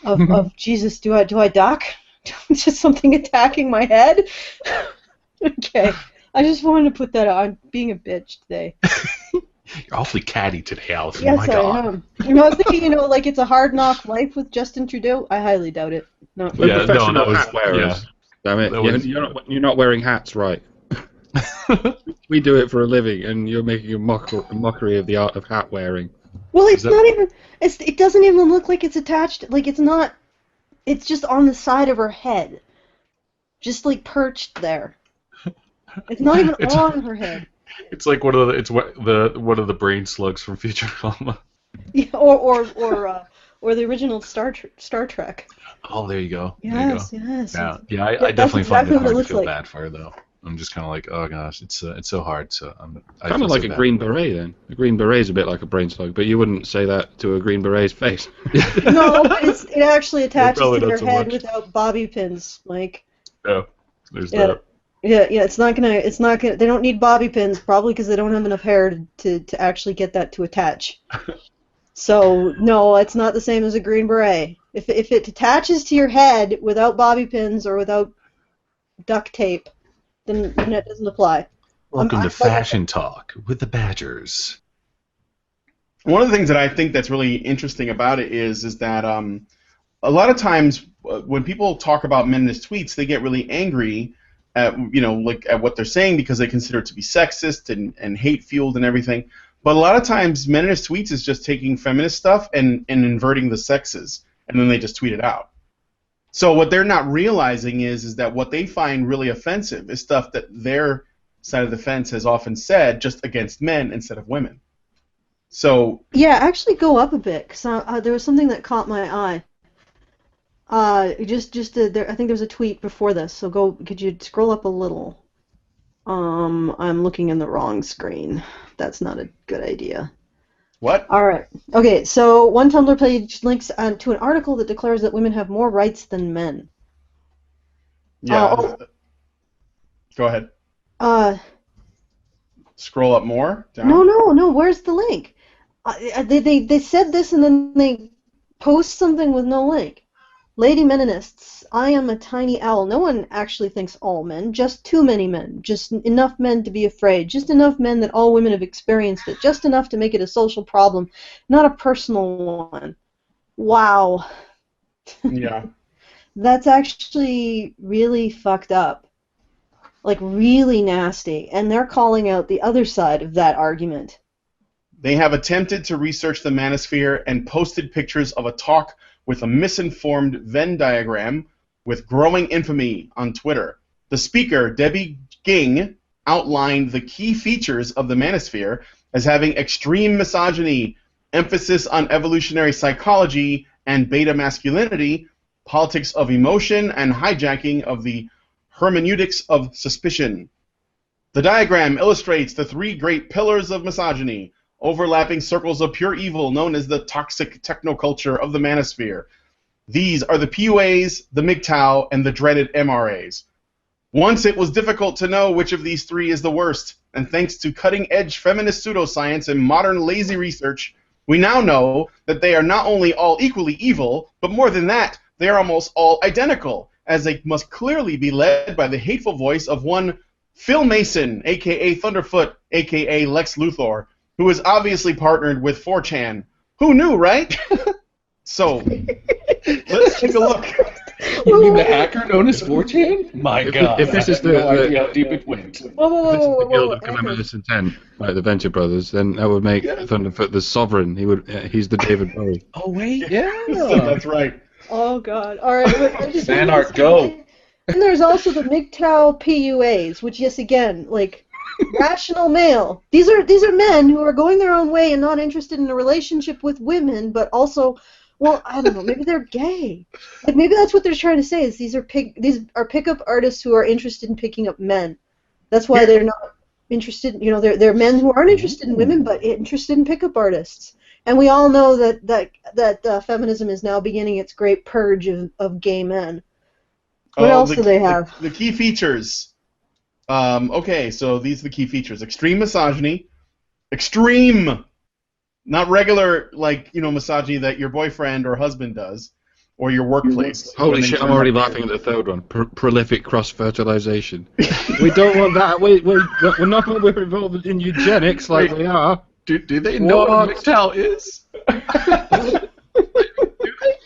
of Jesus, do I duck? It's just something attacking my head? Okay. I just wanted to put that out. I'm being a bitch today. You're awfully catty today, Allison. Yes, oh my god. I am. I was thinking, like it's a hard knock life with Justin Trudeau. I highly doubt it. No. Yeah, professional hat wearers. Damn it. You're not wearing hats right. We do it for a living, and you're making a mockery of the art of hat wearing. Well, it's not even. It doesn't even look like it's attached. Like it's not. It's just on the side of her head, just like perched there. It's not even on her head. It's like one of the brain slugs from Futurama. Yeah, or the original Star Trek. Oh, there you go. Yes, there you go. yes. Yeah, I definitely find it hard to feel like. bad for her though. I'm just kind of like, oh gosh, it's so hard. So I kind of like a green beret then. A green beret is a bit like a brain slug, but you wouldn't say that to a green beret's face. No, but it actually attaches to their so head much. without bobby pins, Mike. Yeah, there's that. Yeah, it's not gonna. They don't need bobby pins, probably because they don't have enough hair to actually get that to attach. So no, it's not the same as a green beret. If it attaches to your head without bobby pins or without duct tape, then it doesn't apply. Welcome to Fashion Talk with the Badgers. One of the things that I think that's really interesting about it is that a lot of times when people talk about men in his tweets, they get really angry at at what they're saying because they consider it to be sexist and hate-fueled and everything. But a lot of times, men in his tweets is just taking feminist stuff and inverting the sexes, and then they just tweet it out. So what they're not realizing is that what they find really offensive is stuff that their side of the fence has often said just against men instead of women. So yeah, actually go up a bit because there was something that caught my eye. I think there's a tweet before this, so could you scroll up a little? I'm looking in the wrong screen. That's not a good idea. What? All right. Okay, so one Tumblr page links to an article that declares that women have more rights than men. Yeah. Go ahead. Scroll up more? Down? No. Where's the link? They said this and then they post something with no link. Lady Meninists, I am a tiny owl. No one actually thinks all men, just too many men. Just enough men to be afraid. Just enough men that all women have experienced it. Just enough to make it a social problem, not a personal one. Wow. Yeah. That's actually really fucked up. Like, really nasty. And they're calling out the other side of that argument. They have attempted to research the manosphere and posted pictures of a talk with a misinformed Venn diagram with growing infamy on Twitter. The speaker, Debbie Ging, outlined the key features of the manosphere as having extreme misogyny, emphasis on evolutionary psychology and beta masculinity, politics of emotion, and hijacking of the hermeneutics of suspicion. The diagram illustrates the 3 great pillars of misogyny, overlapping circles of pure evil known as the toxic technoculture of the manosphere. These are the PUAs, the MGTOW, and the dreaded MRAs. Once it was difficult to know which of these 3 is the worst, and thanks to cutting-edge feminist pseudoscience and modern lazy research, We now know that they are not only all equally evil, but more than that, they are almost all identical, as they must clearly be led by the hateful voice of one Phil Mason, a.k.a. Thunderfoot, a.k.a. Lex Luthor, who is obviously partnered with 4chan. Who knew, right? So, let's take a look. You mean the hacker known as 4chan? My God. If this is no idea how deep it went. The Guild of Calamitous Intent, like the Venture Brothers, then that would make Thunderfoot the sovereign. He's the David Bowie. Oh wait, yeah. That's right. Oh God! All right. Fan art, go. And there's also the MGTOW PUAs, which, yes, again, like rational male. These are men who are going their own way and not interested in a relationship with women, but also, well, I don't know, maybe they're gay. Like maybe that's what they're trying to say is these are pickup artists who are interested in picking up men. That's why they're not interested. You know, they're men who aren't interested in women, but interested in pickup artists. And we all know that feminism is now beginning its great purge of gay men. What else do they have? The key features. Okay, so these are the key features. Extreme misogyny. Extreme, not regular, like, you know, misogyny that your boyfriend or husband does, or your workplace. Holy shit, I'm already laughing at the third one. Prolific cross-fertilization. We don't want that. We're not we're involved in eugenics like they are. Do they know what MGTOW is? Do they?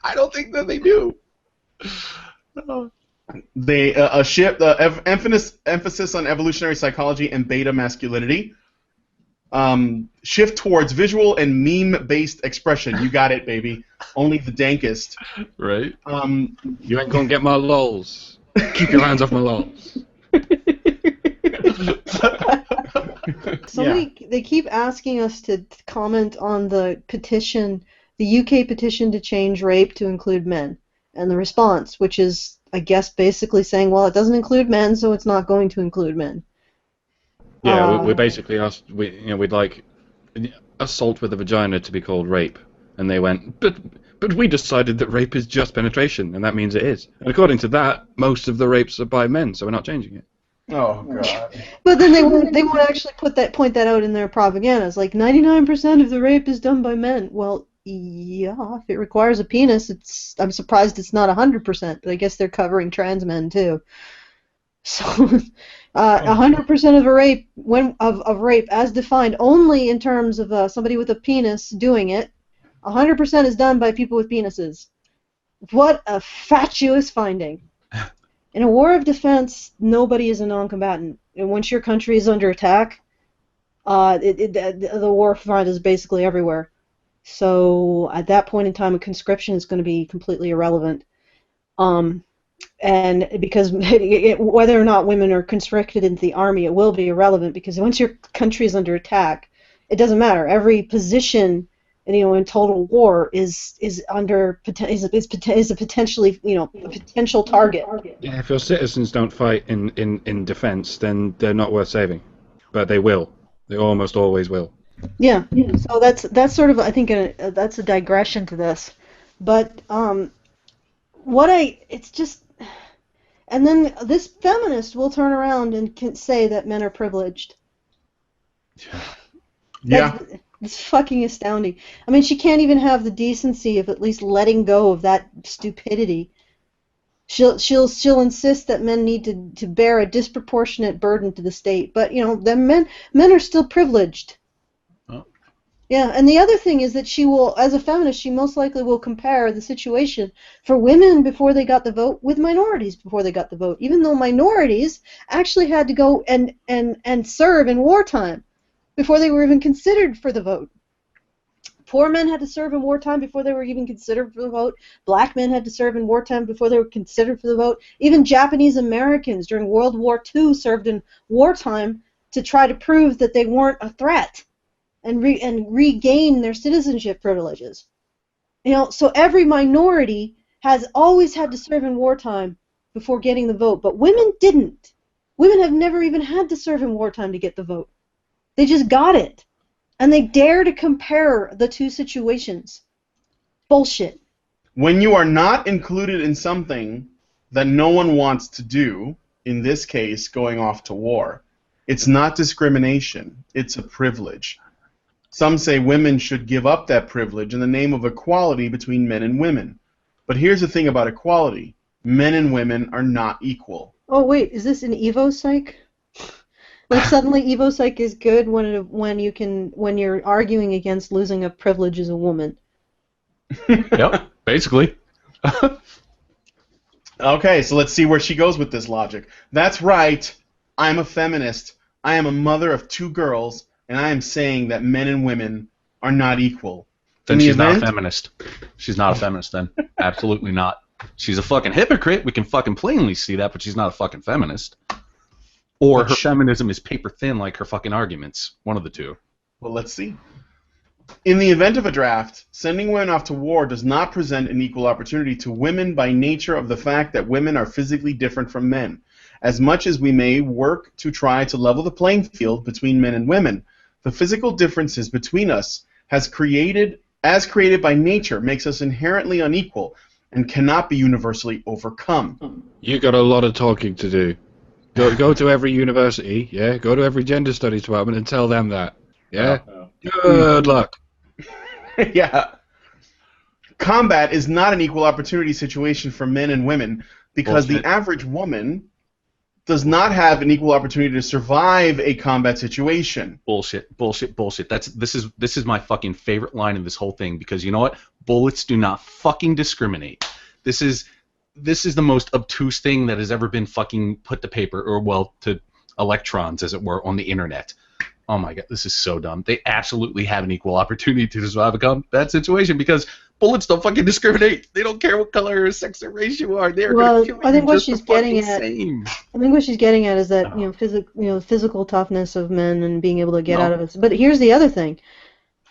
I don't think that they do. They emphasis on evolutionary psychology and beta masculinity. Shift towards visual and meme-based expression. You got it, baby. Only the dankest. Right. You ain't gonna get my lols. Keep your hands off my lols. They keep asking us to comment on the petition, the UK petition to change rape to include men, and the response, which is, I guess, basically saying, well, it doesn't include men, so it's not going to include men. Yeah, we basically asked, we'd like assault with a vagina to be called rape, and they went, but we decided that rape is just penetration, and that means it is. And according to that, most of the rapes are by men, so we're not changing it. Oh God! But then they won't actually point that out in their propaganda. It's like 99% of the rape is done by men. Well, yeah, if it requires a penis, I'm surprised it's not 100%. But I guess they're covering trans men too. So, 100% of a rape of rape as defined only in terms of somebody with a penis doing it. 100% is done by people with penises. What a fatuous finding. In a war of defense, nobody is a non-combatant. And once your country is under attack, the war front is basically everywhere. So at that point in time, a conscription is going to be completely irrelevant. And because whether or not women are conscripted into the army, it will be irrelevant because once your country is under attack, it doesn't matter. Every position in total war is a potentially a potential target. Yeah, if your citizens don't fight in defense, then they're not worth saving, but they will. They almost always will. Yeah. So that's sort of, I think, that's a digression to this, but it's just, and then this feminist will turn around and can say that men are privileged. Yeah. It's fucking astounding. I mean, she can't even have the decency of at least letting go of that stupidity. She'll insist that men need to bear a disproportionate burden to the state, but the men are still privileged. Oh. Yeah, and the other thing is that she will, as a feminist, she most likely will compare the situation for women before they got the vote with minorities before they got the vote, even though minorities actually had to go and serve in wartime before they were even considered for the vote. Poor men had to serve in wartime before they were even considered for the vote. Black men had to serve in wartime before they were considered for the vote. Even Japanese Americans during World War II served in wartime to try to prove that they weren't a threat and regain their citizenship privileges. So every minority has always had to serve in wartime before getting the vote, but women didn't. Women have never even had to serve in wartime to get the vote. They just got it. And they dare to compare the two situations. Bullshit. When you are not included in something that no one wants to do, in this case, going off to war, it's not discrimination. It's a privilege. Some say women should give up that privilege in the name of equality between men and women. But here's the thing about equality. Men and women are not equal. Oh wait, is this an Evo Psych? Like suddenly Evo Psych is good when you're arguing against losing a privilege as a woman. Yep, basically. Okay, so let's see where she goes with this logic. That's right. I'm a feminist. I am a mother of 2 girls, and I am saying that men and women are not equal. Then she's not a feminist. She's not a feminist then. Absolutely not. She's a fucking hypocrite. We can fucking plainly see that, but she's not a fucking feminist. Or her feminism is paper thin like her fucking arguments. One of the two. Well, let's see. In the event of a draft, sending women off to war does not present an equal opportunity to women by nature of the fact that women are physically different from men. As much as we may work to try to level the playing field between men and women, the physical differences between us as created by nature makes us inherently unequal and cannot be universally overcome. You got a lot of talking to do. Go to every university, yeah? Go to every gender studies department and tell them that. Yeah? Good luck. Yeah. Combat is not an equal opportunity situation for men and women because the average woman does not have an equal opportunity to survive a combat situation. Bullshit. This is my fucking favorite line in this whole thing because you know what? Bullets do not fucking discriminate. This is the most obtuse thing that has ever been fucking put to paper, or well, to electrons, as it were, on the internet. Oh my god, this is so dumb. They absolutely have an equal opportunity to survive a combat situation because bullets don't fucking discriminate. They don't care what color or sex or race you are. They're gonna kill you I think what just she's the getting fucking at. same. I think what she's getting at is that physical toughness of men and being able to get out of it. But here's the other thing: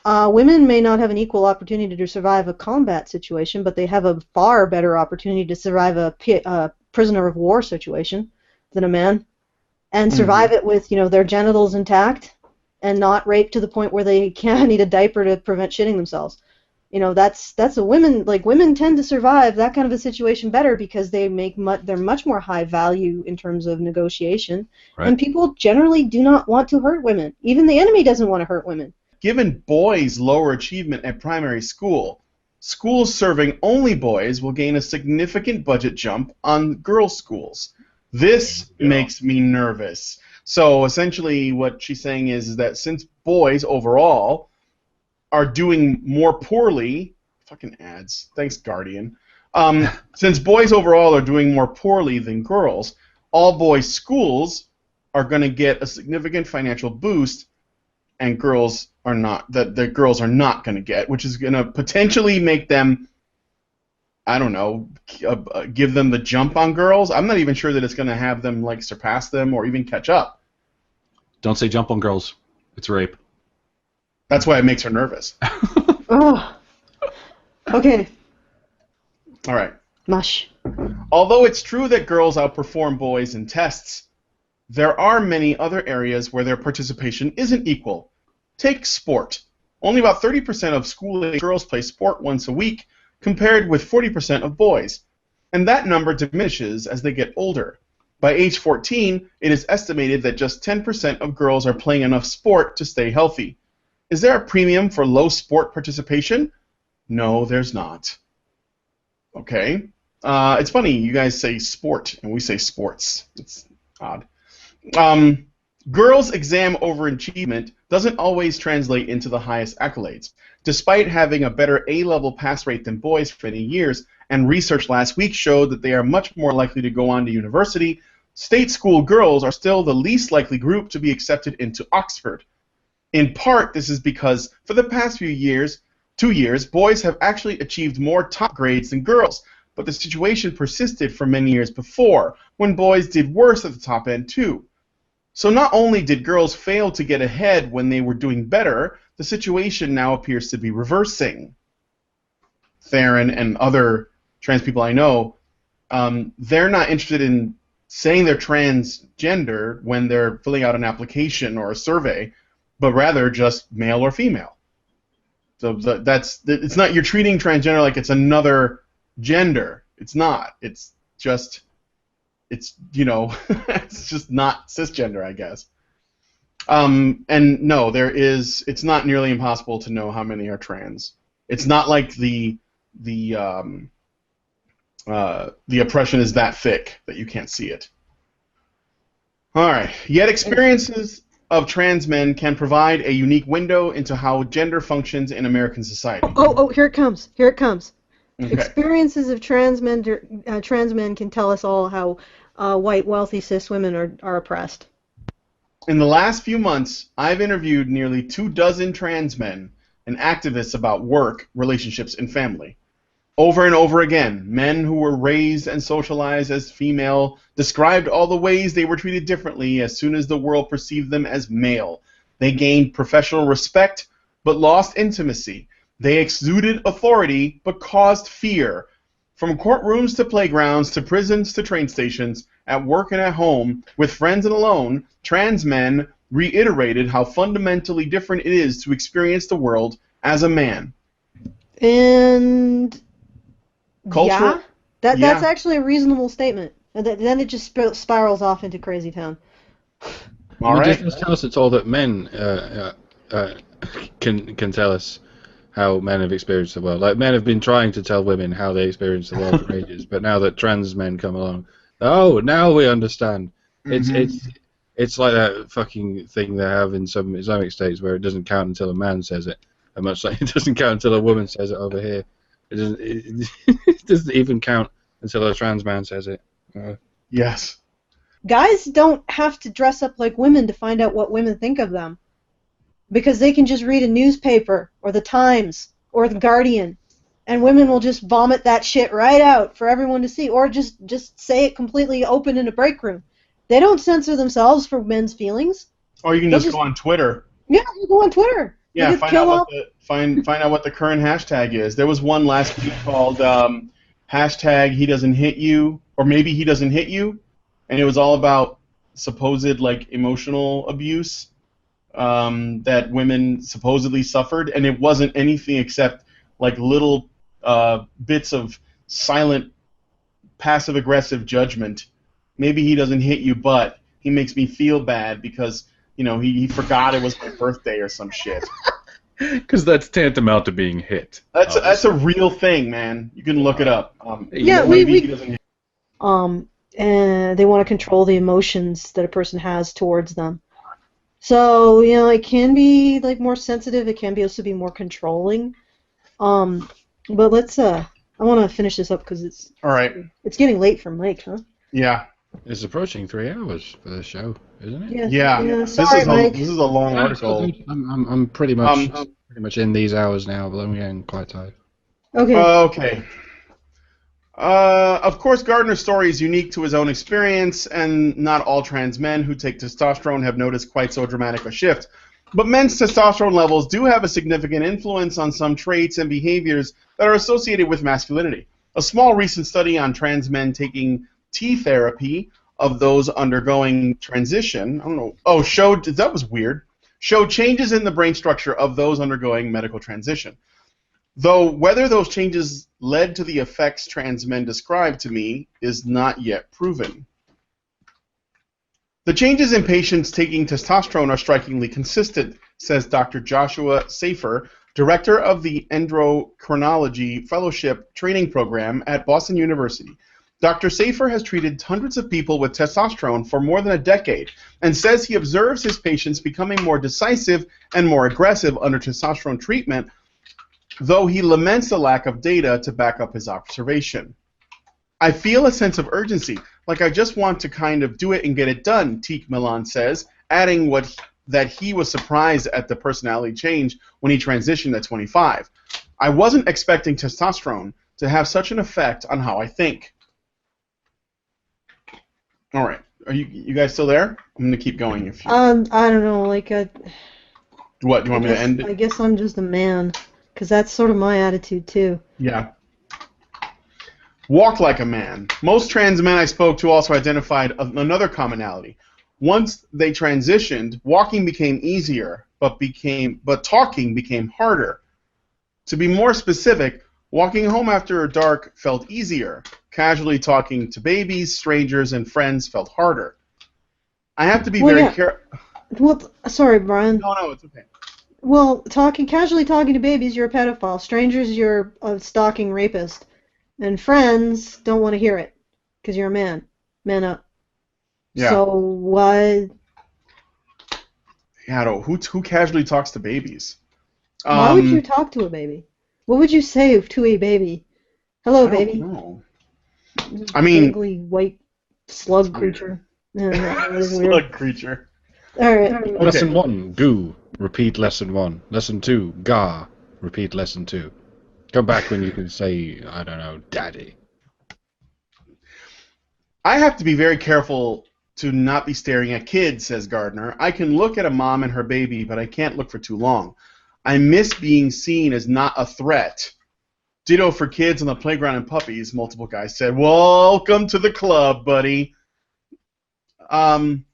women may not have an equal opportunity to survive a combat situation, but they have a far better opportunity to survive a prisoner of war situation than a man, and survive it with their genitals intact and not raped to the point where they can't need a diaper to prevent shitting themselves. That's a women, like women tend to survive that kind of a situation better because they're much more high value in terms of negotiation, and people generally do not want to hurt women. Even the enemy doesn't want to hurt women. Given boys' lower achievement at primary school, schools serving only boys will gain a significant budget jump on girls' schools. This makes me nervous. So essentially what she's saying is that since boys overall are doing more poorly, fucking ads, thanks Guardian, since boys overall are doing more poorly than girls, all boys schools are going to get a significant financial boost and girls are not, that the girls are not going to get, which is going to potentially make them, I don't know, give them the jump on girls. I'm not even sure that it's going to have them like surpass them or even catch up. Don't say jump on girls. It's rape. That's why it makes her nervous. Oh. Okay. All right. Mush. Although it's true that girls outperform boys in tests, there are many other areas where their participation isn't equal. Take sport. Only about 30% of school-age girls play sport once a week, compared with 40% of boys. And that number diminishes as they get older. By age 14, it is estimated that just 10% of girls are playing enough sport to stay healthy. Is there a premium for low sport participation? No, there's not. Okay. It's funny, you guys say sport, and we say sports. It's odd. Girls' exam overachievement doesn't always translate into the highest accolades. Despite having a better A-level pass rate than boys for many years, and research last week showed that they are much more likely to go on to university, state school girls are still the least likely group to be accepted into Oxford. In part, this is because for the past 2 years, boys have actually achieved more top grades than girls, but the situation persisted for many years before, when boys did worse at the top end too. So not only did girls fail to get ahead when they were doing better, the situation now appears to be reversing. Theron and other trans people I know, they're not interested in saying they're transgender when they're filling out an application or a survey, but rather just male or female. So it's not, you're treating transgender like it's another gender. It's not. It's just, it's just not cisgender, I guess. And no, it's not nearly impossible to know how many are trans. It's not like the oppression is that thick that you can't see it. All right. Yet experiences of trans men can provide a unique window into how gender functions in American society. Oh, here it comes. Here it comes. Okay. Experiences of trans men can tell us all how white, wealthy, cis women are oppressed. In the last few months, I've interviewed nearly 24 trans men and activists about work, relationships, and family. Over and over again, men who were raised and socialized as female described all the ways they were treated differently as soon as the world perceived them as male. They gained professional respect, but lost intimacy. They exuded authority, but caused fear. From courtrooms to playgrounds to prisons to train stations, at work and at home, with friends and alone, trans men reiterated how fundamentally different it is to experience the world as a man. And Cultural, that's actually a reasonable statement. And then it just spirals off into crazy town. All right. Just tell us it's all that men can tell us how men have experienced the world. Like, men have been trying to tell women how they experience the world for ages, but now that trans men come along, oh, now we understand. It's like that fucking thing they have in some Islamic states where it doesn't count until a man says it, and much like it doesn't count until a woman says it over here. It doesn't even count until a trans man says it. Yes. Guys don't have to dress up like women to find out what women think of them, because they can just read a newspaper or the Times or the Guardian, and women will just vomit that shit right out for everyone to see, or just say it completely open in a break room. They don't censor themselves for men's feelings. Or you can just go on Twitter. Yeah, you go on Twitter. Yeah, find out what the current hashtag is. There was one last week called hashtag he doesn't hit you, or maybe he doesn't hit you, and it was all about supposed like emotional abuse that women supposedly suffered, and it wasn't anything except like little bits of silent passive-aggressive judgment. Maybe he doesn't hit you, but he makes me feel bad because, you know, he forgot it was my birthday or some shit. Because that's tantamount to being hit. That's a real thing, man. You can look it up. Yeah, maybe he doesn't hit you. And they want to control the emotions that a person has towards them. So, you know, it can be like more sensitive. It can be also be more controlling. But let's. I want to finish this up because it's. All right. It's getting late for Mike, huh? Yeah. It's approaching 3 hours for the show, isn't it? Yeah. Sorry, Mike. This is a long article. I'm pretty much in these hours now, but I'm getting quite tired. Okay. Okay. Of course, Gardner's story is unique to his own experience, and not all trans men who take testosterone have noticed quite so dramatic a shift. But men's testosterone levels do have a significant influence on some traits and behaviors that are associated with masculinity. A small recent study on trans men taking T therapy of those undergoing transition, showed changes in the brain structure of those undergoing medical transition. Though whether those changes led to the effects trans men described to me is not yet proven. The changes in patients taking testosterone are strikingly consistent, says Dr. Joshua Safer, director of the Endocrinology Fellowship Training Program at Boston University. Dr. Safer has treated hundreds of people with testosterone for more than a decade and says he observes his patients becoming more decisive and more aggressive under testosterone treatment, though he laments the lack of data to back up his observation. I feel a sense of urgency, like I just want to kind of do it and get it done, Teek Milan says, adding that he was surprised at the personality change when he transitioned at 25. I wasn't expecting testosterone to have such an effect on how I think. All right, are you guys still there? I'm gonna keep going if you. I don't know, like What? Do you want me to end it? I guess I'm just a man, because that's sort of my attitude too. Yeah. Walk like a man. Most trans men I spoke to also identified another commonality. Once they transitioned, walking became easier, but talking became harder. To be more specific, walking home after dark felt easier. Casually talking to babies, strangers, and friends felt harder. I have to be very careful. Well, sorry, Brian. No, it's okay. Well, casually talking to babies, you're a pedophile. Strangers, you're a stalking rapist. And friends don't want to hear it because you're a man. Man up. Yeah. So what? Yeah, who casually talks to babies? Why would you talk to a baby? What would you say to a baby? Hello, baby. No. I mean, ugly white slug creature. Slug creature. All right. Okay. Lesson 1, goo. Repeat lesson 1. Lesson 2, ga. Repeat lesson 2. Come back when you can say, I don't know, daddy. I have to be very careful to not be staring at kids, says Gardner. I can look at a mom and her baby, but I can't look for too long. I miss being seen as not a threat. Ditto for kids on the playground and puppies, multiple guys said. Welcome to the club, buddy. And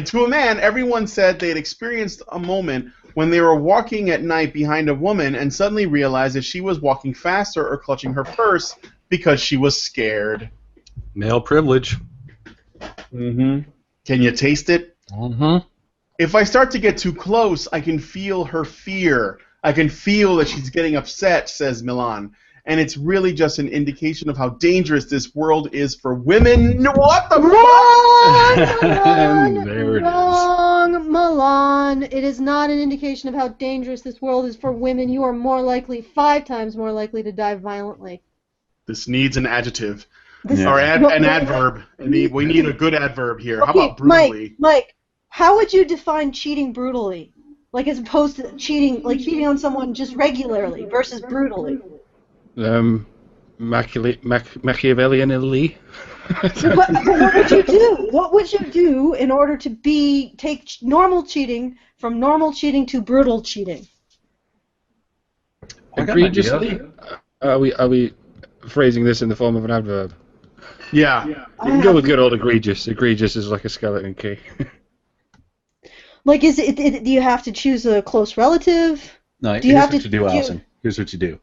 to a man, everyone said they had experienced a moment when they were walking at night behind a woman and suddenly realized that she was walking faster or clutching her purse because she was scared. Male privilege. Mm-hmm. Can you taste it? Mm-hmm. If I start to get too close, I can feel her fear. I can feel that she's getting upset, says Milan. And it's really just an indication of how dangerous this world is for women. What the Wrong! There it is. Wrong, Milan. It is not an indication of how dangerous this world is for women. You are more likely, 5 times more likely to die violently. This needs an adjective. This- Or an adverb. We need a good adverb here. How about brutally? Mike, how would you define cheating brutally? Like as opposed to cheating on someone just regularly versus brutally. Machiavellianly. But what would you do? What would you do in order to take normal cheating from normal cheating to brutal cheating? Egregiously? Are we phrasing this in the form of an adverb? Yeah. You can go with good old egregious. Egregious is like a skeleton key. Like, do you have to choose a close relative? No, here's what you do, Allison. Here's what you do.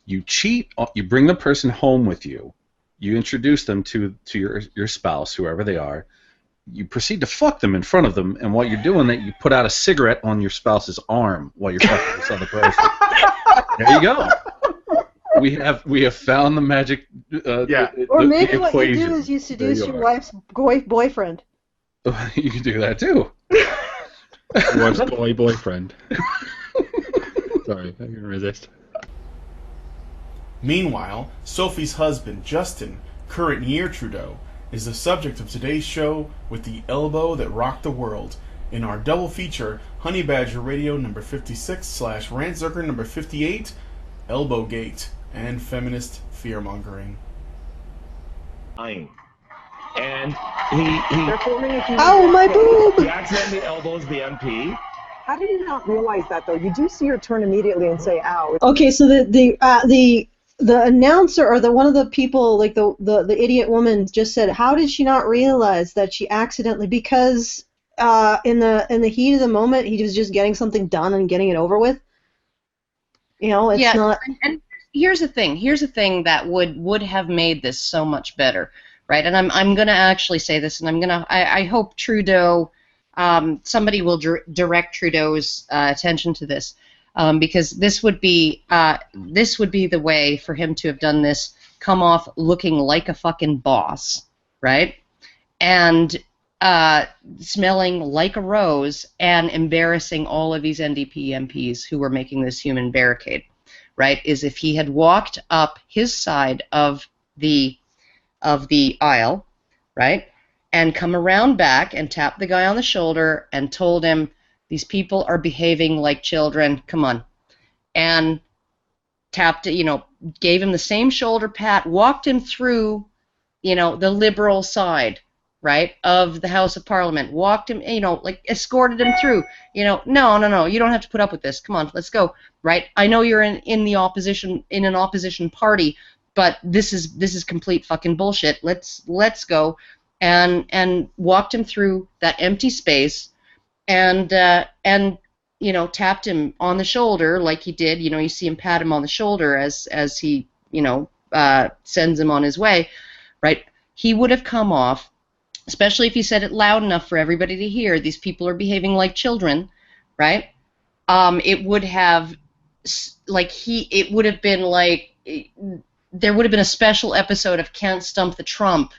You cheat. You bring the person home with you. You introduce them to your spouse, whoever they are. You proceed to fuck them in front of them, and while you're doing that, you put out a cigarette on your spouse's arm while you're fucking this other person. There you go. We have found the magic. Or maybe what you do is you seduce your wife's boyfriend. You can do that too. Wife's boyfriend. Sorry, I can resist. Meanwhile, Sophie's husband, Justin, current year Trudeau, is the subject of today's show with the elbow that rocked the world in our double feature, Honey Badger Radio number 56/Rantzerker number 58, Elbowgate, and Feminist Fearmongering. And he they're forming a community. Ow, my boob! He accidentally elbows the MP. How did you not realize that, though? You do see her turn immediately and say, "Ow." Okay, so the announcer or one of the people, like the idiot woman, just said, how did she not realize that she accidentally? Because in the heat of the moment, he was just getting something done and getting it over with. You know, it's not. And here's the thing that would have made this so much better. Right, and I'm going to actually say this, and I hope Trudeau, somebody will direct Trudeau's attention to this, because this would be the way for him to have done this, come off looking like a fucking boss, right, and smelling like a rose, and embarrassing all of these NDP MPs who were making this human barricade, right, is if he had walked up his side of the aisle, right, and come around back and tapped the guy on the shoulder and told him, these people are behaving like children, come on, and gave him the same shoulder pat, walked him through, the liberal side, right, of the House of Parliament, walked him, escorted him through, no, you don't have to put up with this, come on, let's go, right, I know you're in an opposition party, but this is complete fucking bullshit. Let's go, and walked him through that empty space, and tapped him on the shoulder like he did. You see him pat him on the shoulder as he sends him on his way, right? He would have come off especially if he said it loud enough for everybody to hear. These people are behaving like children, right? It would have, it would have been like, there would have been a special episode of Can't Stump the Trump,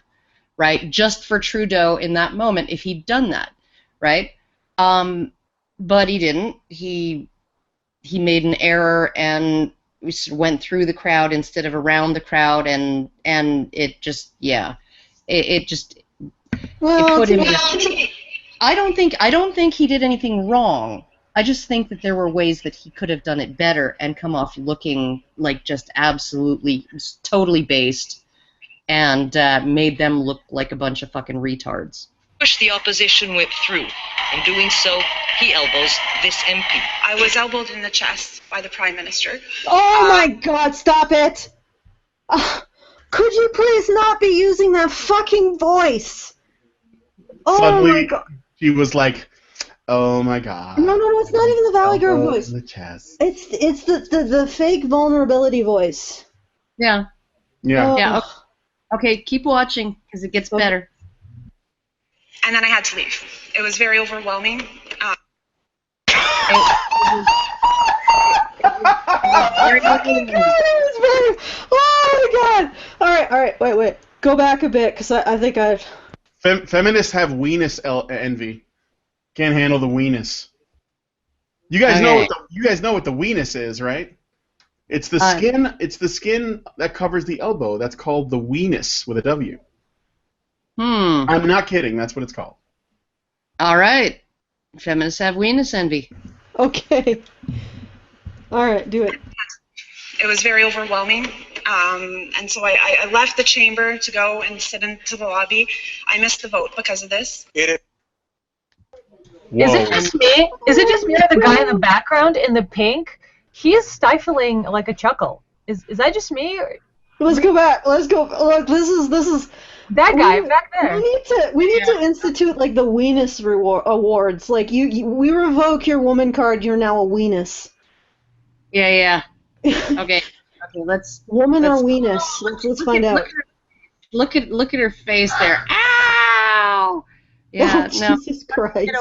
right? Just for Trudeau in that moment if he'd done that, right? But he didn't. He made an error and went through the crowd instead of around the crowd, and it just, yeah, it just, Well, it put him in to- I don't think he did anything wrong. I just think that there were ways that he could have done it better and come off looking like just absolutely, totally based, and made them look like a bunch of fucking retards. Push the opposition whip through. In doing so, he elbows this MP. I was elbowed in the chest by the Prime Minister. Oh my God! Stop it! Could you please not be using that fucking voice? Oh Suddenly, my God! she was like, "Oh my God." No, it's not even the Valley Girl Elbow voice. in the chest. It's the fake vulnerability voice. Yeah. Yeah. Yeah. Okay, keep watching because it gets better. And then I had to leave. It was very overwhelming. Oh my God! All right. Wait. Go back a bit because I think I've. Feminists have weenus envy. Can't handle the weenus. You guys know what the weenus is, right? It's the skin. It's the skin that covers the elbow. That's called the weenus with a W. I'm not kidding. That's what it's called. All right. Feminists have weenus envy. Okay. All right, do it. It was very overwhelming. And so I left the chamber to go and sit into the lobby. I missed the vote because of this. Is it just me? Is it just me or the guy in the background in the pink? He is stifling like a chuckle. Is that just me? Or... Let's go back. Let's go. Look, this is that guy back there. We need to institute like the weenus awards. Like we revoke your woman card. You're now a weenus. Yeah. Okay. Let's. Woman or weenus? Let's find out. Look at her face there. Ow! Yeah. Oh, no. Jesus Christ.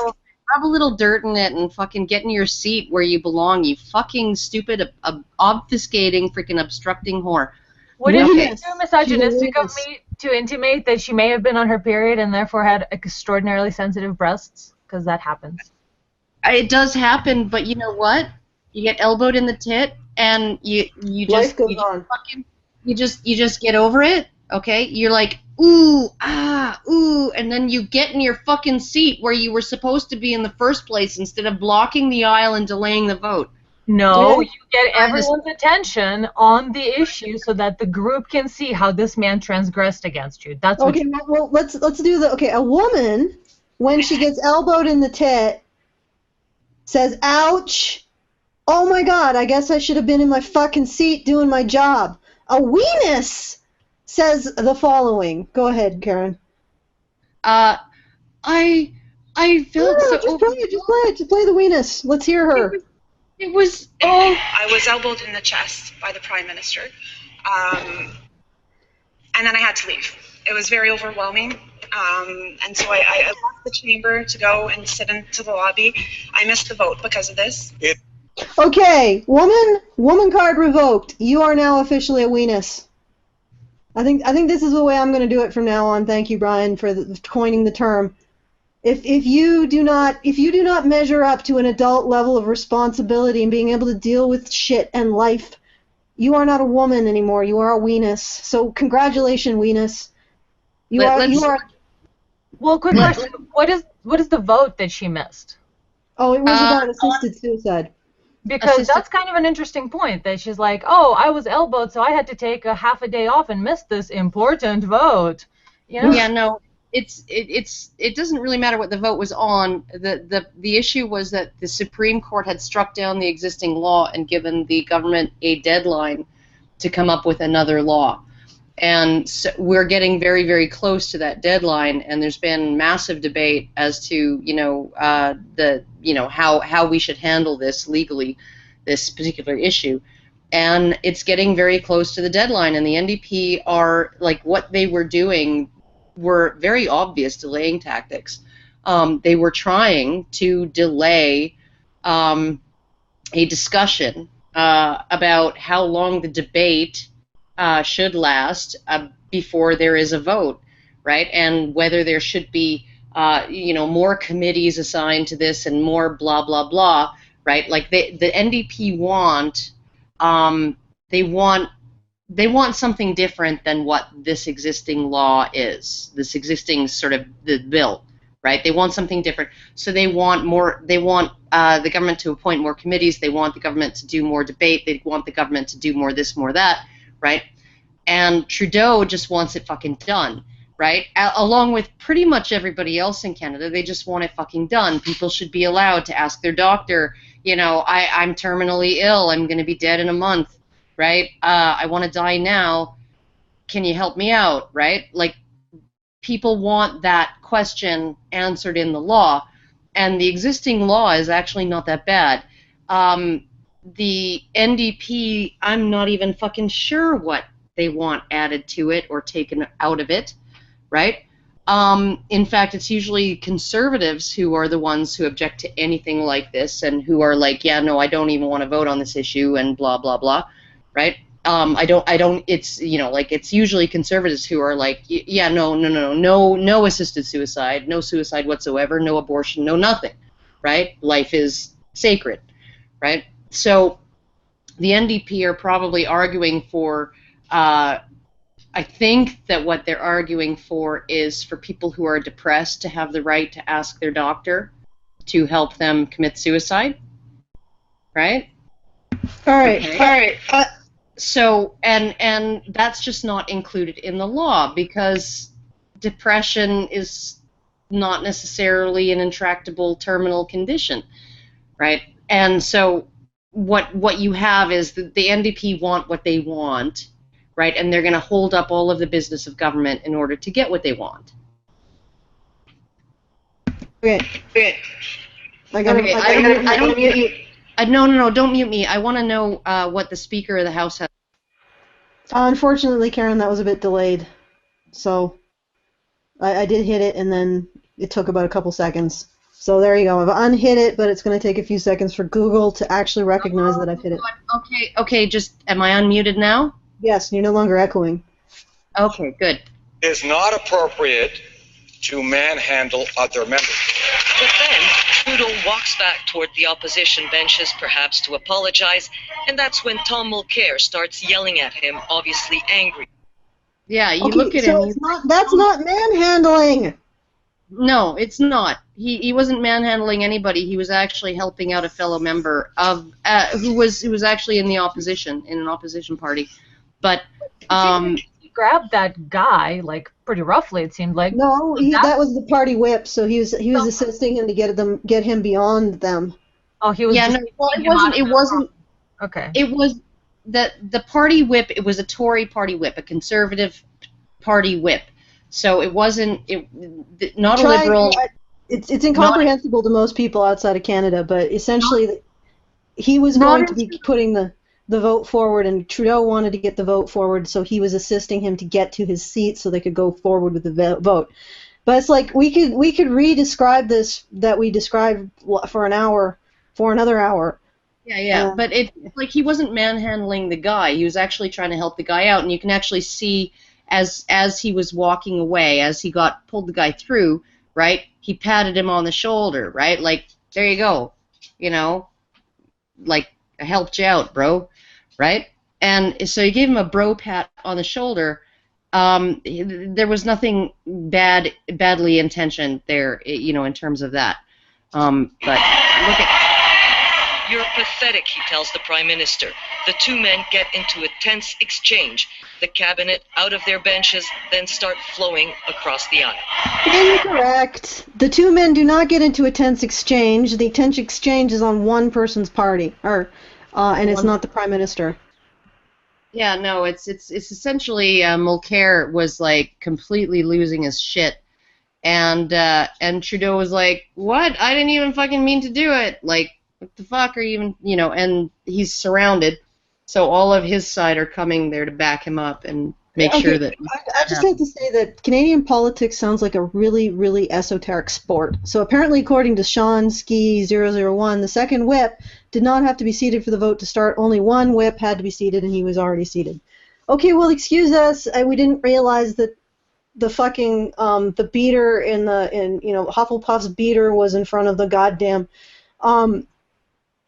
Rub a little dirt in it and fucking get in your seat where you belong. You fucking stupid, obfuscating, freaking obstructing whore. Would it be too misogynistic of me to intimate that she may have been on her period and therefore had extraordinarily sensitive breasts? Because that happens. It does happen, but you know what? You get elbowed in the tit, and you just get over it. Okay, you're like ooh, and then you get in your fucking seat where you were supposed to be in the first place instead of blocking the aisle and delaying the vote. No, you get everyone's attention on the issue so that the group can see how this man transgressed against you. That's what. Okay, well let's do the. Okay, a woman when she gets elbowed in the tit says, "Ouch! Oh my God! I guess I should have been in my fucking seat doing my job." A weenus says the following. Go ahead, Karen. I felt so. Just play the weenus. Let's hear her. It was. I was elbowed in the chest by the Prime Minister, and then I had to leave. It was very overwhelming, and so I left the chamber to go and sit into the lobby. I missed the vote because of this. Okay, woman card revoked. You are now officially a weenus. I think this is the way I'm going to do it from now on. Thank you, Brian, for coining the term. If you do not measure up to an adult level of responsibility and being able to deal with shit and life, you are not a woman anymore. You are a weenus. So congratulations, weenus. You are. Well, quick question. What is the vote that she missed? Oh, it was about assisted suicide. Because that's kind of an interesting point, that she's like, oh, I was elbowed, so I had to take a half a day off and miss this important vote. You know? Yeah, no, it doesn't really matter what the vote was on. The issue was that the Supreme Court had struck down the existing law and given the government a deadline to come up with another law. And so we're getting very, very close to that deadline, and there's been massive debate as to, how we should handle this legally, this particular issue. And it's getting very close to the deadline, and the NDP are, like, what they were doing were very obvious delaying tactics. They were trying to delay a discussion about how long the debate should last before there is a vote, right? And whether there should be, more committees assigned to this and more blah blah blah, right? Like the NDP want, they want something different than what this existing law is. This existing sort of the bill. Right? They want something different. So they want more. They want the government to appoint more committees. They want the government to do more debate. They want the government to do more this, more that. Right? And Trudeau just wants it fucking done. Right? Along with pretty much everybody else in Canada, they just want it fucking done. People should be allowed to ask their doctor. I'm terminally ill. I'm going to be dead in a month. Right? I want to die now. Can you help me out? Right? Like. People want that question answered in the law, and the existing law is actually not that bad. The NDP, I'm not even fucking sure what they want added to it or taken out of it, right? In fact, it's usually conservatives who are the ones who object to anything like this and who are like, yeah, no, I don't even want to vote on this issue and blah, blah, blah, right? It's, it's usually conservatives who are like, yeah, no assisted suicide, no suicide whatsoever, no abortion, no nothing, right? Life is sacred, right? So the NDP are probably arguing for, I think that what they're arguing for is for people who are depressed to have the right to ask their doctor to help them commit suicide, right? All right, Okay. all right. So, and that's just not included in the law because depression is not necessarily an intractable terminal condition, right? And so what you have is the NDP want what they want, right? And they're going to hold up all of the business of government in order to get what they want. Okay. I don't mute you. No, don't mute me. I want to know what the Speaker of the House has. Unfortunately, Karen, that was a bit delayed. So I did hit it, and then it took about a couple seconds. So there you go. I've unhit it, but it's going to take a few seconds for Google to actually recognize that I've hit it. Okay, just, am I unmuted now? Yes, you're no longer echoing. Okay, good. It is not appropriate to manhandle other members. But then Trudeau walks back toward the opposition benches, perhaps to apologize, and that's when Tom Mulcair starts yelling at him, obviously angry. Yeah, you Okay, look at so him. that's not manhandling. No, it's not. He wasn't manhandling anybody. He was actually helping out a fellow member of who was actually in the opposition, in an opposition party. But He grabbed that guy like pretty roughly. It seemed like. No, that was the party whip. So he was assisting him to get him beyond them. Oh, he was. Yeah, no, well, it wasn't. Okay. It was the party whip. It was a Tory party whip, a Conservative party whip. So it wasn't not a liberal. It's incomprehensible to most people outside of Canada, but essentially he was going to be putting the vote forward, and Trudeau wanted to get the vote forward, so he was assisting him to get to his seat so they could go forward with the vote. But it's like we could re-describe this that we described for another hour. Yeah, but it's like he wasn't manhandling the guy. He was actually trying to help the guy out, and you can actually see as he was walking away, as he pulled the guy through, right? He patted him on the shoulder, right? Like, there you go, like, I helped you out, bro, right? And so he gave him a bro pat on the shoulder. There was nothing badly intentioned there, in terms of that. But look at. You're pathetic, he tells the Prime Minister. The two men get into a tense exchange. The cabinet out of their benches, then start flowing across the aisle. Incorrect. The two men do not get into a tense exchange. The tense exchange is on one person's party, and it's not the Prime Minister. Yeah, no, it's essentially Mulcair was like completely losing his shit, and Trudeau was like, "What? I didn't even fucking mean to do it. Like, what the fuck are you even, and he's surrounded, so all of his side are coming there to back him up, and make sure that. I just have to say that Canadian politics sounds like a really, really esoteric sport. So apparently, according to Sean Ski 001, the second whip did not have to be seated for the vote to start. Only one whip had to be seated, and he was already seated. Okay, well, excuse us. We didn't realize that the fucking the beater in Hufflepuff's beater was in front of the goddamn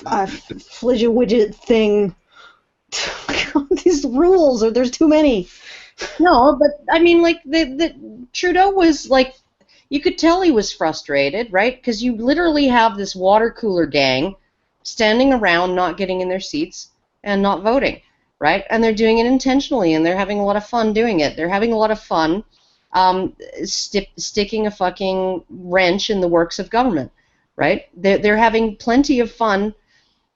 Flidget thing. These rules, or there's too many. No, but I mean, like the Trudeau was like, you could tell he was frustrated, right? Because you literally have this water cooler gang standing around, not getting in their seats and not voting, right? And they're doing it intentionally, and they're having a lot of fun doing it. They're having a lot of fun sticking a fucking wrench in the works of government, right? They're having plenty of fun,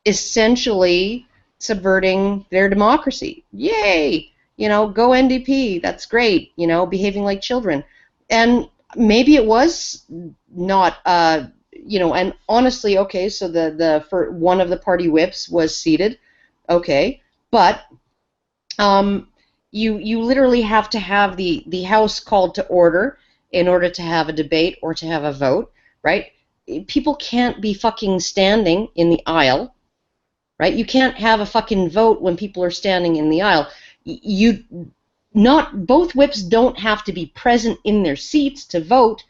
essentially subverting their democracy. Yay! Go NDP. That's great. Behaving like children. And maybe it was not, and honestly, okay, so for one of the party whips was seated, okay, but you literally have to have the House called to order in order to have a debate or to have a vote, right? People can't be fucking standing in the aisle, right? You can't have a fucking vote when people are standing in the aisle. Both whips don't have to be present in their seats to vote,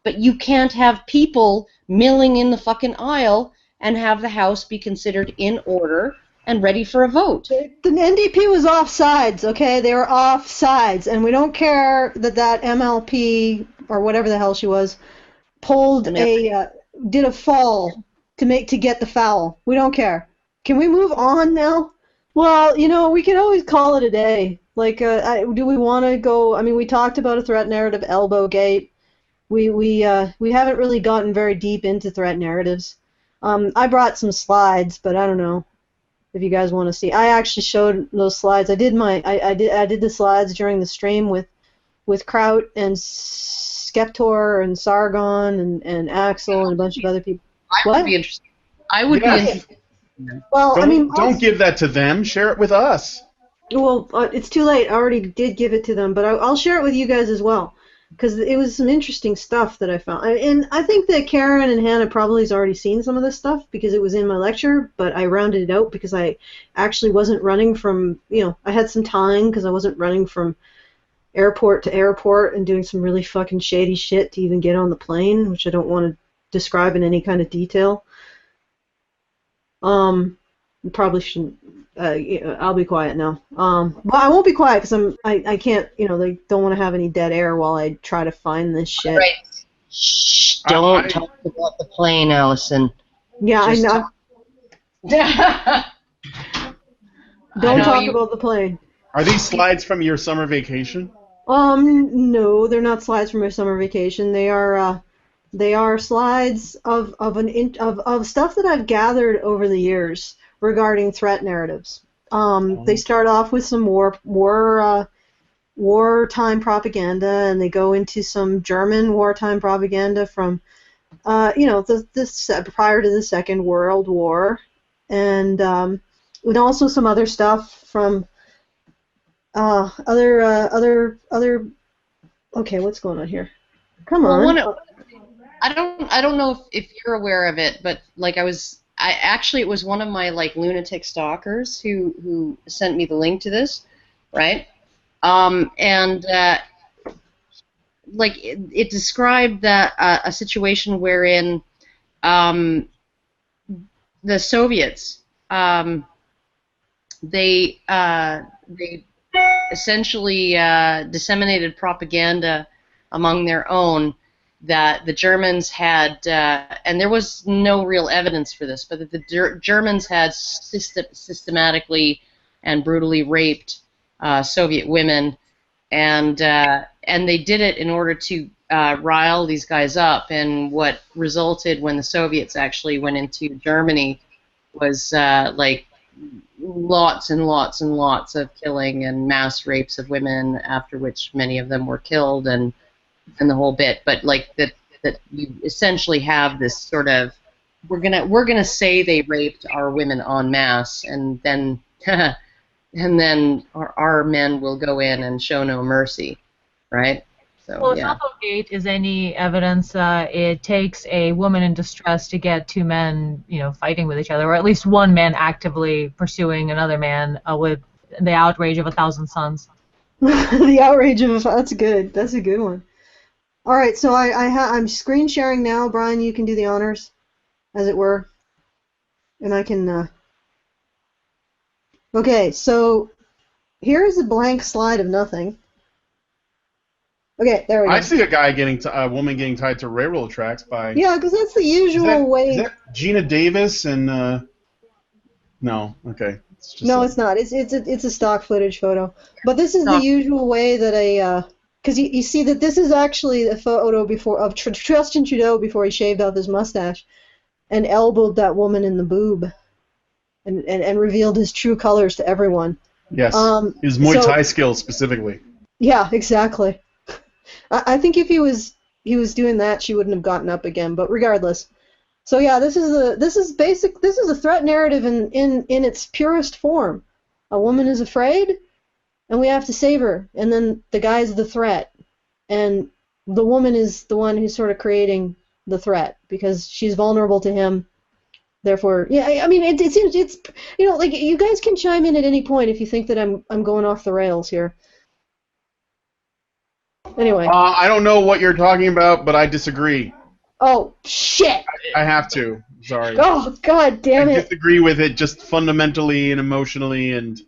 but you can't have people milling in the fucking aisle and have the House be considered in order and ready for a vote. The NDP was off sides, okay? They were off sides, and we don't care that MLP, or whatever the hell she was, did a fall to get the foul. We don't care. Can we move on now? Well, we can always call it a day. Like, do we want to go? I mean, we talked about a threat narrative, Elbowgate. We haven't really gotten very deep into threat narratives. I brought some slides, but I don't know if you guys want to see. I actually showed those slides. I did the slides during the stream with Kraut and Skeptor and Sargon and Axel and a bunch of other people. I would be interested. Be interested. Well, don't give that to them. Share it with us. Well, it's too late. I already did give it to them, but I'll share it with you guys as well, because it was some interesting stuff that I found. And I think that Karen and Hannah probably has already seen some of this stuff because it was in my lecture, but I rounded it out because I actually wasn't running from, I had some time because I wasn't running from airport to airport and doing some really fucking shady shit to even get on the plane, which I don't want to describe in any kind of detail. Probably shouldn't. I'll be quiet now. Well, I won't be quiet because I can't. They don't want to have any dead air while I try to find this shit. Right. Shh! Don't talk about the plane, Allison. Yeah, I know. Don't talk about the plane. Are these slides from your summer vacation? No, they're not slides from my summer vacation. They are slides of stuff that I've gathered over the years regarding threat narratives. They start off with some wartime propaganda, and they go into some German wartime propaganda from, prior to the Second World War, and also some other stuff from other. Okay, what's going on here? Come on. I don't know if you're aware of it, but like it was one of my like lunatic stalkers who sent me the link to this, right? Like it described that a situation wherein the Soviets they essentially disseminated propaganda among their own that the Germans had, and there was no real evidence for this, but that the Germans had systematically and brutally raped Soviet women, and they did it in order to rile these guys up. And what resulted when the Soviets actually went into Germany was like lots and lots and lots of killing and mass rapes of women, after which many of them were killed, and the whole bit. But like that you essentially have this sort of we're gonna say they raped our women en masse, and then and then our men will go in and show no mercy, right? So Well, if yeah. Elbowgate is any evidence, it takes a woman in distress to get two men, fighting with each other, or at least one man actively pursuing another man with the outrage of 1,000 suns. The outrage of that's good. That's a good one. All right, so I'm screen sharing now. Brian, you can do the honors, as it were, and I can. Okay, so here's a blank slide of nothing. Okay, there we go. I see a woman getting tied to railroad tracks by. Yeah, because that's the usual way. Is that Gina Davis and? No, okay. It's not. It's a stock footage photo. But this is the usual way that because you see that this is actually a photo of Justin Trudeau before he shaved off his mustache, and elbowed that woman in the boob, and revealed his true colors to everyone. Yes. His Muay Thai skills specifically. Yeah, exactly. I think if he was doing that, she wouldn't have gotten up again. But regardless, so yeah, this is a threat narrative in its purest form. A woman is afraid, and we have to save her, and then the guy's the threat, and the woman is the one who's sort of creating the threat because she's vulnerable to him. Therefore, yeah, I mean, it seems it's like you guys can chime in at any point if you think that I'm going off the rails here. Anyway. I don't know what you're talking about, but I disagree. Oh, shit! I have to. Sorry. Oh, god damn it. I disagree with it just fundamentally and emotionally and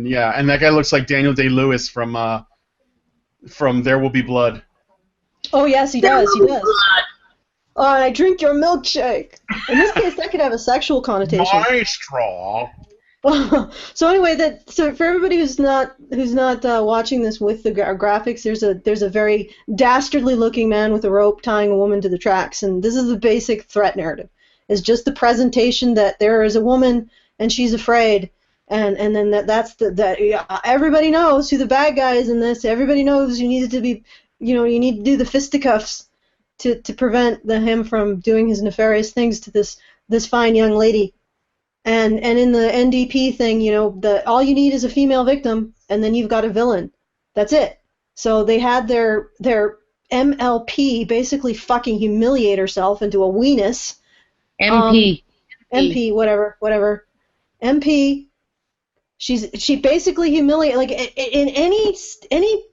yeah, and that guy looks like Daniel Day-Lewis from There Will Be Blood. Oh, yes, he does. He does. Oh, and I drink your milkshake. In this case, that could have a sexual connotation. My straw. So anyway, so for everybody who's not watching this with the graphics, there's a very dastardly looking man with a rope tying a woman to the tracks, and this is the basic threat narrative. It's just the presentation that there is a woman and she's afraid, and then that's everybody knows who the bad guy is in this. Everybody knows you need to do the fisticuffs to prevent him from doing his nefarious things to this fine young lady. And in the NDP thing, all you need is a female victim, and then you've got a villain. That's it. So they had their MLP basically fucking humiliate herself into a weenus. MP. MP, whatever. MP. She basically humiliate, like in any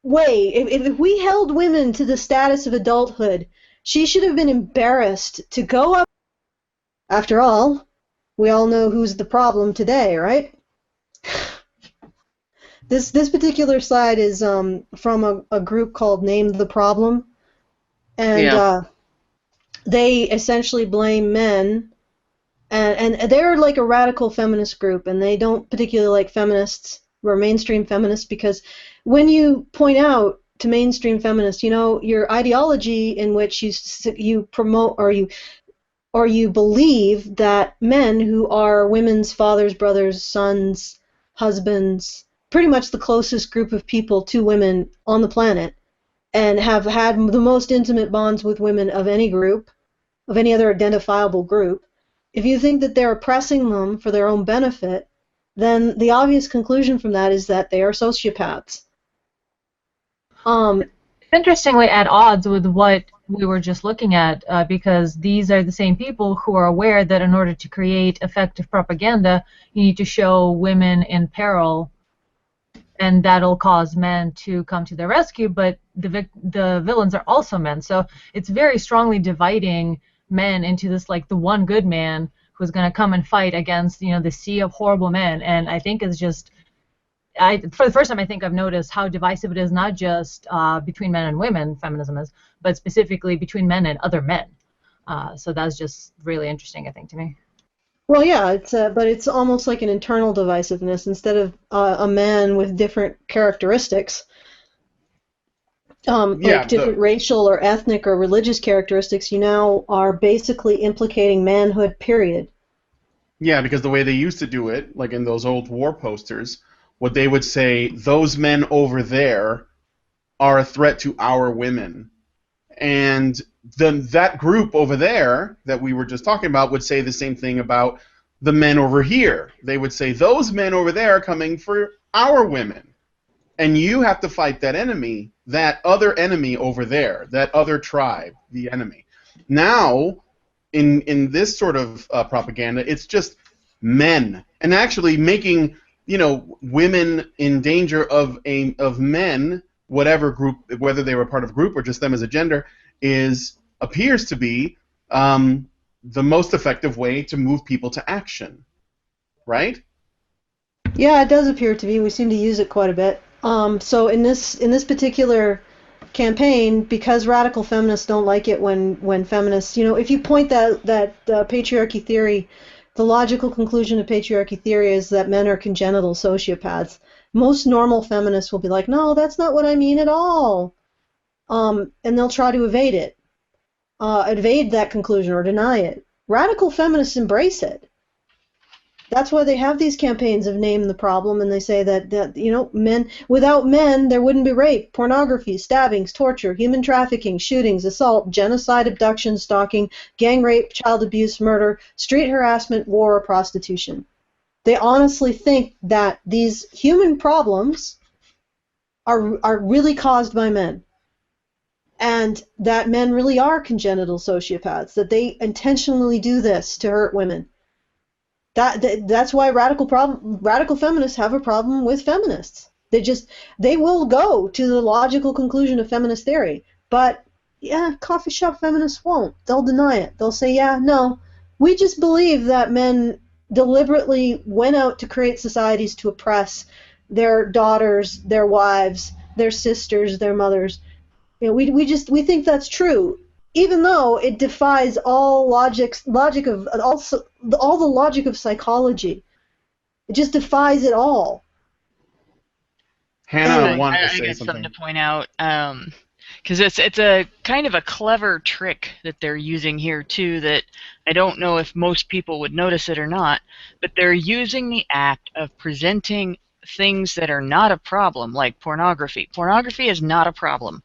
way. If we held women to the status of adulthood, she should have been embarrassed to go up. After all, we all know who's the problem today, right? This particular slide is from a group called Name the Problem, and they essentially blame men, and they're like a radical feminist group, and they don't particularly like feminists or mainstream feminists because when you point out to mainstream feminists, your ideology in which you promote or you believe that men who are women's fathers, brothers, sons, husbands, pretty much the closest group of people to women on the planet, and have had the most intimate bonds with women of any group, of any other identifiable group, if you think that they're oppressing them for their own benefit, then the obvious conclusion from that is that they are sociopaths. Interestingly at odds with what we were just looking at, because these are the same people who are aware that in order to create effective propaganda, you need to show women in peril, and that'll cause men to come to their rescue, but the villains are also men. So it's very strongly dividing men into this, like, the one good man who's going to come and fight against, the sea of horrible men, and I think it's just... for the first time, I think I've noticed how divisive it is, not just between men and women, feminism is, but specifically between men and other men. So that's just really interesting, I think, to me. Well, yeah, but it's almost like an internal divisiveness. Instead of a man with different characteristics, like different racial or ethnic or religious characteristics, you now are basically implicating manhood, period. Yeah, because the way they used to do it, like in those old war posters, what they would say, those men over there are a threat to our women. And then that group over there that we were just talking about would say the same thing about the men over here. They would say, those men over there are coming for our women. And you have to fight that enemy, that other enemy over there, that other tribe, the enemy. Now, in this sort of propaganda, it's just men. And actually making, women in danger of men, whatever group, whether they were part of a group or just them as a gender, appears to be the most effective way to move people to action, right? Yeah, it does appear to be. We seem to use it quite a bit. So in this particular campaign, because radical feminists don't like it when feminists, if you point that patriarchy theory, the logical conclusion of patriarchy theory is that men are congenital sociopaths. Most normal feminists will be like, no, that's not what I mean at all, and they'll try to evade that conclusion or deny it. Radical feminists embrace it. That's why they have these campaigns of name the problem, and they say that men, without men there wouldn't be rape, pornography, stabbings, torture, human trafficking, shootings, assault, genocide, abduction, stalking, gang rape, child abuse, murder, street harassment, war, or prostitution. They honestly think that these human problems are really caused by men, and that men really are congenital sociopaths, that they intentionally do this to hurt women. That's why radical feminists have a problem with feminists. They will go to the logical conclusion of feminist theory, but coffee shop feminists won't. They'll deny it. They'll say, no, we just believe that men deliberately went out to create societies to oppress their daughters, their wives, their sisters, their mothers. We think that's true, even though it defies all all the logic of psychology. It just defies it all. Hannah wanted to I say got something to point out, because it's a kind of a clever trick that they're using here too, that I don't know if most people would notice it or not, but they're using the act of presenting things that are not a problem, like pornography. Pornography is not a problem,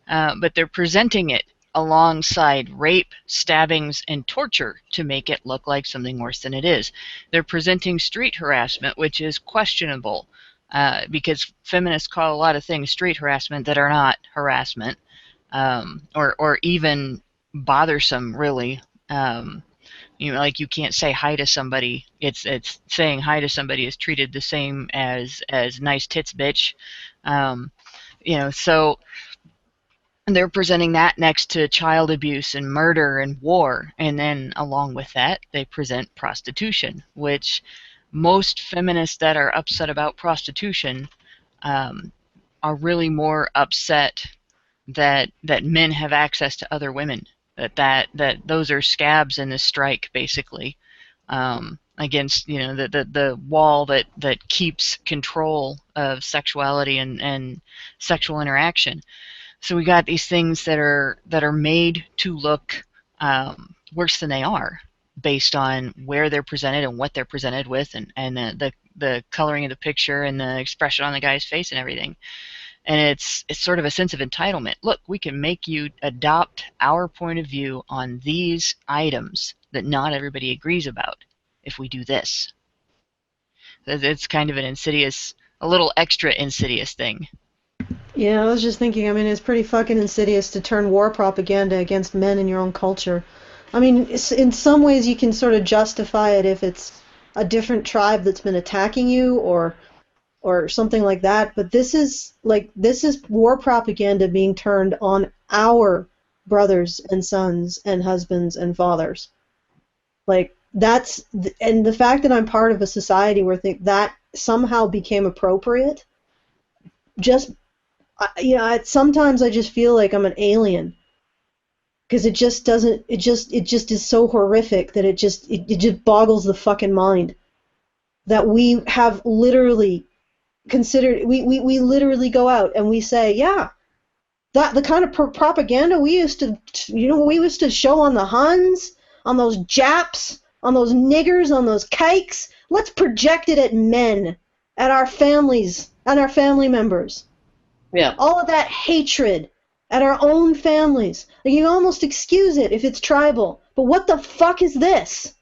but they're presenting it alongside rape, stabbings, and torture to make it look like something worse than it is. They're presenting street harassment, which is questionable, because feminists call a lot of things street harassment that are not harassment, or even bothersome, really. Like you can't say hi to somebody. It's saying hi to somebody is treated the same as nice tits, bitch. So they're presenting that next to child abuse and murder and war, and then along with that they present prostitution, which most feminists that are upset about prostitution are really more upset that men have access to other women, that those are scabs in this strike, basically, against the wall that keeps control of sexuality and sexual interaction. So we got these things that are made to look worse than they are, based on where they're presented and what they're presented with, and the coloring of the picture and the expression on the guy's face and everything. And it's sort of a sense of entitlement. Look, we can make you adopt our point of view on these items that not everybody agrees about if we do this. It's kind of an insidious, a little extra insidious thing. Yeah, I was just thinking, it's pretty fucking insidious to turn war propaganda against men in your own culture. In some ways you can sort of justify it if it's a different tribe that's been attacking you or something like that, but this is war propaganda being turned on our brothers and sons and husbands and fathers. And the fact that I'm part of a society where that somehow became appropriate, sometimes I just feel like I'm an alien, because it just is so horrific that it just boggles the fucking mind that we have literally considered. We literally go out and we say, that the kind of propaganda we used to show on the Huns, on those Japs, on those niggers, on those kikes, let's project it at men, at our families, and our family members. Yeah. All of that hatred at our own families. You can almost excuse it if it's tribal. But what the fuck is this?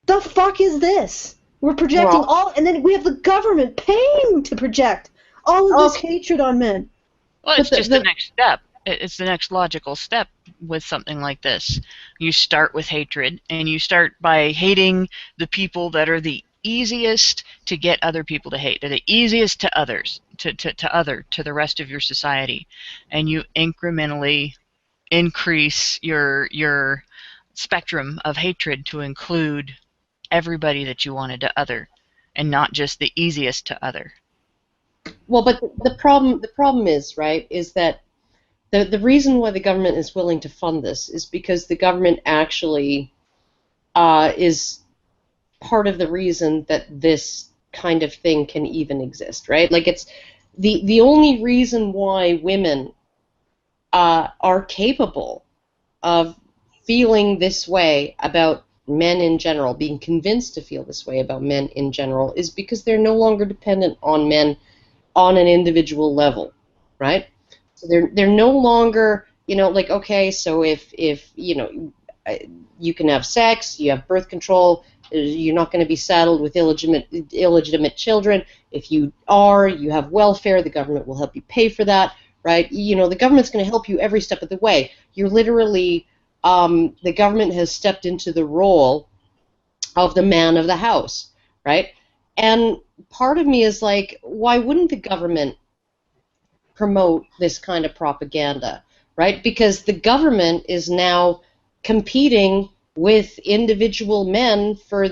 The fuck is this? We're projecting and then we have the government paying to project all of this hatred on men. Well, it's just the next step. It's the next logical step with something like this. You start with hatred, and you start by hating the people that are the easiest to get other people to hate. They're the easiest to others, to the rest of your society. And you incrementally increase your spectrum of hatred to include everybody that you wanted to other, and not just the easiest to other. Well, but the problem is, right, is that the reason why the government is willing to fund this is because the government actually is part of the reason that this kind of thing can even exist, right? Like, it's the only reason why women are capable of feeling this way about men in general, being convinced to feel this way about men in general, is because they're no longer dependent on men on an individual level, right? So they're no longer, like, okay, so if you can have sex, you have birth control, you're not going to be saddled with illegitimate children. If you are, you have welfare, the government will help you pay for that, right? The government's going to help you every step of the way. You're literally, the government has stepped into the role of the man of the house, right? And part of me is like, why wouldn't the government promote this kind of propaganda, right? Because the government is now competing with individual men for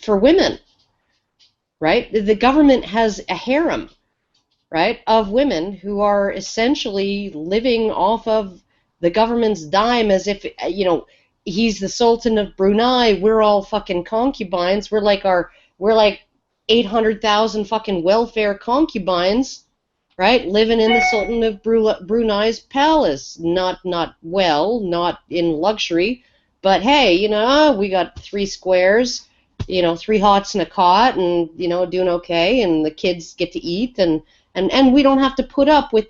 women, right? The government has a harem, right, of women who are essentially living off of the government's dime, as if he's the Sultan of Brunei, we're all fucking concubines, we're like 800,000 fucking welfare concubines, right, living in the Sultan of Brunei's palace. Not in luxury, but hey, we got 3 squares, 3 hots and a cot, and doing okay, and the kids get to eat, and we don't have to put up with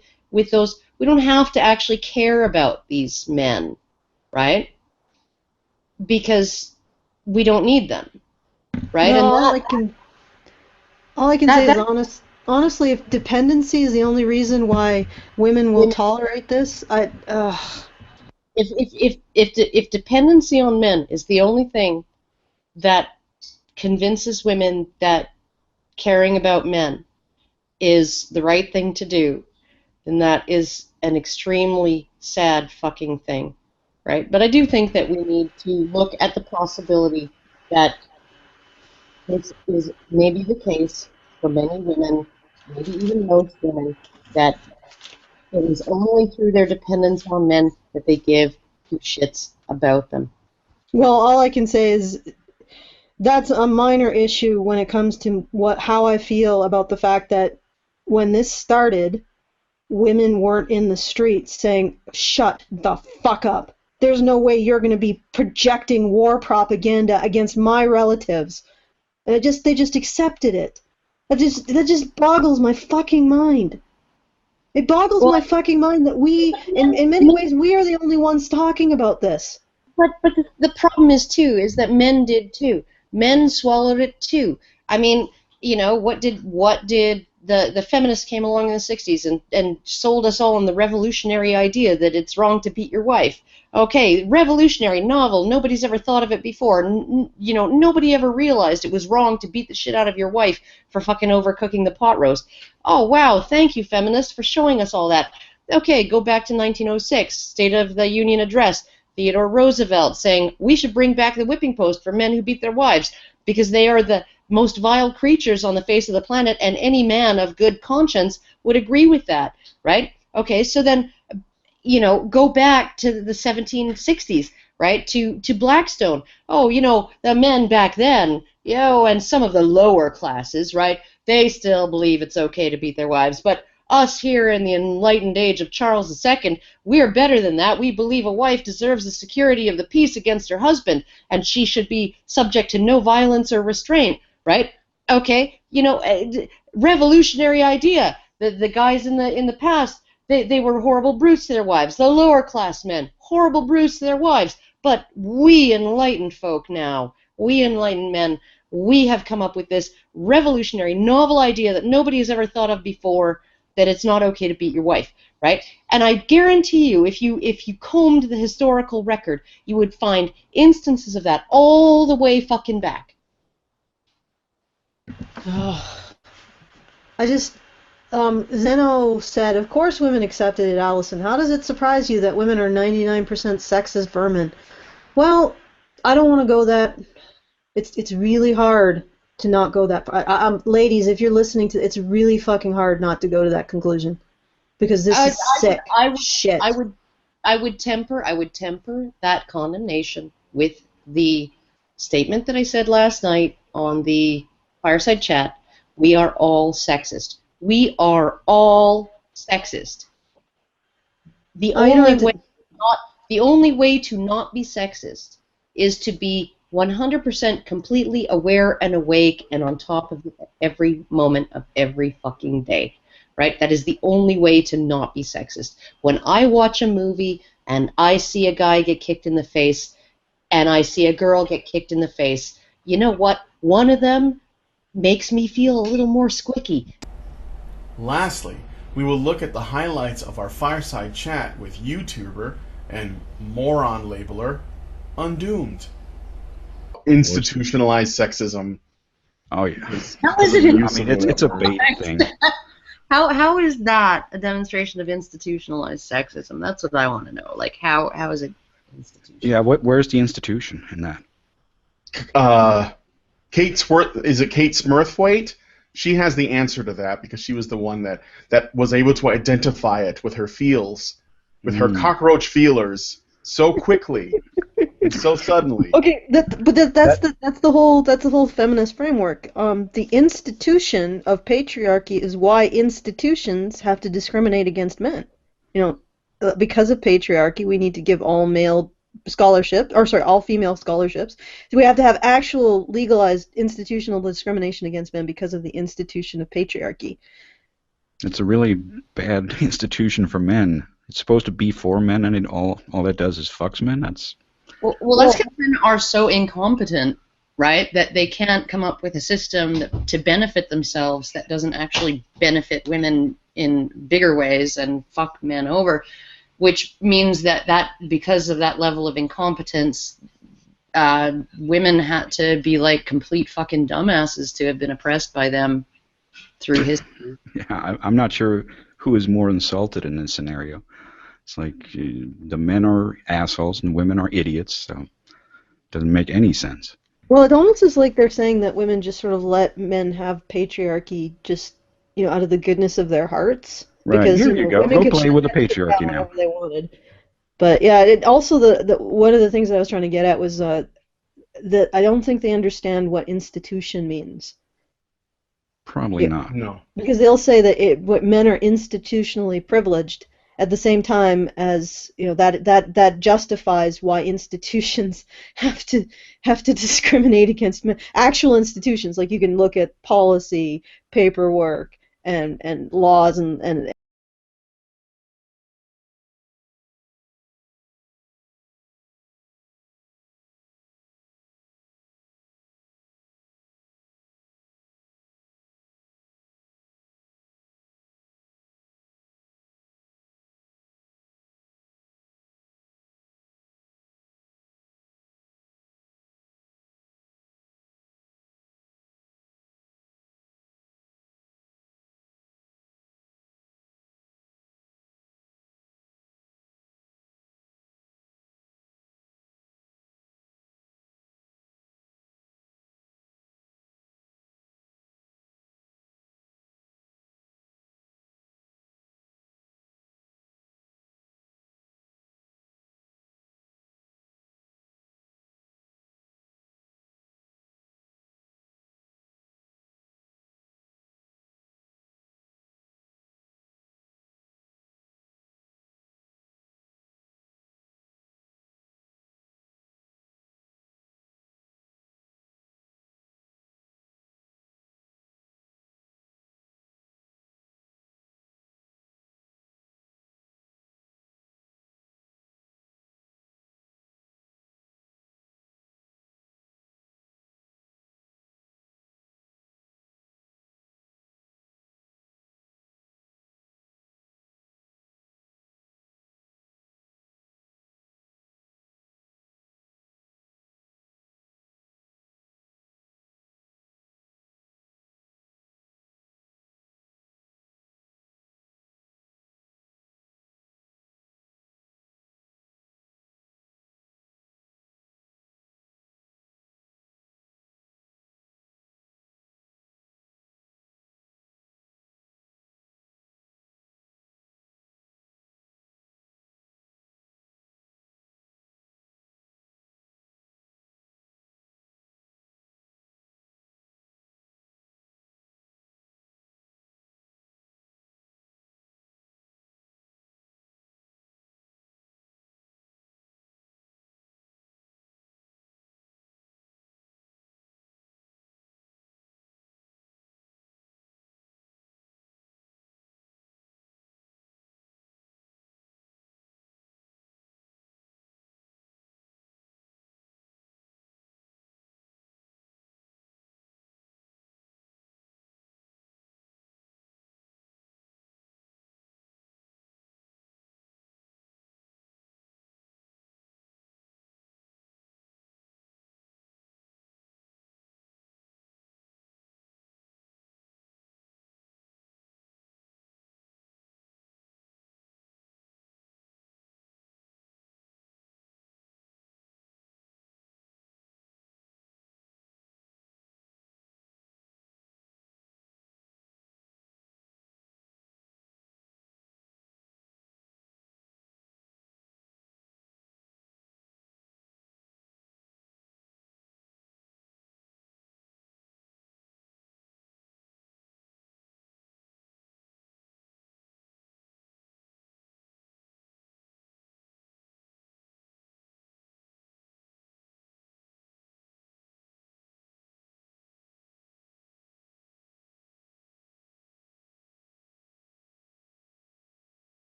those. We don't have to actually care about these men, right? Because we don't need them, right? No, and all I can say is honestly, if dependency is the only reason why women will tolerate this, if dependency on men is the only thing that convinces women that caring about men is the right thing to do, then that is an extremely sad fucking thing, right? But I do think that we need to look at the possibility that this is maybe the case for many women, maybe even most women, that it is only through their dependence on men that they give 2 shits about them. Well, all I can say is that's a minor issue when it comes to how I feel about the fact that when this started, women weren't in the streets saying, shut the fuck up. There's no way you're going to be projecting war propaganda against my relatives. And they just accepted it. That just boggles my fucking mind. It boggles my fucking mind that we, in many ways, we are the only ones talking about this. But the problem is that men did too. Men swallowed it too. I mean, what did the feminists came along in the 60s and sold us all on the revolutionary idea that it's wrong to beat your wife. Okay, revolutionary, novel, nobody's ever thought of it before. Nobody ever realized it was wrong to beat the shit out of your wife for fucking overcooking the pot roast. Oh, wow, thank you, feminists, for showing us all that. Okay, go back to 1906, State of the Union Address, Theodore Roosevelt saying, we should bring back the whipping post for men who beat their wives because they are the most vile creatures on the face of the planet, and any man of good conscience would agree with that, right? Okay, so then, go back to the 1760s, right, to Blackstone. Oh, the men back then, and some of the lower classes, right, they still believe it's okay to beat their wives, but us here in the enlightened age of Charles II, we're better than that. We believe a wife deserves the security of the peace against her husband, and she should be subject to no violence or restraint, right? Okay, revolutionary idea. The guys in the past, They were horrible brutes to their wives. The lower class men, horrible brutes to their wives. But we enlightened folk now, we enlightened men, we have come up with this revolutionary, novel idea that nobody has ever thought of before, that it's not okay to beat your wife, right? And I guarantee you, if you combed the historical record, you would find instances of that all the way fucking back. Zeno said, of course women accepted it, Allison. How does it surprise you that women are 99% sexist vermin? Well, I don't want to go that. It's really hard to not go that far. Ladies, if you're listening to, it's really fucking hard not to go to that conclusion, because this is sick shit. I would temper that condemnation with the statement that I said last night on the fireside chat. We are all sexist. We are all sexist. The only way to not be sexist is to be 100% completely aware and awake and on top of every moment of every fucking day, right? That is the only way to not be sexist. When I watch a movie and I see a guy get kicked in the face and I see a girl get kicked in the face, you know what? One of them makes me feel a little more squicky. Lastly, we will look at the highlights of our fireside chat with YouTuber and moron labeler, Undoomed. Institutionalized sexism. Oh yeah. How is it? I mean, it's a bait thing. How is that a demonstration of institutionalized sexism? That's what I want to know. Like, how is it institutionalized? Yeah, where's the institution in that? Kate Smurthwaite? She has the answer to that because she was the one that was able to identify it with her feels, with her cockroach feelers so quickly and so suddenly. Okay, that's the whole feminist framework. The institution of patriarchy is why institutions have to discriminate against men. You know, because of patriarchy, we need to give all female scholarships. So we have to have actual legalized institutional discrimination against men because of the institution of patriarchy. It's a really bad institution for men. It's supposed to be for men, and all that does is fucks men. That's because men are so incompetent, right? That they can't come up with a system to benefit themselves that doesn't actually benefit women in bigger ways and fuck men over. Which means that because of that level of incompetence, women had to be like complete fucking dumbasses to have been oppressed by them through history. Yeah, I'm not sure who is more insulted in this scenario. It's like the men are assholes and women are idiots, so it doesn't make any sense. Well, it almost is like they're saying that women just sort of let men have patriarchy just, out of the goodness of their hearts. Right, because, here you go. Go play with the patriarchy now. Whatever they wanted. But yeah, it also the one of the things that I was trying to get at was that I don't think they understand what institution means. Probably not. No. Because they'll say that what men are institutionally privileged at the same time as that justifies why institutions have to discriminate against men. Actual institutions, like you can look at policy, paperwork, and laws and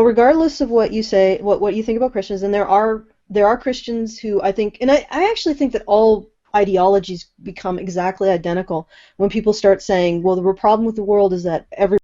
regardless of what you say, what you think about Christians, and there are Christians who I think, and I actually think that all ideologies become exactly identical when people start saying, well, the problem with the world is that every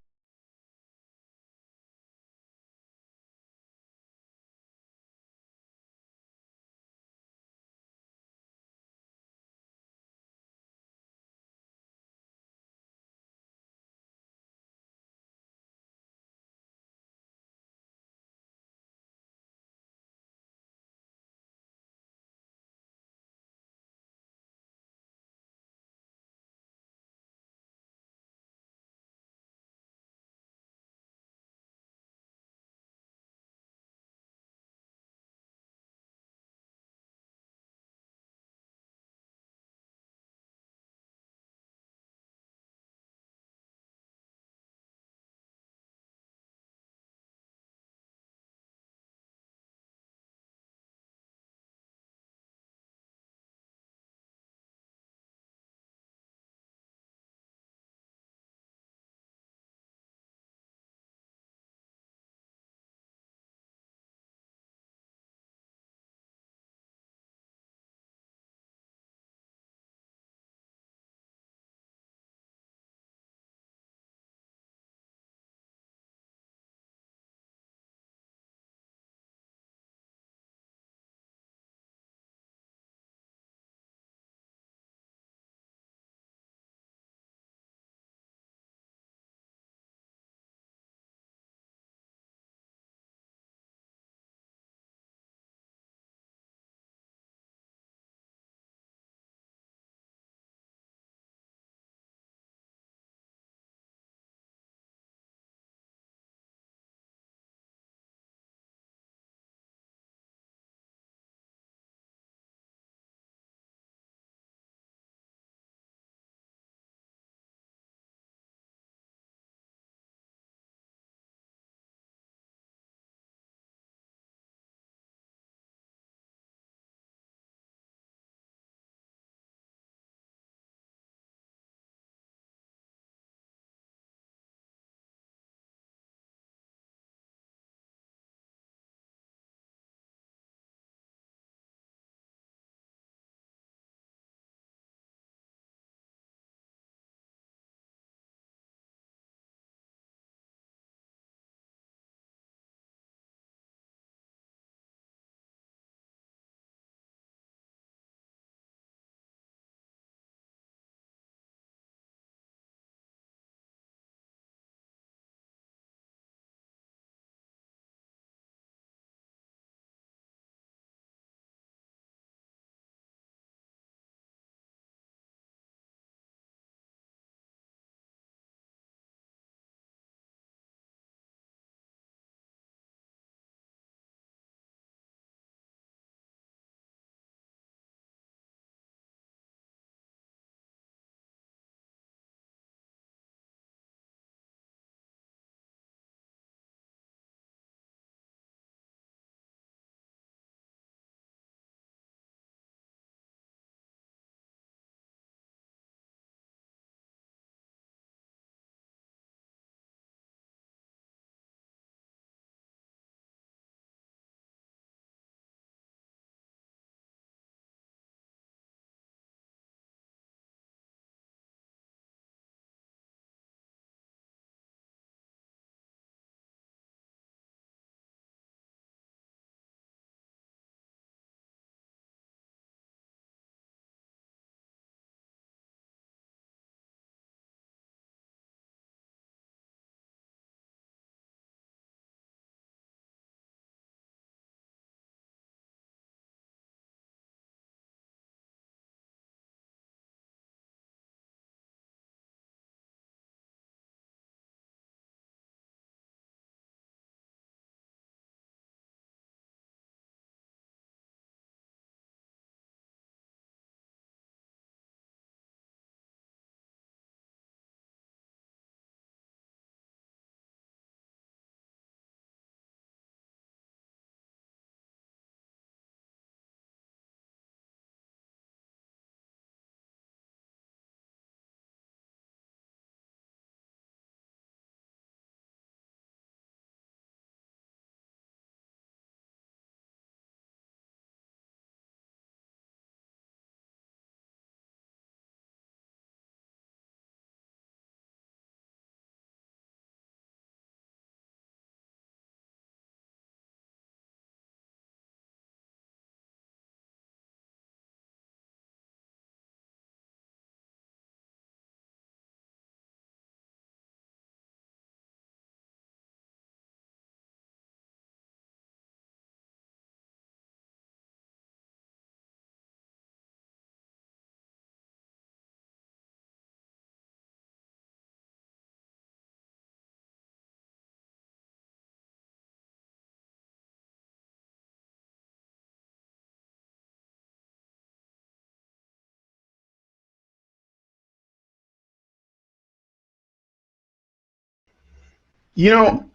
You know,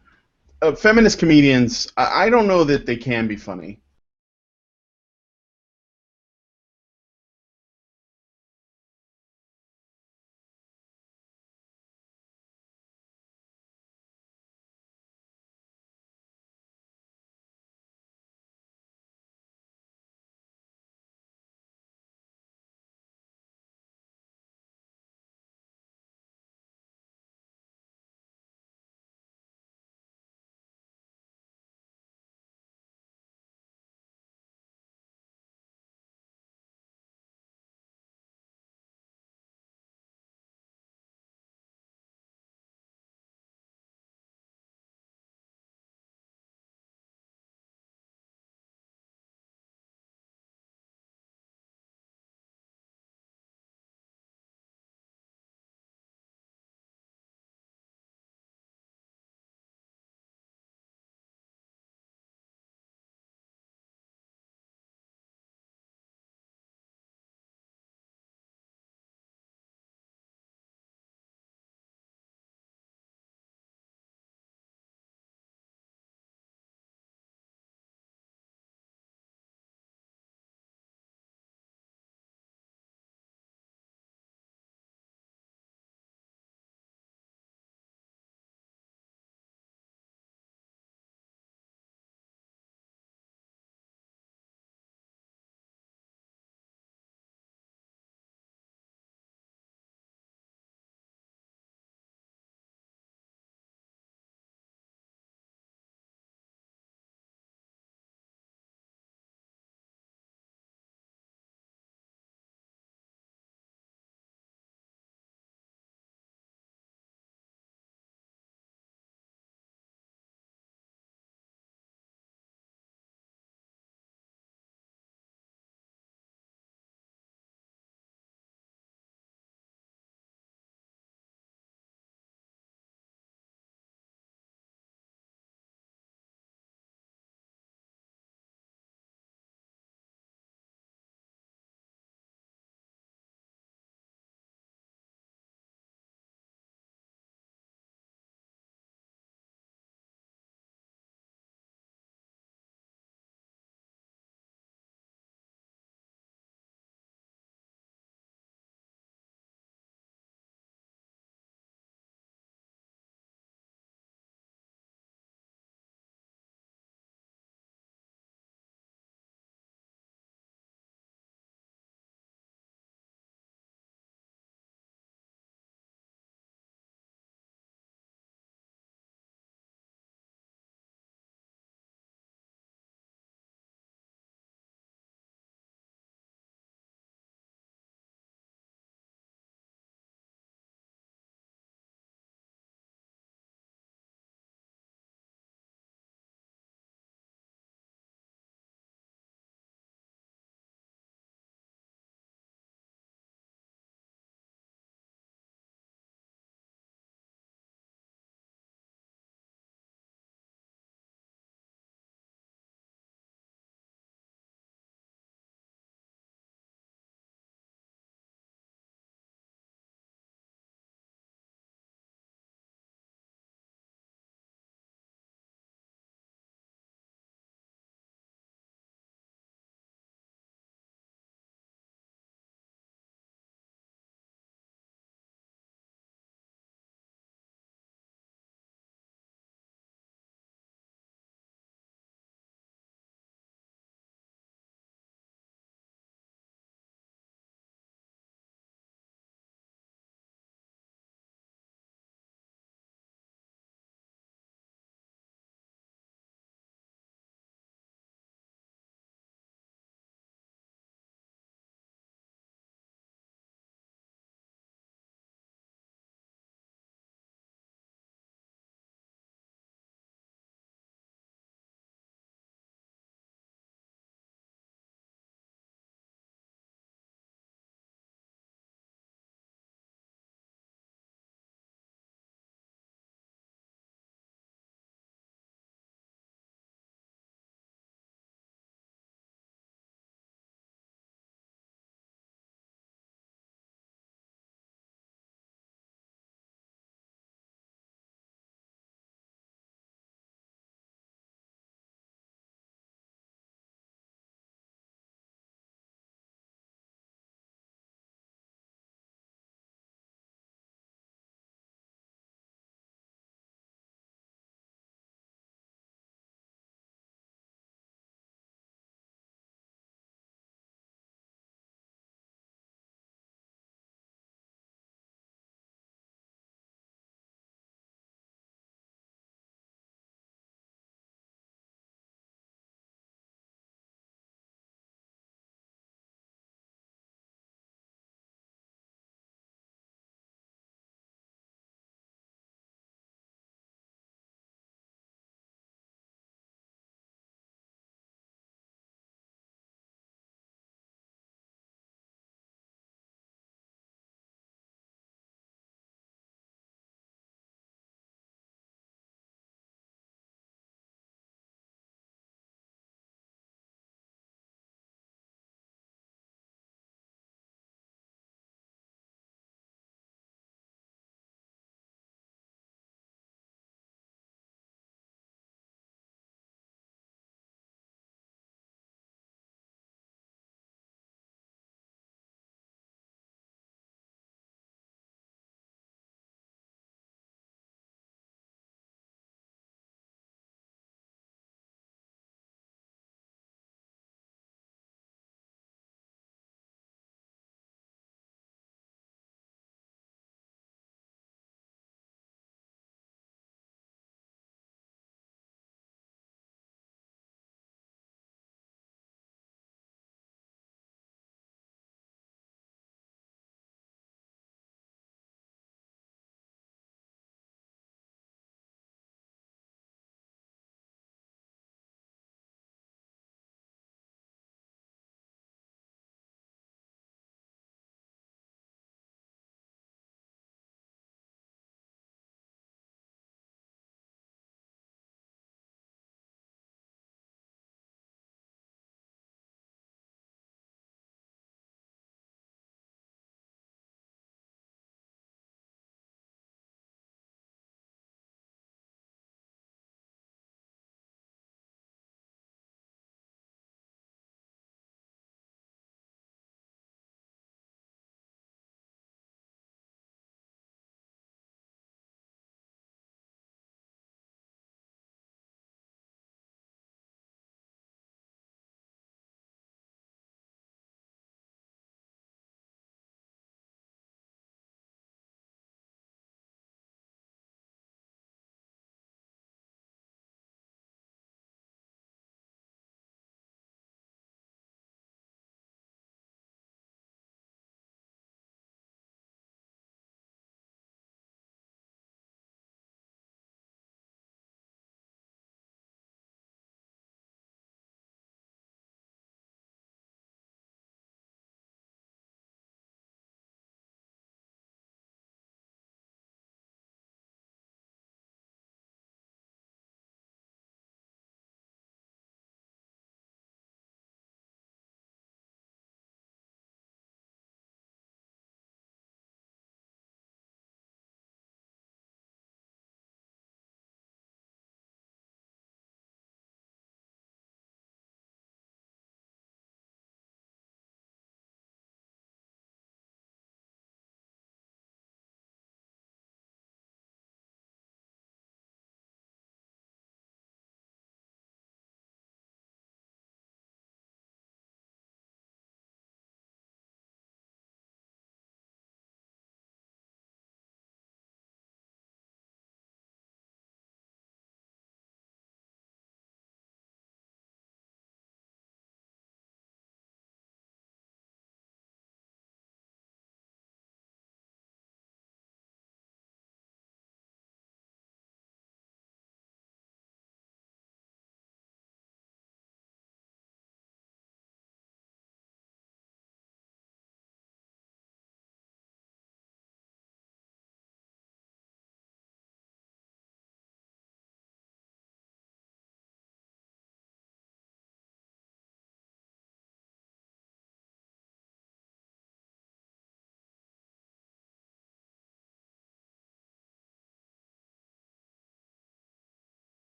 feminist comedians, I don't know that they can be funny.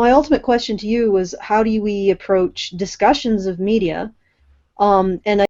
My ultimate question to you was, how do we approach discussions of media? And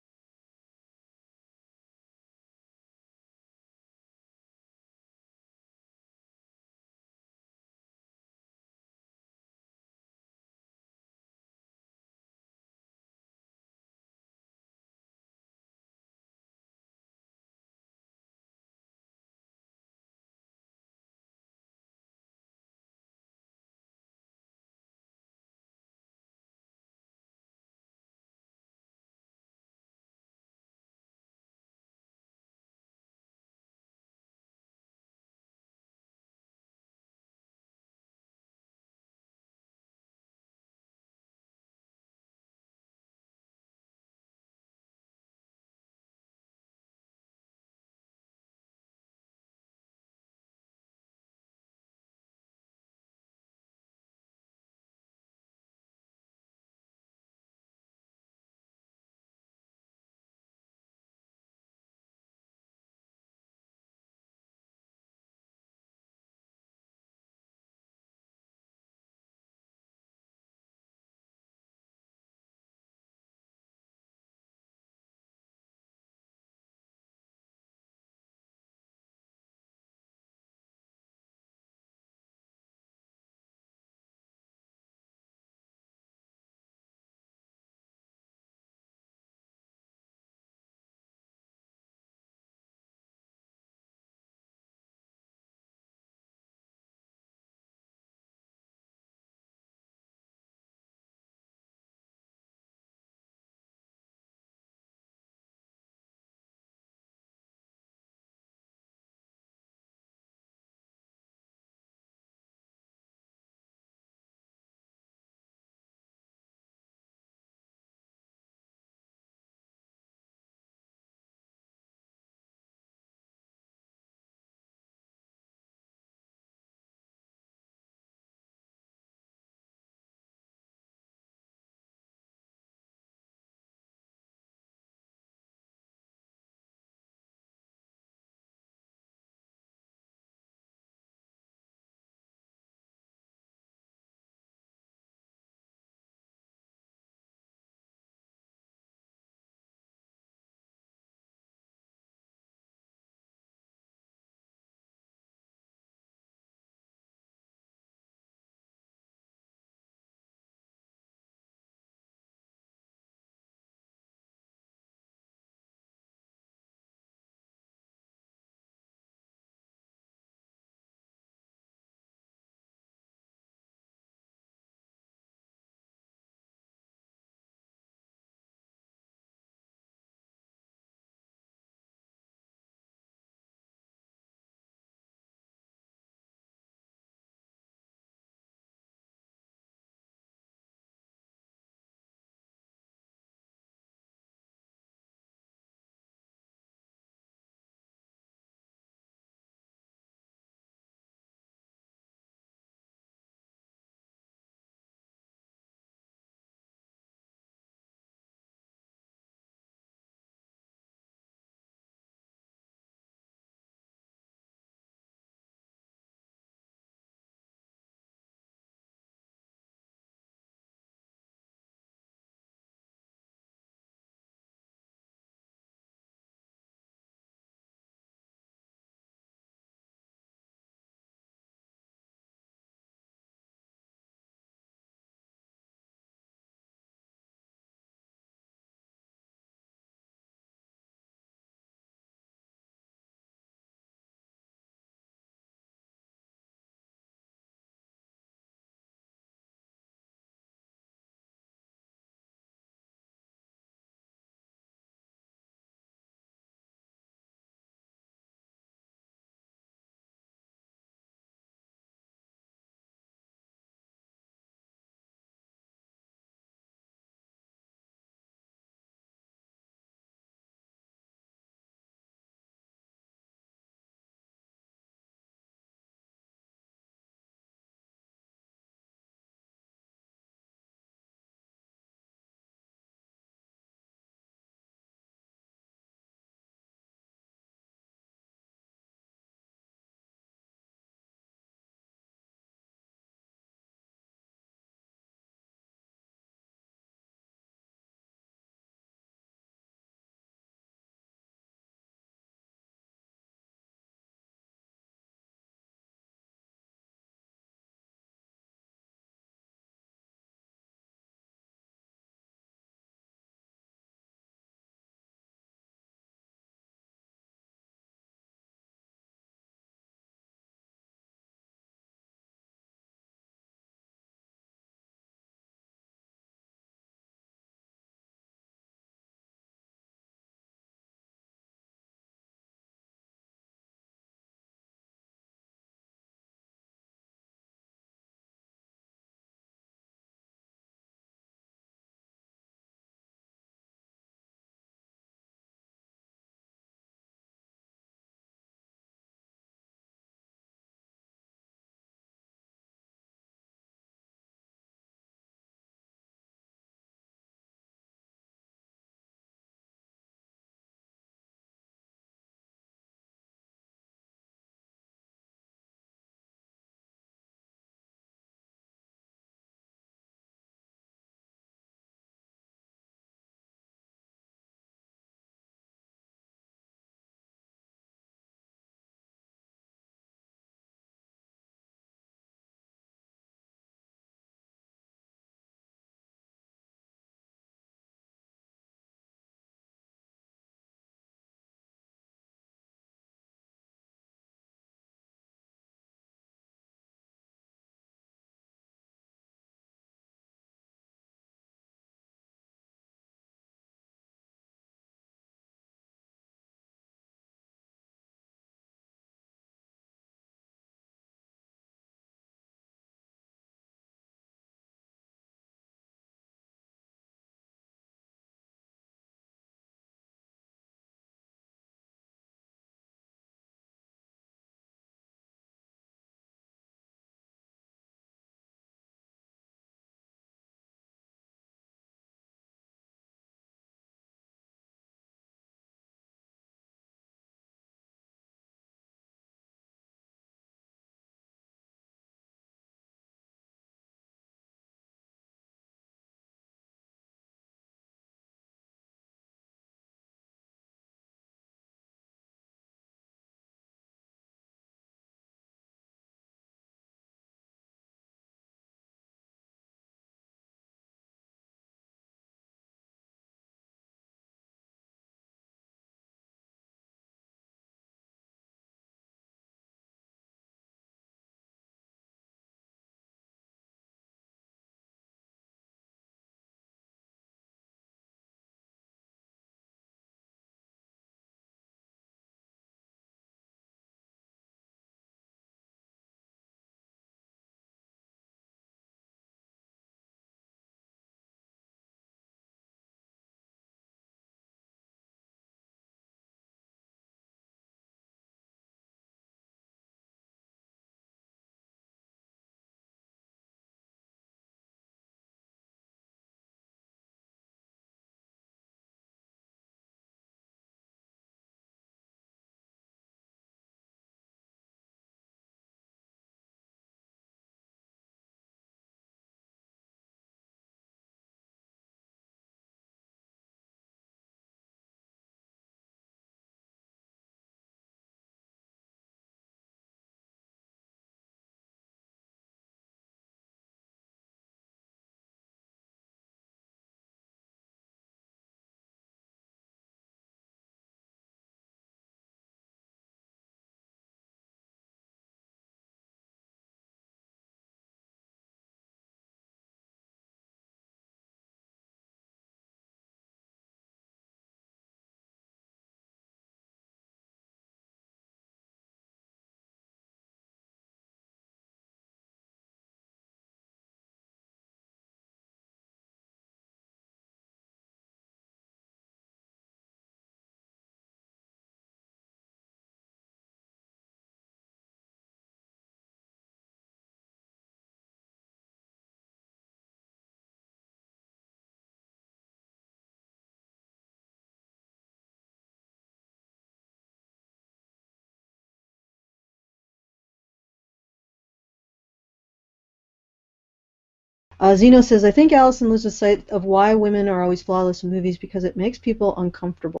Zeno says, I think Allison loses sight of why women are always flawless in movies because it makes people uncomfortable.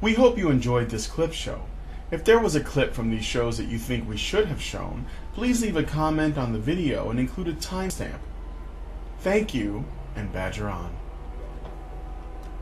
We hope you enjoyed this clip show. If there was a clip from these shows that you think we should have shown, please leave a comment on the video and include a timestamp. Thank you, and badger on.